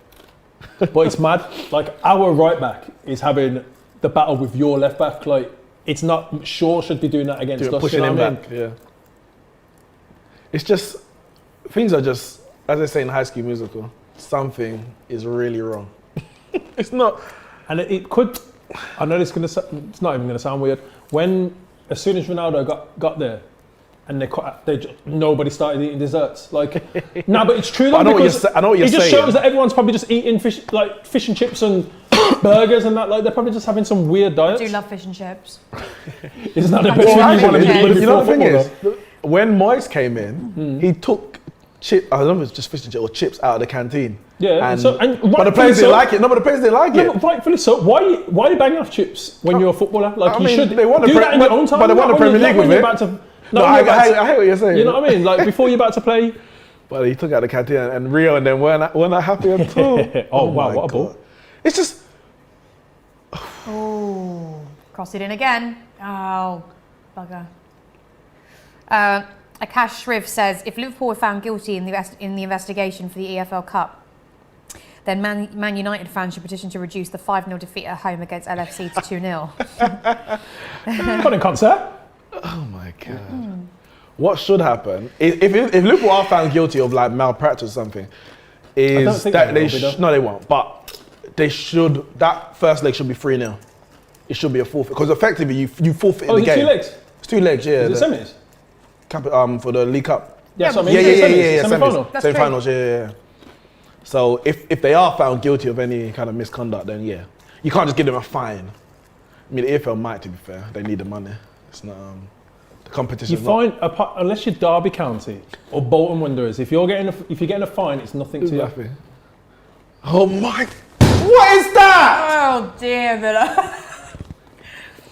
But it's mad. Like, our right back is having the battle with your left back. Like, it's not Shaw should be doing that against us. Pushing you know him what I mean? back. Yeah. It's just things are just, as they say in High School Musical, something is really wrong. It's not. And it could. I know it's not even gonna sound weird. As soon as Ronaldo got there, and nobody started eating desserts. Like, no, but it's true though. I know because what you're it just saying. shows that everyone's probably just eating fish and chips and burgers and that. Like, they're probably just having some weird I diets. do love fish and chips. Isn't that the I best do thing love you want to fish and do? chips. You know the thing Before is, when Moyes came in, he took I don't know if it's just fish and chips or chips out of the canteen. Yeah, and, but the players didn't like it. No, but the players didn't like No, it. but rightfully so. Why are you banging off chips when you're a footballer? Like, I you mean, should they won the do Pre- that in your own time. but they won the not when Premier you're- League not when with you're it. about to- No, not when I you're about to- hear what you're saying. You know what I mean? Like, before you're about to play. But he took out the canteen and Rio and then weren't that happy at all. Oh, wow, my what a ball. God. It's just, Oh, cross it in again. Oh, bugger. Akash Shriv says, if Liverpool were found guilty in the investigation for the EFL Cup, then Man United fans should petition to reduce the 5-0 defeat at home against LFC to 2-0. Got in concert. oh my God. What should happen, if Liverpool are found guilty of like malpractice or something, is think that they will be, though. no, they won't, but they should, that first leg should be 3-0. It should be a forfeit, because effectively you forfeit in Oh, the is it game. 2 legs? It's 2 legs, yeah. Is it semis? For the League Cup. Yeah, so I mean, Yeah, semis. semis. Semi-final. That's Semi-finals, yeah. So if they are found guilty of any kind of misconduct, then yeah, you can't just give them a fine. I mean, the EFL might, to be fair, they need the money. It's not the competition. You find unless you're Derby County or Bolton Wanderers, if you're getting a fine, it's nothing to you. Nothing. Oh my! What is that? Oh dear, Villa.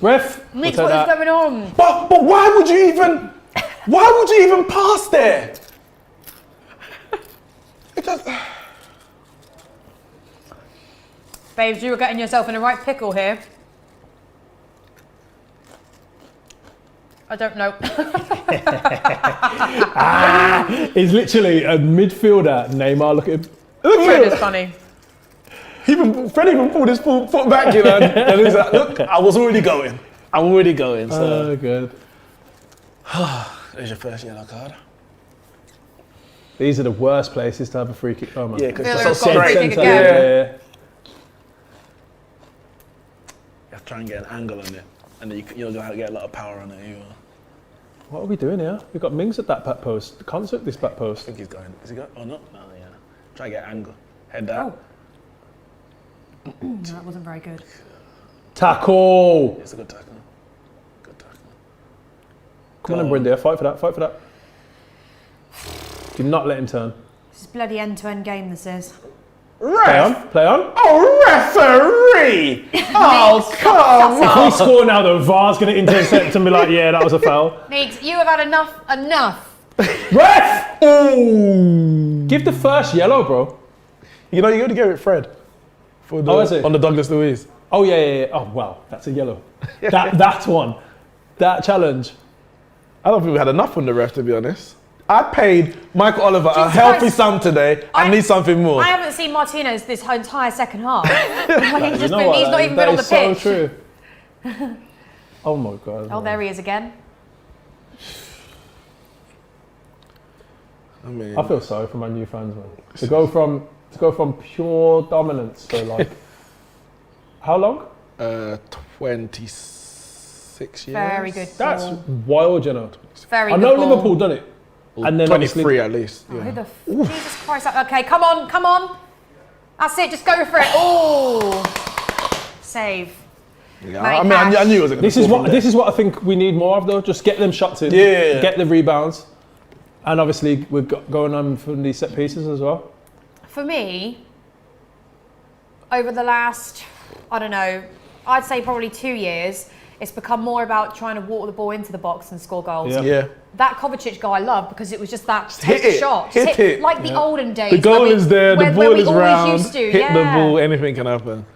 Ref, Neeks, we'll what take is that. going on? But why would you even? Why would you even pass there? It does. Babes, you were getting yourself in a right pickle here. I don't know. He's literally a midfielder. Neymar, look at him. Fred is funny. Fred even pulled his foot back, you know, and he's like, "Look, I was already going. I'm already going." So Oh, good. there's your first yellow card. These are the worst places to have a free kick. Oh, man. Yeah, because Villa it's have so got a free straight. kick Centre, again. yeah. You have to try and get an angle on it, and then you're gonna get a lot of power on it. What are we doing here? We've got Mings at that back post. Concert this back I post. think he's going. Is he going? Oh no, no, yeah. Try and get an angle. Head down. No, that wasn't very good. Tackle! It's a good tackle. Good tackle. Come on, Brindy, fight for that, fight for that. Do not let him turn. This is bloody end-to-end game, this is. Play on, play on. Oh, referee! Oh, come If we score now, the VAR's going to intercept and be like, yeah, that was a foul. Neeks, you have had enough. Ref! Ooh. Give the first yellow, bro. You know, you got to give it Fred. For the, Oh, is it? on the Douglas Luiz. Oh, yeah. Oh, wow, that's a yellow. that one. That challenge. I don't think we had enough from the ref, to be honest. I paid Michael Oliver a Jesus healthy Christ. sum today. I need something more. I haven't seen Martinez this entire second half. Like, he's You know what, he's not even that been on the is so pitch. true. Oh my God. Oh, there he is again. I mean, I feel sorry for my new fans, man. To go from pure dominance for like how long? 26 years. Very good. That's ball. wild, you know. Very I good know ball. Liverpool done it, and then 23 at least. Oh, Yeah. who the Jesus Christ. Okay, come on, come on. That's it, just go for it. Oh, save. Yeah, Mate, I mean, I knew it was. This is what I think we need more of, though. Just get them shots in, Yeah. get the rebounds, and obviously we've got going on from these set pieces as well. For me, over the last, I don't know, I'd say probably 2 years, it's become more about trying to walk the ball into the box and score goals. Yeah. Yeah. That Kovacic goal I love because it was just that hit take it, shot. hit Just it. Like the olden days. The goal where we- is there. The where ball we is always round. used to, Hit the yeah. ball. Anything can happen.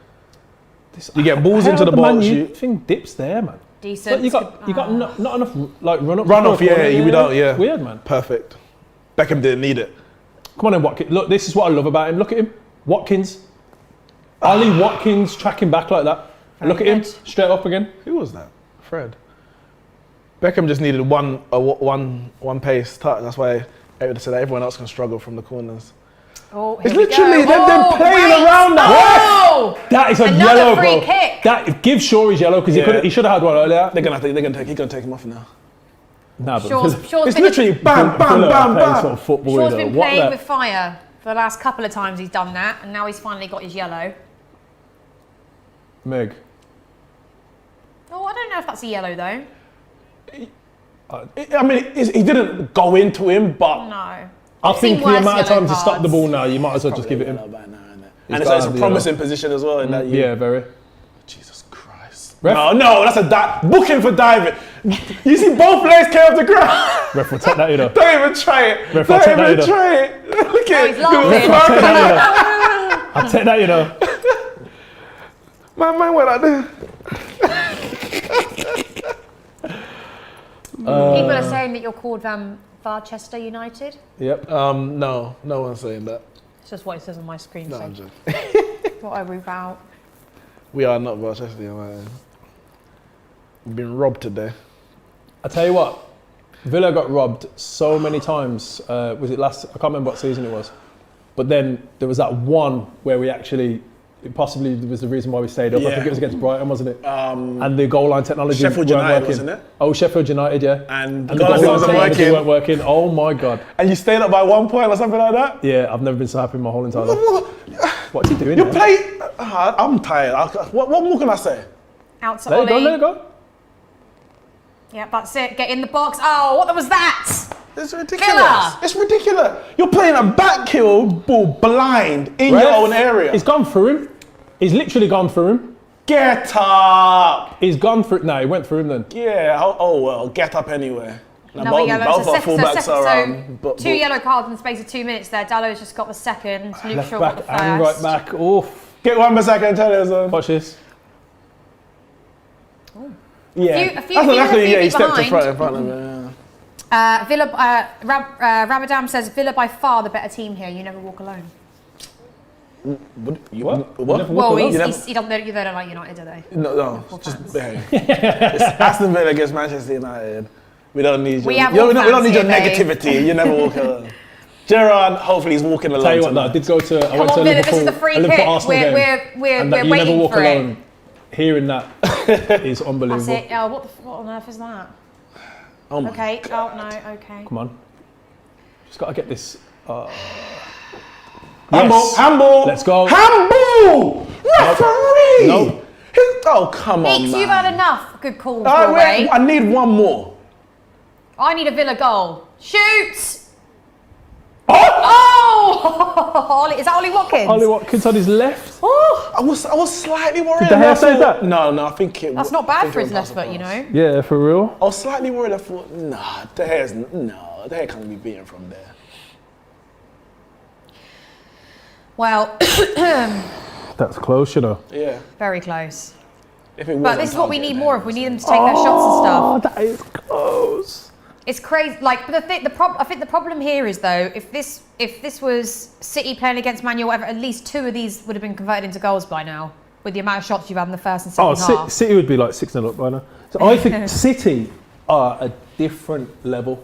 You get balls into the Man box. U You thing dips there, man. Decent. But you got not enough like run up. run off. Yeah, we don't. Yeah. Weird, man. Perfect. Beckham didn't need it. Come on then, Watkins. Look, this is what I love about him. Look at him, Watkins. Ollie Watkins tracking back like that. Very Look at him, good. straight up again. Who was that? Fred. Beckham just needed one pace touch. That's why I would say that everyone else can struggle from the corners. Oh, It's here we literally go. them playing around that. Oh! That is a Another yellow, free bro. kick. That give Shaw his yellow because Yeah. he should have had one earlier. He's gonna take him off now. Nah, but Shaw's It's been, literally bam, bam, bam, playing bam. sort of football. Shaw's you know. been What playing the- with fire for the last couple of times he's done that, and now he's finally got his yellow. Meg. Oh, I don't know if that's a yellow though. I mean, he didn't go into him, but No. I I've think seen the worse amount of yellow time to stop the cards. ball now, you might as well just give it him. And He's it's got a the promising position as well. In that Yeah, very. Jesus Christ. Ref. No, that's a booking for diving. You see both legs came off the ground. Ref will take that, you know. Don't even try it. Ref, I'll Don't take that, even you know. try it. Look Oh, at he's it. laughing. I'll take that, you know. My man went out there. People are saying that you're called Barchester United. Yep. No one's saying that. It's just what it says on my screen. No, so I'm joking. what are we about? We are not Manchester United. We've been robbed today. I tell you what, Villa got robbed so many times. Was it last? I can't remember what season it was. But then there was that one where we actually, it possibly was the reason why we stayed up. I Yeah. think it was against Brighton, wasn't it? And the goal line technology Sheffield weren't United, working. wasn't it? Oh, Sheffield United, yeah. And And the goal line wasn't technology working. weren't working. Oh my God. And you stayed up by 1 point or something like that? Yeah, I've never been so happy in my whole entire life. What's he doing You there? play. I'm tired. What more can I say? Out to Let it go, Ollie. let it go. Yeah, that's it. Get in the box. Oh, what was that? It's ridiculous. Villa. It's ridiculous. You're playing a back heel ball blind in your Ref, own area. He's gone through him. He's literally gone through him. Get up. He's gone through. No, he went through him then. Yeah. Oh well. Get up anyway. Now, Another yellow. both So our fullbacks are so two yellow cards in the space of 2 minutes there. Dallo's just got the second. Luke Left Shaw got back the and right first. back. Oof. Get one more second. Tell us. Watch this. Yeah. A few That's people exactly. Yeah. He behind. stepped in front of him. Rabadam says Villa by far the better team here. You never walk alone. What? You What? never walk Well, alone? he doesn't. They don't like United, do they? No. Football Just fans. behave. It's Aston Villa against Manchester United. We don't need We your. have We all don't need your fans here, babe. negativity. You never walk alone. Gerard, hopefully he's walking alone. Tell you what, no, I tonight. did go to. I Come went to on, a Villa. Liverpool, This is the free a Liverpool kick. Arsenal game. We're And that you waiting never walk for alone. it. Hearing that is That's unbelievable. it. Oh, what on earth is that? Oh my Okay. God. Oh no. Okay. Come on. Just got to get this. Handball, Yes. handball. Let's go. Handball. Referee. Nope. Oh come on, Neeks, man. you've had enough good calls All your right, way. I need one more. I need a Villa goal. Shoot! Oh! Oh! Is that Ollie Watkins? Ollie Watkins on his left. Oh, I was slightly worried. Did De Gea I save thought- that? No, I think it. that's wa- not I bad think for it his was left foot, you know. Yeah, for real. I was slightly worried. I thought, nah, De Gea can't be beaten from there. Well, That's close, you know. Yeah. very close. If it was But on this is what we target, need then more it of. We was- need them to take their shots and stuff. Oh, that is close. It's crazy. Like, but I think the problem here is though, if this was City playing against Man U, or whatever, at least 2 of these would have been converted into goals by now. with the amount of shots you've had in the first and Oh, second half. City would be like 6-0 up by now. So I think City are a different level.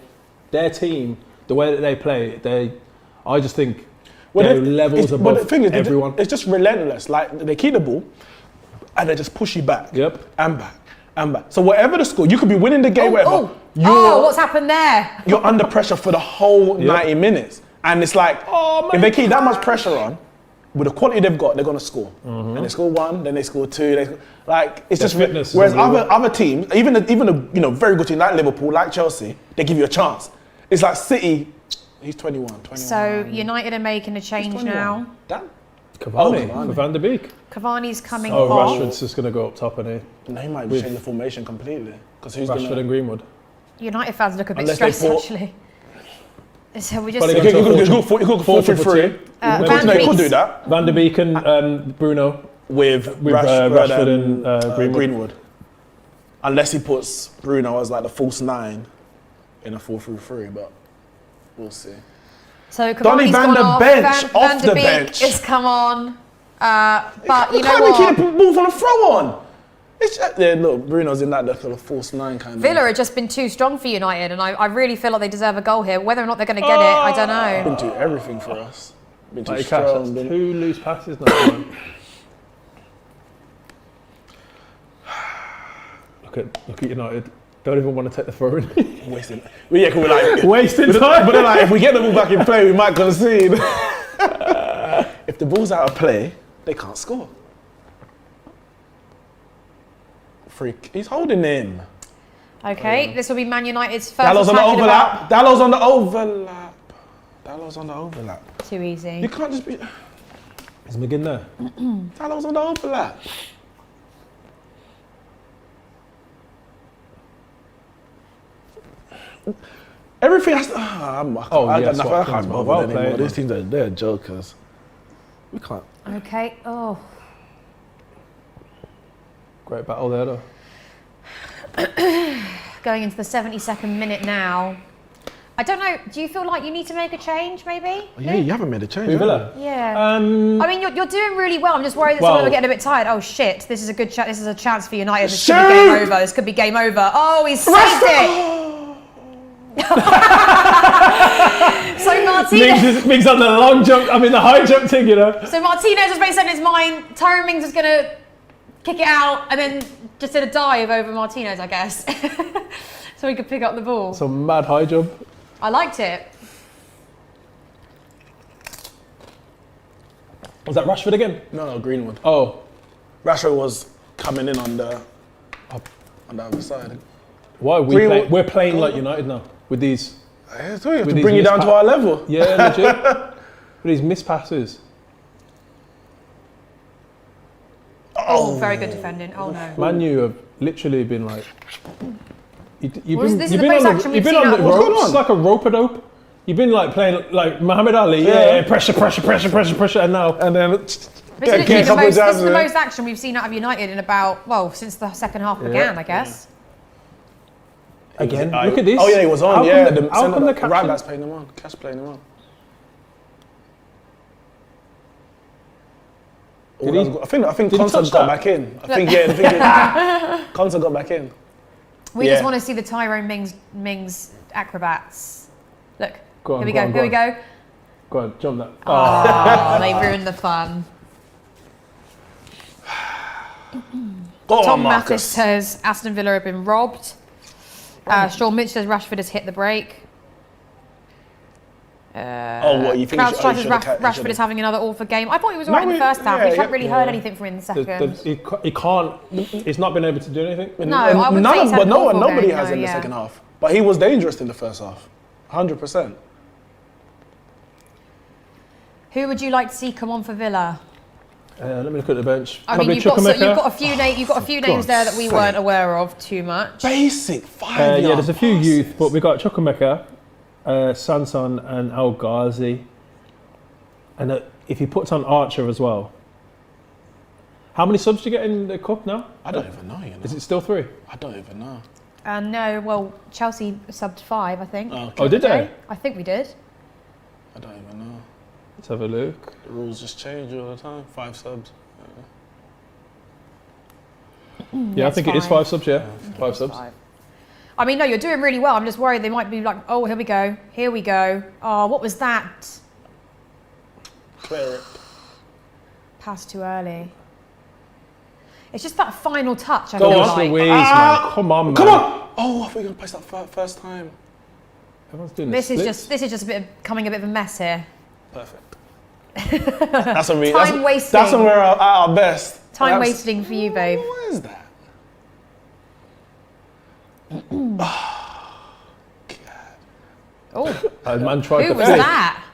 Their team, the way that they play, I just think they're levels above but the thing is, everyone. it's just relentless. Like they keep the ball, and they just push you back. Yep. And back. And back. So whatever the score, you could be winning the game, whatever. What's happened there? You're under pressure for the whole 90 minutes. And it's like, if they keep that much pressure on, with the quality they've got, they're going to score. And they score 1, then they score 2. It's just fitness. Whereas other teams, even a very good team like Liverpool, like Chelsea, they give you a chance. It's like City. He's 21. So United are making a change now. Cavani for Van der Beek. Cavani's coming Oh, off. Rashford's just going to go up top, and No, he might change the formation completely. Because who's Rashford and Greenwood. United fans look a bit Unless they stressed bought- actually. So we just. Probably He could go 4-3-3. Van No, he Beek. could do that Van der Beek and Bruno with Rashford and Greenwood. Unless he puts Bruno as like the false 9 in a 4-3-3, but we'll see. So Donny Cavani's van gone der off. bench, off Van the der Beek bench. has come on. But you know can't what? keep the ball from the throw on. It's just, look, Bruno's in that sort of false 9 kind of. Villa have just been too strong for United, and I really feel like they deserve a goal here. Whether or not they're going to get it, I don't know. Been do everything for us. Been too Like Cash, that's strong. 2 loose passes now, man. Look at United. Don't even want to take the throw in. Wasting. Well, yeah, 'cause we're like Wasting but time. then like, if we get the ball back in play, we might concede. If the ball's out of play, they can't score. Freak. He's holding him. Okay, this will be Man United's first Dallow's on the attack in overlap. about- Dallow's on the overlap. Dallow's on the overlap. Too easy. You can't just be. Is McGinn there? Dallow's on the overlap. Everything has to. I yes, can't Watkins, bother well anymore. played, These teams they're jokers. We can't. Okay. Oh. Great battle there, though. Going into the 72nd minute now. I don't know. Do you feel like you need to make a change, maybe? Yeah, you haven't made a change. Who, have Villa? Yeah. I I mean, you're doing really well. I'm just worried that some of them are getting a bit tired. Oh shit! This is a good this is a chance for United. This could be game over. This could be game over. Oh, he's saved it. So Martinez. Mings on the long jump. I mean, the high jump thing, you know. So Martinez has basically said his mind. Tyrone Mings is gonna kick it out and then just did a dive over Martinez, I guess, so he could pick up the ball. Some mad high jump. I liked it. Was that Rashford again? No, Greenwood. Oh, Rashford was coming in on the other side. why are we Greenwood- playing? We're playing like United now with these. I told you, have With to these bring you down to our level. Yeah, legit. With these missed passes. Oh, very good defending. Oh no. Man U have literally been like. You've Well, been, this is you've the been most on action the, you've we've been seen on the out- what's going ropes on? like a rope-a-dope. You've been like playing like Muhammad Ali, yeah, pressure, and now. And then This is literally get a couple this jabs is the in. most action we've seen out of United in about, well, since the second half began, I guess. Again, look at this. Oh yeah, he was on. How Yeah, come the- how come the captain- right back's playing him on. Cash playing him on. Did he- I think did he Consa touch got that? back in. I think Consa got back in. We Yeah. just want to see the Tyrone Mings acrobats. Look, Go on, here we go go, on, here we go go. Go on, jump that. Oh, they ruined the fun. Go Tom on, Mathis Marcus. says Aston Villa have been robbed. Sean Mitch says Rashford has hit the break. Oh, what you think? Crowd Strikers Rashford is having another awful game. I thought he was alright in the first half. We haven't really heard anything from him in the second. He can't. He's not been able to do anything. No, I wouldn't say he's had an awful nobody game, has no, in the yeah. second half. But he was dangerous in the first half, 100%. Who would you like to see come on for Villa? Let me look at the bench. I mean, Probably you've got Chukwuemeka. a few names there that we weren't aware of too much. Basic 5 Yeah, there's a few youth, but we got Chukwuemeka, Sanson, and El Ghazi. And if he puts on Archer as well. How many subs do you get in the cup now? I don't even know. You know. Is it still 3? I don't even know. No, well, Chelsea subbed 5, I think. Oh, okay. Oh, did they? I think we did. I don't even know. Let's have a look. The rules just change all the time. 5 subs. Yeah, I think it is 5 subs, yeah. 5 subs. 5. I mean, no, you're doing really well. I'm just worried they might be like, oh, here we go. Here we go. Oh, what was that? Clear it. Pass too early. It's just that final touch. I Go feel on, like. Louise, man. Come on, man. Come on! Oh, I thought you were going to place that first time. Everyone's doing This is just becoming a bit of a mess here. Perfect. That's when Time wasting. That's when we're at our best. Time wasting for you, babe. What is that? Oh, A man tried who to was finish. that?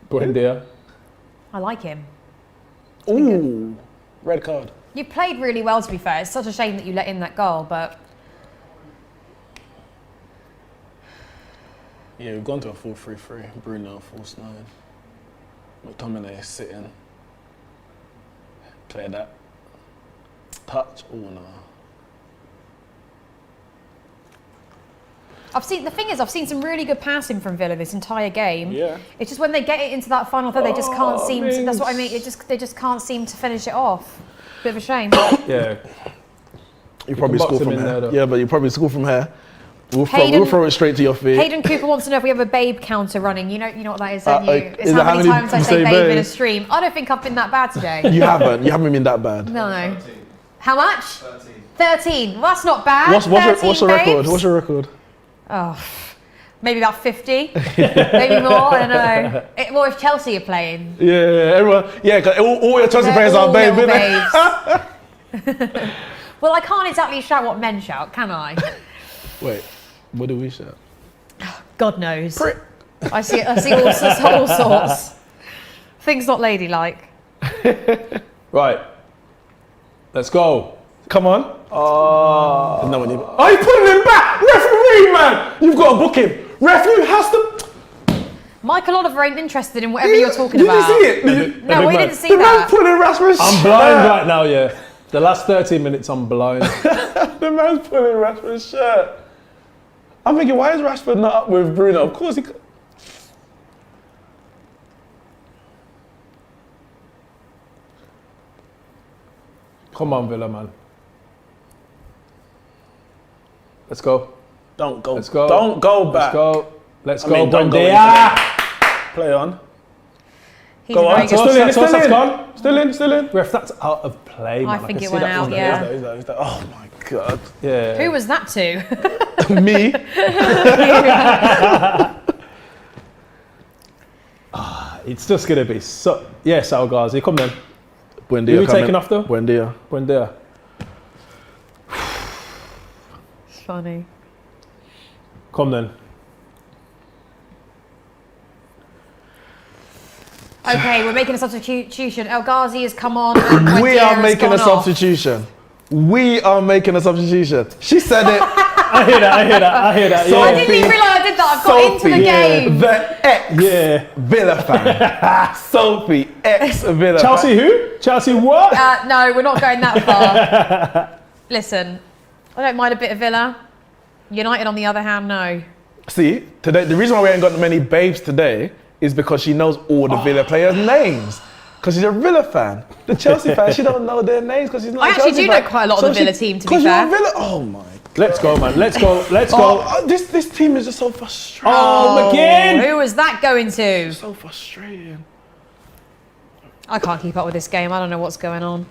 Buendia. I like him. Ooh, red card. You played really well, to be fair. It's such a shame that you let in that goal, but Yeah, we've gone to a 4-3-3. Bruno, false 9. McTominay sitting. Clear that. Touch. Oh no. I've seen some really good passing from Villa this entire game. Yeah. It's just when they get it into that final third, they just can't Oh, seem to, that's what I mean. Mings. They just can't seem to finish it off. Bit of a shame. Yeah. You probably box score him from in here. there, though. Yeah, but you probably score from here. We'll Hayden- throw it straight to your feet. Hayden Cooper wants to know if we have a babe counter running. You know what that is, don't you? Is It's that how many times I you say babe in a babe? stream. I don't think I've been that bad today. You haven't been that bad. No. How much? 13. Well, that's not bad. What's the 13 record? babes? What's your record? Oh, maybe about 50. Maybe more. I don't know. Well, if Chelsea are playing. Yeah, everyone. Yeah, 'cause all your Chelsea They're players are all babe, little innit? babes. Well, I can't exactly shout what men shout, can I? Wait, what do we shout? God knows. I see all sorts. Things not ladylike. Right. Let's go. Come on. Oh. No one even. Oh, you're putting him back! Referee, man! You've got to book him. Referee has to. Michael Oliver ain't interested in whatever you're talking about. Did you see it? No, we didn't see The man's that. pulling Rasmus. I'm blind right now, yeah. The last 13 minutes, I'm blind. The man's pulling Rashford's shirt. I'm thinking, why is Rashford not up with Bruno? Of course he could. Come on, Villa, man. Let's go. Don't go. Let's go. Don't go back. Let's go. Let's I go, mean, don't go Buendia. Play on. He's Go on. very good. Still in, That's still that's in. gone. Still in. Ref, that's out of play, man. I think can it see went that out, was yeah. Who's that? Oh my God. there. Yeah. Who was that to? Me. It's just going to be so... Yes, Al Ghazi, come then. Buendia Who are we coming. taking after? Buendia. Buendia. Funny. Come then. Okay, we're making a substitution. El Ghazi has come on. And We Buendia are has making gone a off. substitution. We are making a substitution. She said it. I hear that. So- Yeah. I didn't even realise I did that. I've got into the Sophie, game. The ex Yeah. Villa fan. Sophie, ex Villa Chelsea who? Chelsea what? No, we're not going that far. Listen, I don't mind a bit of Villa. United, on the other hand, no. See, today the reason why we ain't got many babes today is because she knows all the Villa players' names. Because she's a Villa fan. The Chelsea fan, she don't know their names because she's not I a actually Chelsea do fan. know quite a lot of the Villa team, to be 'cause fair. you're a Villa. Oh my. Let's go, man. Let's go. This team is just so frustrating. Oh, McGinn! Who was that going to? So frustrating. I can't keep up with this game. I don't know what's going on.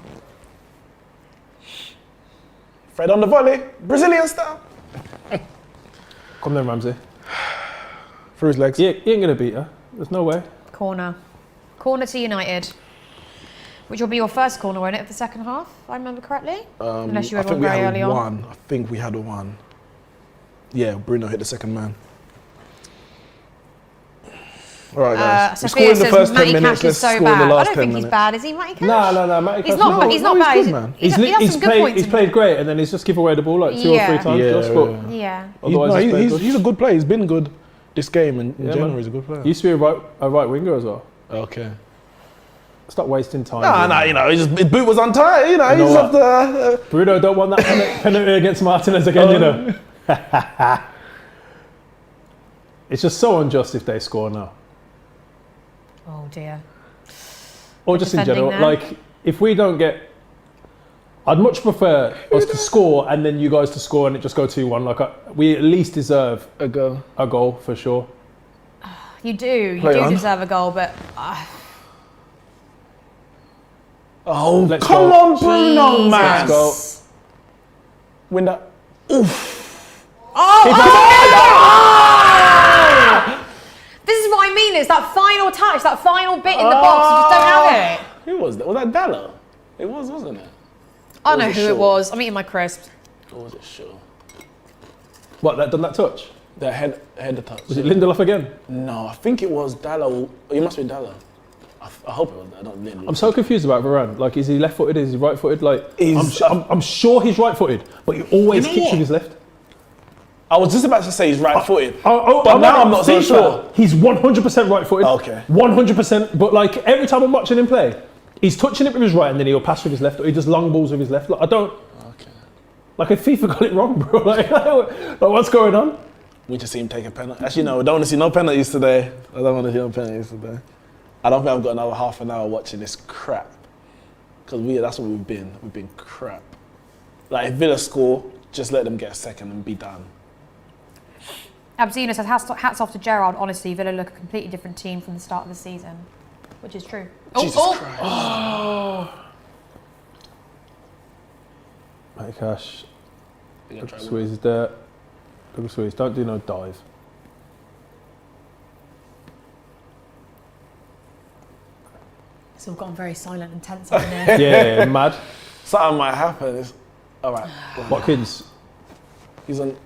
Fred on the volley, Brazilian style. Come then, Ramsey. Through his legs. He ain't going to beat her. There's no way. Corner. Corner to United. Which will be your first corner, won't it, of the second half, if I remember correctly? Unless you had one very early on. I think we had one. Yeah, Bruno hit the second man. All right, guys. We scored Sophia in the says first 10 Matty minutes. Cash Let's is so score in bad. the I last don't 10 think minutes. he's bad, is he, Matty Cash? No, Matty He's Cash, not, no. he's not No, bad. he's good, man. He has some good points. He's played great, and then he's just give away the ball like 2 or 3 times. Yeah, Just scored. yeah. Yeah. Otherwise, he's played good. He's a good player. He's been good this game in Yeah, general. man. He's a good player. He used to be a right winger as well. Okay. Stop wasting time. Nah, you know, his boot was untied. You know, know he's what? off the. Bruno don't want that penalty against Martinez again, you know. It's just so unjust if they score now. Oh, dear. Or just in Defending general, there. like, if we don't get I'd much prefer us to score and then you guys to score and it just go 2-1. Like we at least deserve A goal. a goal for sure. You do Play on. deserve a goal, but Oh, Let's come go. on, Bruno, man. Let's go. Win that. Oof. this is what I mean. It's that final touch, that final bit in the box. You just don't have it. Who was that? Was that Dalla? It was, wasn't it? I Or know was who Shaw? it was. I'm eating my crisps. Or was it Shaw? What, that done that touch? The header touch. Was it Lindelof again? No, I think it was Dalla. It must be Dalla. I hope it was that, not Lindelof. I'm so confused about Varane. Like, is he left-footed? Is he right-footed? Like, He's- I'm sure he's right-footed, but he always You know kicks what? with his left. I was just about to say he's right-footed. But now I'm not so think sure. that. He's 100% right-footed. Okay. 100%. But like every time I'm watching him play, he's touching it with his right, and then he'll pass with his left, or he does long balls with his left. Like I don't. Okay. Like if FIFA got it wrong, bro. Like what's going on? We just see him take a penalty. Actually, no, we don't want to see no penalties today. I don't want to see no penalties today. I don't think I've got another half an hour watching this crap. Because that's what we've been. We've been crap. Like, if Villa score, just let them get a second and be done. Abzina says, hats off to Gerrard. Honestly, Villa look a completely different team from the start of the season, which is true. Jesus Christ. Matty Cash. They're gonna try to Squeeze is there. Double squeeze. Don't do no dive. It's all gone very silent and tense in there. Yeah, mad. Something might happen. It's, all right. Watkins. He's on.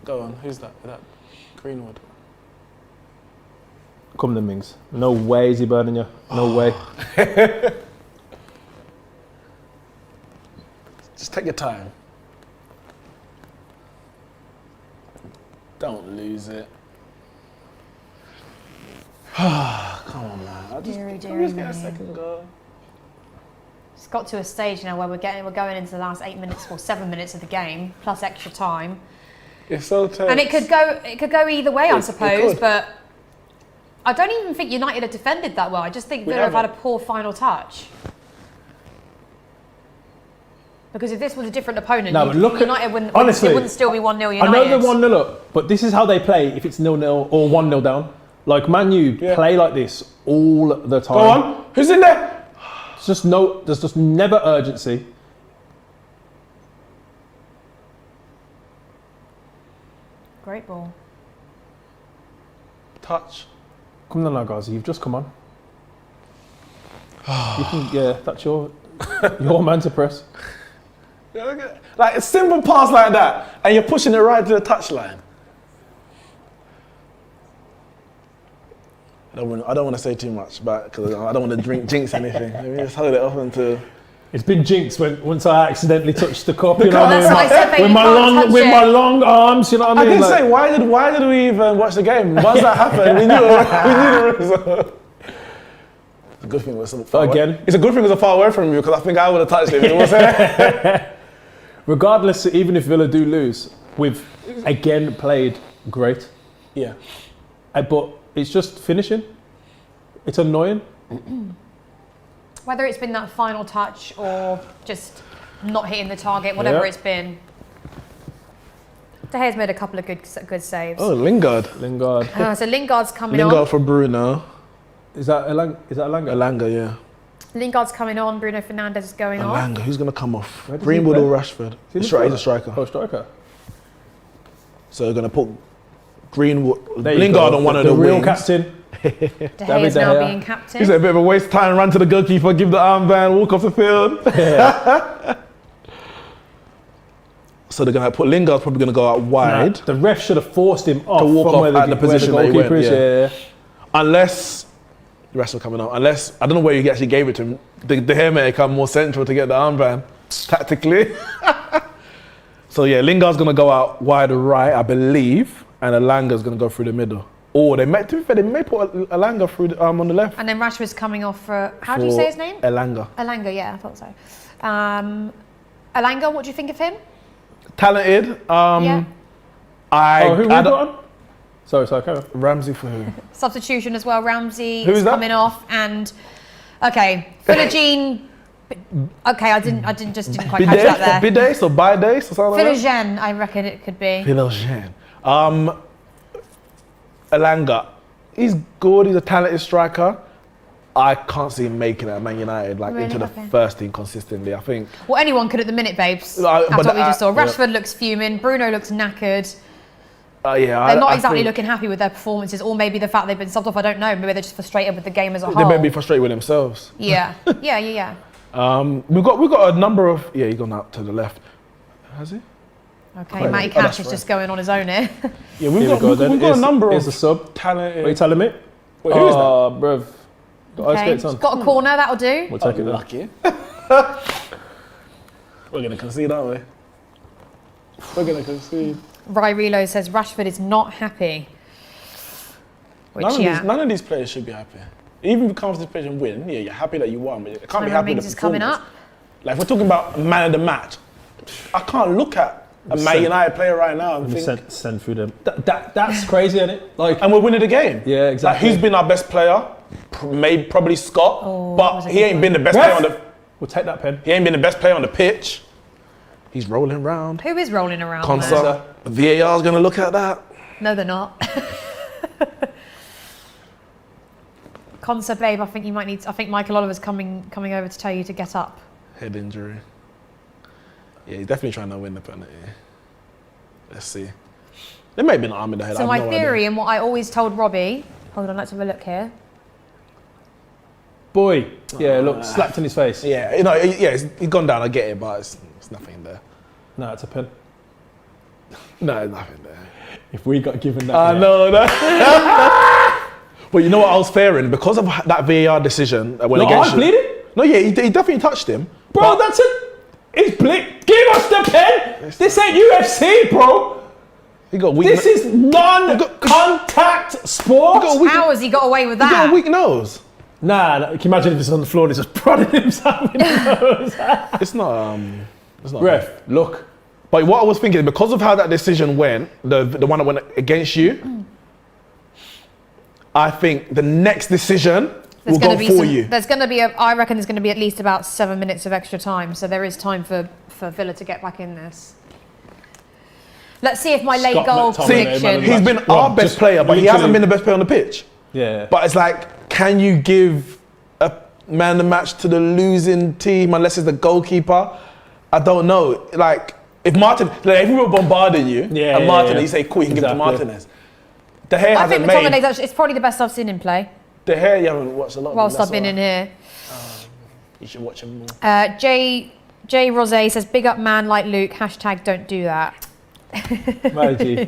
Go on. Who's that? Is that Greenwood? Come then, Mings. No way is he burning you. No way. Just take your time. Don't lose it. Come on, man. Can we just get a second goal? It's got to a stage now where we're going into the last 8 minutes or 7 minutes of the game plus extra time, It's so tense. and it could go either way, I It suppose. could. But I don't even think United have defended that well. I just think We Villa have had a haven't. poor final touch. Because if this was a different opponent, No, but look at- United wouldn't. honestly, it wouldn't still be 1-0 United. I know they're 1-0 up, but this is how they play if it's 0-0 or 1-0 down. Like Man U play like this all the time. Go on. Who's in there? There's just never urgency. Great ball. Touch. Come on now, guys. You've just come on. You can, that's your man to press. Like a simple pass like that, and you're pushing it right to the touchline. I don't want to say too much, because I don't want to jinx anything. Let me just hold it up until. It's been jinxed once I accidentally touched the cup. You know cup. what I mean? That's why I said that with you my can't long, touch with it. my long arms. You know what I I mean? did Like- say, why did we even watch the game? Once that happened, we knew the result. It's a good thing it was so far Again? away. It's a good thing it was far away from you, because I think I would have touched it if it wasn't. Regardless, even if Villa do lose, we've again played great. Yeah. But it's just finishing. It's annoying. Whether it's been that final touch or just not hitting the target, whatever Yeah. it's been. De Gea's made a couple of good saves. Oh, Lingard. Lingard. So Lingard's coming Lingard on. for Bruno. Is that Elanga? Alanga, yeah. Lingard's coming on. Bruno Fernandes is going off. Alanga, who's going to come off? Where does he Greenwood play? or Rashford? Is He's he a striker. Oh, striker. So they're going to put Greenwood, There you Lingard go. on one of the real wings. captain. De Gea is De now Gea. being captain. He's a bit of a waste of time, run to the goalkeeper, give the armband, walk off the field. So they're going to put Lingard, probably going to go out wide. Nah, the ref should have forced him off To walk from off where the, at the where position that he goalkeeper went, is. yeah. Yeah. Unless the rest are coming out. Unless, I don't know where you actually gave it to him. De Gea may come more central to get the armband, tactically. So yeah, Lingard's going to go out wide right, I believe. And Alanga's going to go through the middle. Or they may, to be fair, they may put Alanga through the, on the left. And then Rashford's coming off for, how do you say his name? Elanga. Alanga, yeah, I thought so. Alanga, what do you think of him? Talented. Yeah. Who we got on? Sorry, carry on. Ramsey for who? Substitution as well. Ramsey Who's is that? coming off. And, okay, Philogene Okay, I didn't quite catch that there. Bidet, so Bidet, so something like that? Philogene, I reckon it could be. Philogene. Elanga, he's good, he's a talented striker. I can't see him making it at Man United, like Really? into the Okay. first team consistently. I think. Well, anyone could at the minute, babes. But After what we just saw. yeah. Rashford looks fuming. Bruno looks knackered. Yeah, They're not I exactly think looking happy with their performances, or maybe the fact they've been subbed off. I don't know. Maybe they're just frustrated with the game as a whole. They may be frustrated with themselves. Yeah, yeah. We've got a number of. Yeah, he's gone out to the left. Has he? Okay, Quite Matty right. Oh, Cash that's is right. just going on his own here. Yeah, Here we go then. we've got a number Here's of the sub. talented. What are you telling me? Wait, who is that? Bruv. Got ice Okay, skates on. got a corner, that'll do. We'll take it then. Lucky. We're gonna concede, aren't we? We're gonna concede. Rai Relo says Rashford is not happy. Which, None of these players should be happy. Even if you come to this place and win, yeah, you're happy that you won, but you can't be Cameron happy with Mings the is coming performance. up. Like, if we're talking about man of the match, I can't look at a Man United player right now and think, Send through them. That's crazy, isn't it? Like, and we're winning the game. Yeah, exactly. Like, who's been our best player? Maybe probably Scott, Oh, that but was a he good ain't one. been the best Ref! player on the. we'll take that pen. He ain't been the best player on the pitch. He's rolling round. Who is rolling around there? Konsa. VAR's gonna look at that. No, they're not. Consa, babe, I think you might need. I think Michael Oliver's coming over to tell you to get up. Head injury. Yeah, he's definitely trying to win the penalty. Let's see. There may have been an arm in the head. So I my have no theory idea. and what I always told Robbie. Hold on, let's have a look here. Boy. Yeah, look, slapped in his face. Yeah, you know, he's gone down. I get it, but it's nothing there. No, it's a pen. No, there's nothing there. If we got given that. I yeah. know that. But you know what I was fearing? Because of that VAR decision that went No, against I you. bleeded. No, yeah, he definitely touched him. Bro, but that's it. It's bleed. Give us the pen. This ain't UFC, bro. he got a weak. This is non-contact sport. How has he got away with He got that? a weak nose. Nah, can you imagine if it's on the floor and he's just prodding himself in the nose? It's not. It's not. Ref, look. But what I was thinking, because of how that decision went, the one that went against you, I think the next decision will go for you. There's going to be. I reckon there's going to be at least about 7 minutes of extra time. So there is time for Villa to get back in this. Let's see if my late Scott goal McTominay, prediction. man of the He's match. been Well, our best just player, but he hasn't literally- been the best player on the pitch. Yeah. But it's like, can you give a man of the match to the losing team unless it's the goalkeeper? I don't know. Like, if if we were bombarding you, Yeah, and Martinez, yeah. you say, cool, you can give it to Exactly. Martinez. De Gea I hasn't think made. McTominay's actually. It's probably the best I've seen him play De Gea, you haven't watched a lot of whilst him, I've been in here. You should watch him more. J Rose says, "Big up man like Luke." Hashtag don't do that. Maggie.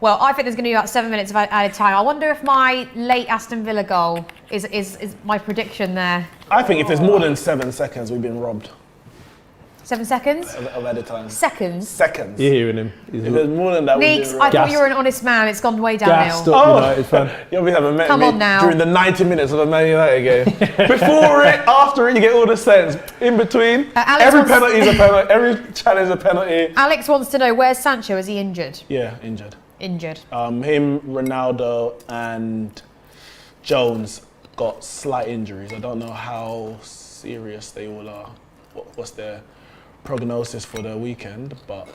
Well, I think there's going to be about 7 minutes of added time. I wonder if my late Aston Villa goal is my prediction there. I think if it's more than 7 seconds, we've been robbed 7 seconds? of added time. Seconds? Seconds. You're hearing him. He's If it's more than that, we've Neeks, been I robbed. thought you were an honest man. It's gone way downhill. gassed up United fan. You'll be having met Come me on now. during the 90 minutes of a Man United game. Before it, after it, you get all the sense. In between, Alex every wants- penalty is a penalty. Every challenge is a penalty. Alex wants to know, where's Sancho? Is he injured? Yeah, injured. Injured. Him, Ronaldo, and Jones got slight injuries. I don't know how serious they all are. What's their prognosis for the weekend? But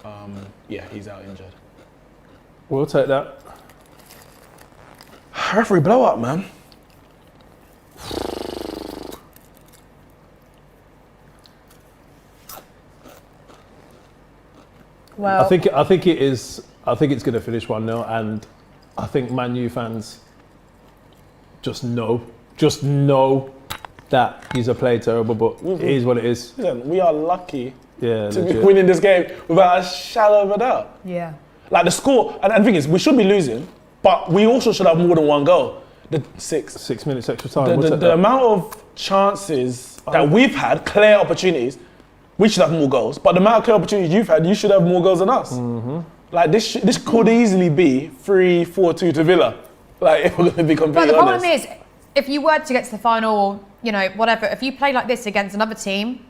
yeah, he's out injured. We'll take that. Referee blow up, man. Well, I think it is. I think it's going to finish 1-0, and I think Man U fans just know that he's a play terrible, but it is what it is. Listen, we are lucky Yeah, to be legit. winning this game without a shadow of a doubt. yeah. Like the score, and the thing is, we should be losing, but we also should have more than one goal. The 6 minutes extra time. We'll the take that. amount of chances that we've had, clear opportunities, we should have more goals. But the amount of clear opportunities you've had, you should have more goals than us. Mm-hmm. Like this could easily be 3-4-2 to Villa. Like if we're going to be But completely the problem honest. is, if you were to get to the final, or, you know, whatever, if you play like this against another team,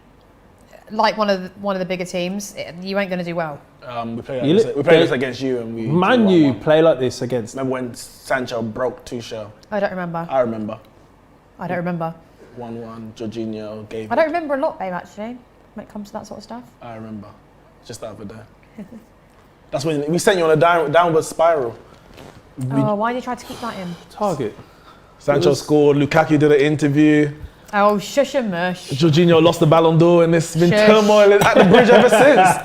like one of the bigger teams, you ain't going to do well. We played You this, look- we played they- this against you and we. Man drew U 1-1. play like this against. Remember when Sancho broke Tuchel? I don't remember. I remember. I don't remember. 1-1. Jorginho gave I don't remember a lot, babe, actually, when it comes to that sort of stuff. I remember. Just the other day. That's when we sent you on a downward spiral. Why did you try to keep that in? Target. Sancho scored, Lukaku did an interview. Oh, shush and mush. Jorginho lost the Ballon d'Or and it's been Shush. turmoil at the bridge ever since.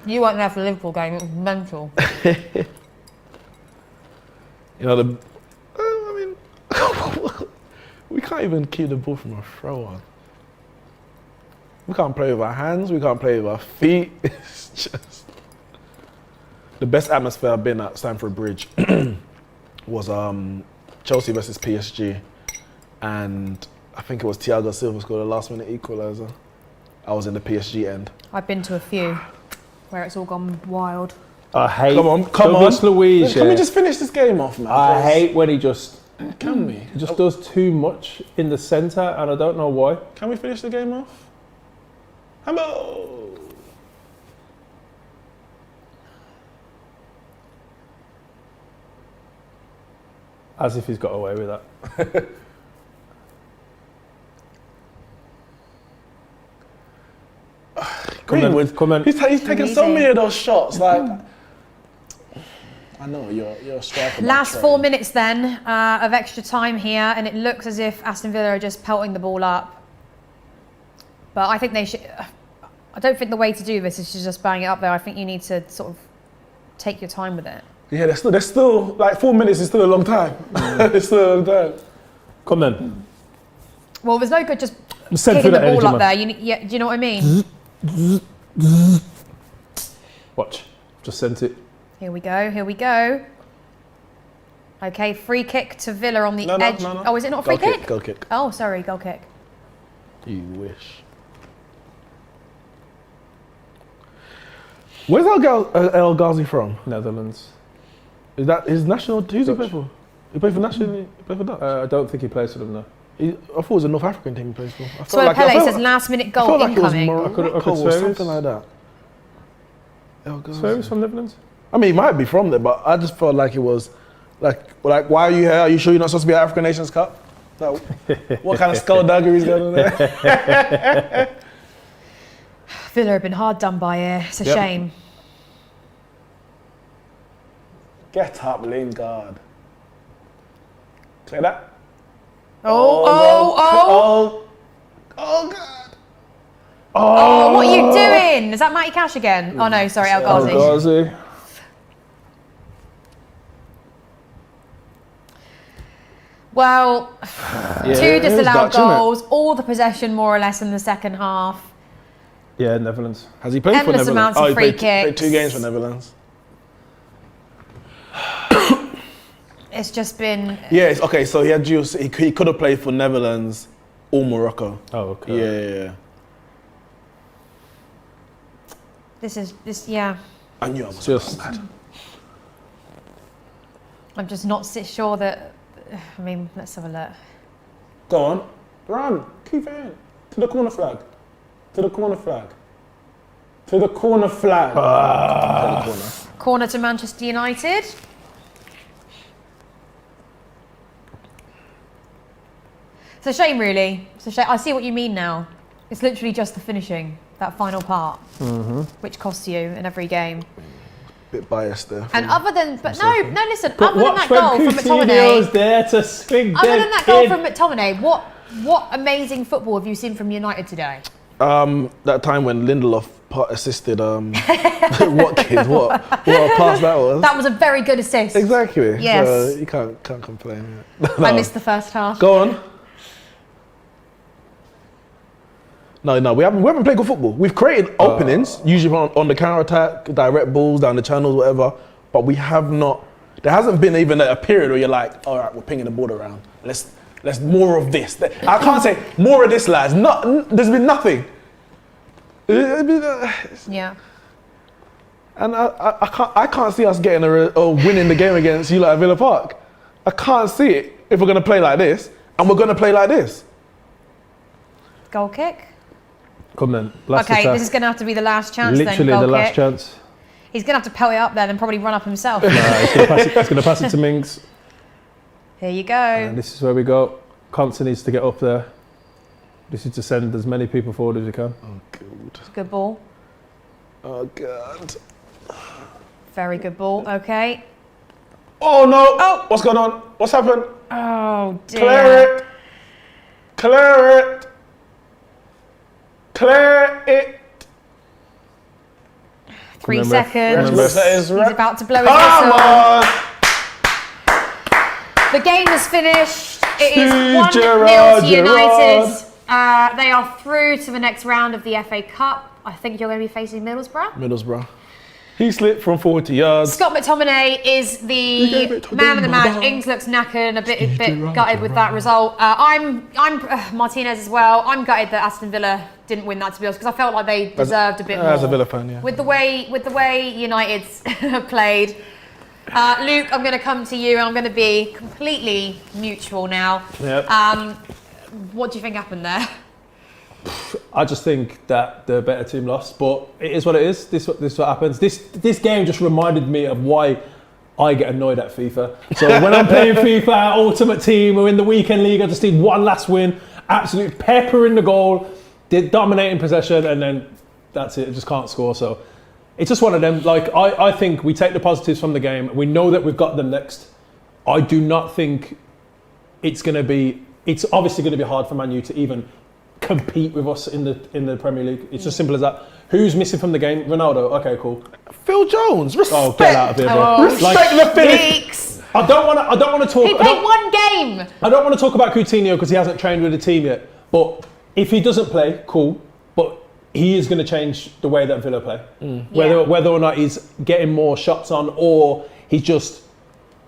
You weren't there for the Liverpool game, it was mental. You know, I mean, we can't even keep the ball from our throw on. We can't play with our hands, we can't play with our feet. It's just... The best atmosphere I've been at Stamford Bridge was Chelsea versus PSG. And I think it was Thiago Silva scored a last minute equaliser. I was in the PSG end. I've been to a few where it's all gone wild. I hate. Come on. Douglas Luiz. Can we just finish this game off, man? I hate when he just. Can we? He just does too much in the centre, and I don't know why. Can we finish the game off? Hello. As if he's got away with that. Greenwood, come on. He's taken so many of those shots. Like, I know you're a striker. Last 4 minutes then of extra time here, and it looks as if Aston Villa are just pelting the ball up. But I think they should. I don't think the way to do this is to just bang it up there. I think you need to sort of take your time with it. Yeah, there's still like 4 minutes is still a long time. It's still a long time. Come then. Well, there's no good just Send kicking through the that ball energy, up man. there. Yeah, do you know what I mean? Watch. Just sent it. Here we go. Here we go. Okay, free kick to Villa on the edge. No. Oh, is it not a free kick? Goal kick. Oh, sorry, goal kick. You wish. Where's El Ghazi from? Netherlands. Is that his national? Who's he Dutch. play for? He played for national. He played for Dutch. I don't think he plays for them now. I thought it was a North African team he plays for. I So Pele says last minute I goal felt like it was incoming. Morocco I could or swear something it's- like that. El Ghazi. So he's from Netherlands? I mean, he might be from there, but I just felt like it was like why are you here? Are you sure you're not supposed to be at African Nations Cup? Like, what kind of skullduggery is going on there? Villa have been hard done by here. It's a Yep. shame. Get up, Lingard. Clear that. Oh, God. Oh, what are you doing? Is that Matty Cash again? Oh no, sorry, El Ghazi. El Ghazi. Well, Yeah, two it was disallowed Dutch, innit? goals, all the possession more or less in the second half. Yeah, Netherlands. Has he played for Endless Netherlands? amounts of he free played kicks. 2 games for Netherlands. It's just been. Yes, okay, so he had dual, he could have played for Netherlands or Morocco. Oh, okay. Yeah. Yeah. I knew I was Just. I'm just not sure that. I mean, let's have a look. Go on, run, keep it in. To the corner flag. To the corner flag. To the corner flag. To the corner. Corner to Manchester United. It's a shame, really. It's a shame. I see what you mean now. It's literally just the finishing, that final part, which costs you in every game. Bit biased there. And other than, but no, listen. But Other than watch that when goal from Coutinho's McTominay, there to swing other them than that goal in. from McTominay, what amazing football have you seen from United today? That time when Lindelof assisted Watkins, what a pass that was. That was a very good assist. Exactly. Yes. So you can't complain. I missed the first half. Go on. No, we haven't played good football. We've created openings, usually on the counter attack, direct balls down the channels, whatever. But we have not. There hasn't been even a period where you're like, all right, we're pinging the ball around. Let's more of this. I can't say more of this, lads. There's been nothing. Yeah. And I can't see us getting or winning the game against you at Villa Park. I can't see it if we're going to play like this, and we're going to play like this. Goal kick. Come then. Last Okay, attack. this is going to have to be the last chance Literally then. the Goal last kick. chance. He's going to have to pelt it up there and probably run up himself. He's going to pass it to Mings. Here you go. And this is where we go. Conte needs to get up there. This is to send as many people forward as you can. Oh, God. Good ball. Oh, God. Very good ball. Okay. Oh, no. Oh. What's going on? What's happened? Oh dear. Clear it. Clear it. Clear it. 3 Remember- seconds. remember- He's about to blow his Come whistle. on. The game is finished. It is Steve 1-0 Gerrard, to United. They are through to the next round of the FA Cup. I think you're going to be facing Middlesbrough. Middlesbrough. He slipped from 40 yards. Scott McTominay is the man of the match. Ings looks knackered and a bit gutted with that result. I'm Martinez as well. I'm gutted that Aston Villa didn't win that, to be honest, because I felt like they deserved a bit more. As a Villa fan, yeah. With the way United's played. Luke, I'm going to come to you and I'm going to be completely neutral now. Yep. What do you think happened there? I just think that the better team lost, but it is what it is. This is what happens. This game just reminded me of why I get annoyed at FIFA. So when I'm playing FIFA, Ultimate Team, or in the weekend league, I just need one last win. Absolute pepper in the goal, dominating possession, and then that's it. I just can't score. So it's just one of them. Like I think we take the positives from the game. We know that we've got them next. I do not think it's going to be. It's obviously going to be hard for Man U to even compete with us in the Premier League. It's just simple as that. Who's missing from the game? Ronaldo. Okay, cool. Phil Jones. Respect. Oh, get out of here, bro. Respect the finish. Neeks. I don't want to talk. He played one game. I don't want to talk about Coutinho because he hasn't trained with the team yet. But if he doesn't play, cool. But he is going to change the way that Villa play. Whether or not he's getting more shots on, or he's just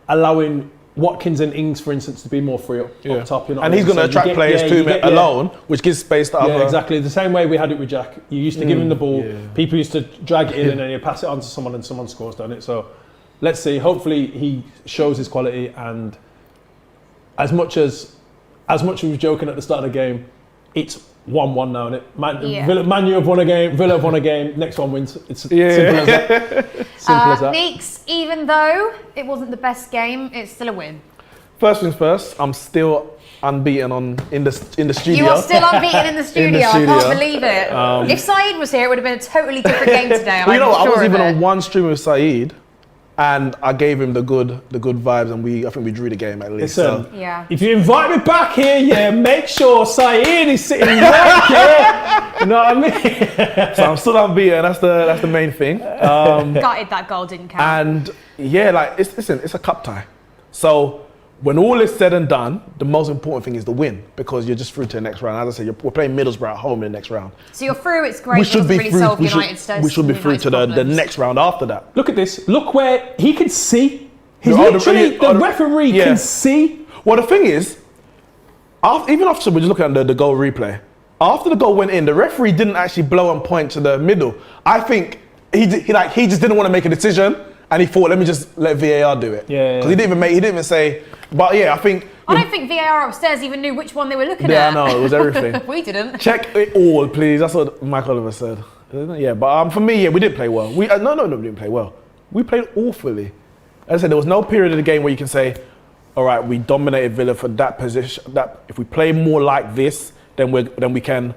allowing Watkins and Ings, for instance, to be more free up top. You know, And he's going to attract players to him alone, which gives space to other. Yeah, exactly. The same way we had it with Jack. You used to give him the ball, people used to drag it in, and then you pass it on to someone, and someone scores, don't it? So let's see. Hopefully he shows his quality. And as much as we were joking at the start of the game, it's 1-1 now, isn't it? Man U have won a game, Villa have won a game, next one wins. It's simple as that. Simple as that. Neeks, even though it wasn't the best game, it's still a win. First things first, I'm still unbeaten in the studio. You are still unbeaten in the studio. I studio. can't believe it. If Saeed was here, it would have been a totally different game today. Well, you know what? I was even on on one stream with Saeed, and I gave him the good vibes, and I think we drew the game at least. Listen, Yeah. if you invite me back here, make sure Saeed is sitting right here. You know what I mean? So I'm still unbeaten. That's the main thing. Gutted that goal didn't count. And yeah, like it's a cup tie. So when all is said and done, the most important thing is the win, because you're just through to the next round. As I said, we're playing Middlesbrough at home in the next round. So you're through, it's great. We should be really through. solve United's We should be through to the next round after that. Look at this. Look where he can see. He's The literally, the referee can see. Well, the thing is, even after we're just looking at the goal replay, after the goal went in, the referee didn't actually blow and point to the middle. I think he just didn't want to make a decision, and he thought, let me just let VAR do it. Yeah. Because he didn't even say. But yeah, I don't think VAR upstairs even knew which one they were looking at. Yeah, I know, it was everything. We didn't. Check it all, please. That's what Mike Oliver said. Yeah, but for me, we didn't play well. We didn't play well. We played awfully. As I said, there was no period of the game where you can say, all right, we dominated Villa for that position. That if we play more like this, then we can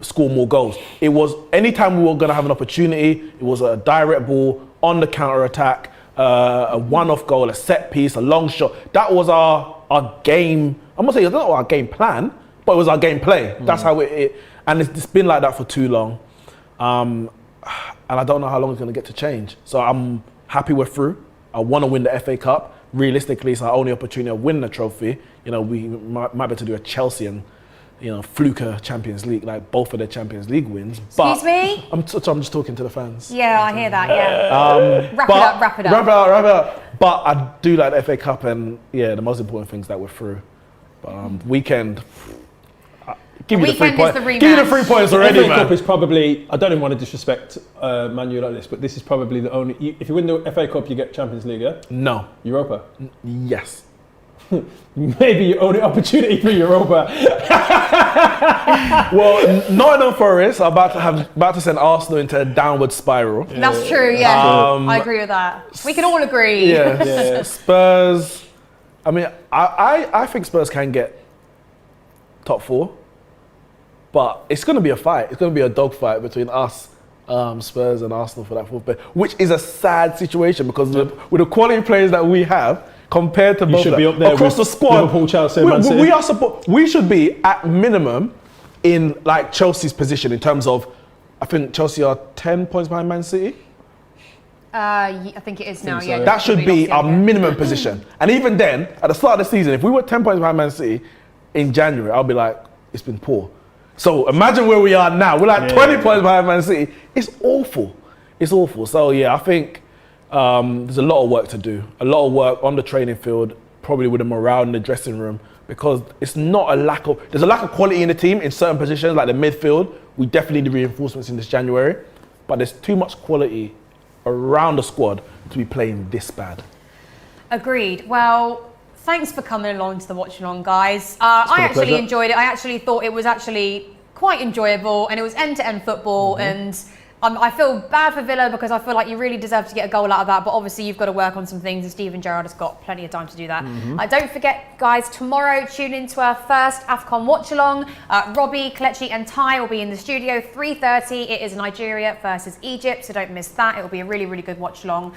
score more goals. It was anytime we were going to have an opportunity, it was a direct ball on the counter attack, a one-off goal, a set piece, a long shot. That was our game. I'm gonna say it's not our game plan, but it was our game play. That's how and it's been like that for too long. And I don't know how long it's going to get to change. So I'm happy we're through. I want to win the FA Cup. Realistically, it's our only opportunity of winning the trophy. You know, we might be able to do a Chelsea and, fluker Champions League, like both of their Champions League wins. Excuse me? I'm just talking to the fans. Yeah, I hear that, yeah. Wrap it up. But I do like the FA Cup, and yeah, the most important thing is that we're through. But weekend... Give you the 3 points. Give you the 3 points already, FA man. Cup is probably, I don't even want to disrespect Man U like this, but this is probably the only, if you win the FA Cup, you get Champions League, yeah? No. Europa? Yes. Maybe your only opportunity for Europa. Well, Nottingham Forest are about to send Arsenal into a downward spiral. That's true, yeah. I agree with that. We can all agree. Yeah. Spurs. I mean, I think Spurs can get top 4, but it's going to be a fight. It's going to be a dog fight between us, Spurs and Arsenal for that 4th place, which is a sad situation because with the quality players that we have compared to both should be up there across the with squad, Liverpool, Chelsea, Man City. we should be at minimum in like Chelsea's position in terms of, I think Chelsea are 10 points behind Man City. I think it is now, yeah. That should be our minimum position. And even then, at the start of the season, if we were 10 points behind Man City in January, I'll be like, it's been poor. So imagine where we are now. We're like 20 points behind Man City. It's awful. It's awful. So yeah, I think there's a lot of work to do. A lot of work on the training field, probably with the morale in the dressing room, because it's not there's a lack of quality in the team in certain positions, like the midfield. We definitely need reinforcements in this January, but there's too much quality around the squad to be playing this bad. Agreed. Well, thanks for coming along to the watch along, guys. I actually enjoyed it. I actually thought it was actually quite enjoyable, and it was end-to-end football. And I feel bad for Villa because I feel like you really deserve to get a goal out of that. But obviously, you've got to work on some things, and Steven Gerrard has got plenty of time to do that. Don't forget, guys, tomorrow tune into our first AFCON watch along. Robbie, Kelechi, and Ty will be in the studio 3:30. It is Nigeria versus Egypt, so don't miss that. It will be a really, really good watch along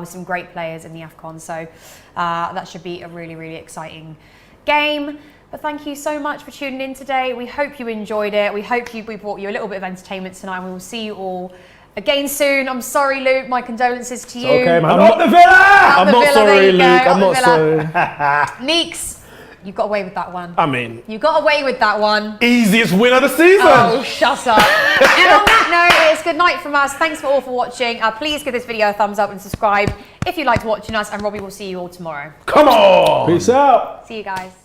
with some great players in the AFCON. So that should be a really, really exciting game. But thank you so much for tuning in today. We hope you enjoyed it. We hope we brought you a little bit of entertainment tonight. And we will see you all again soon. I'm sorry, Luke. My condolences to you. Okay, man. Up the Villa! I'm not sorry, Luke. I'm not sorry. Neeks, you got away with that one. I mean, you got away with that one. Easiest win of the season. Oh, shut up. And on that note, it's good night from us. Thanks all for watching. Please give this video a thumbs up and subscribe if you liked watching us. And Robbie will see you all tomorrow. Come on. Peace out. See you guys.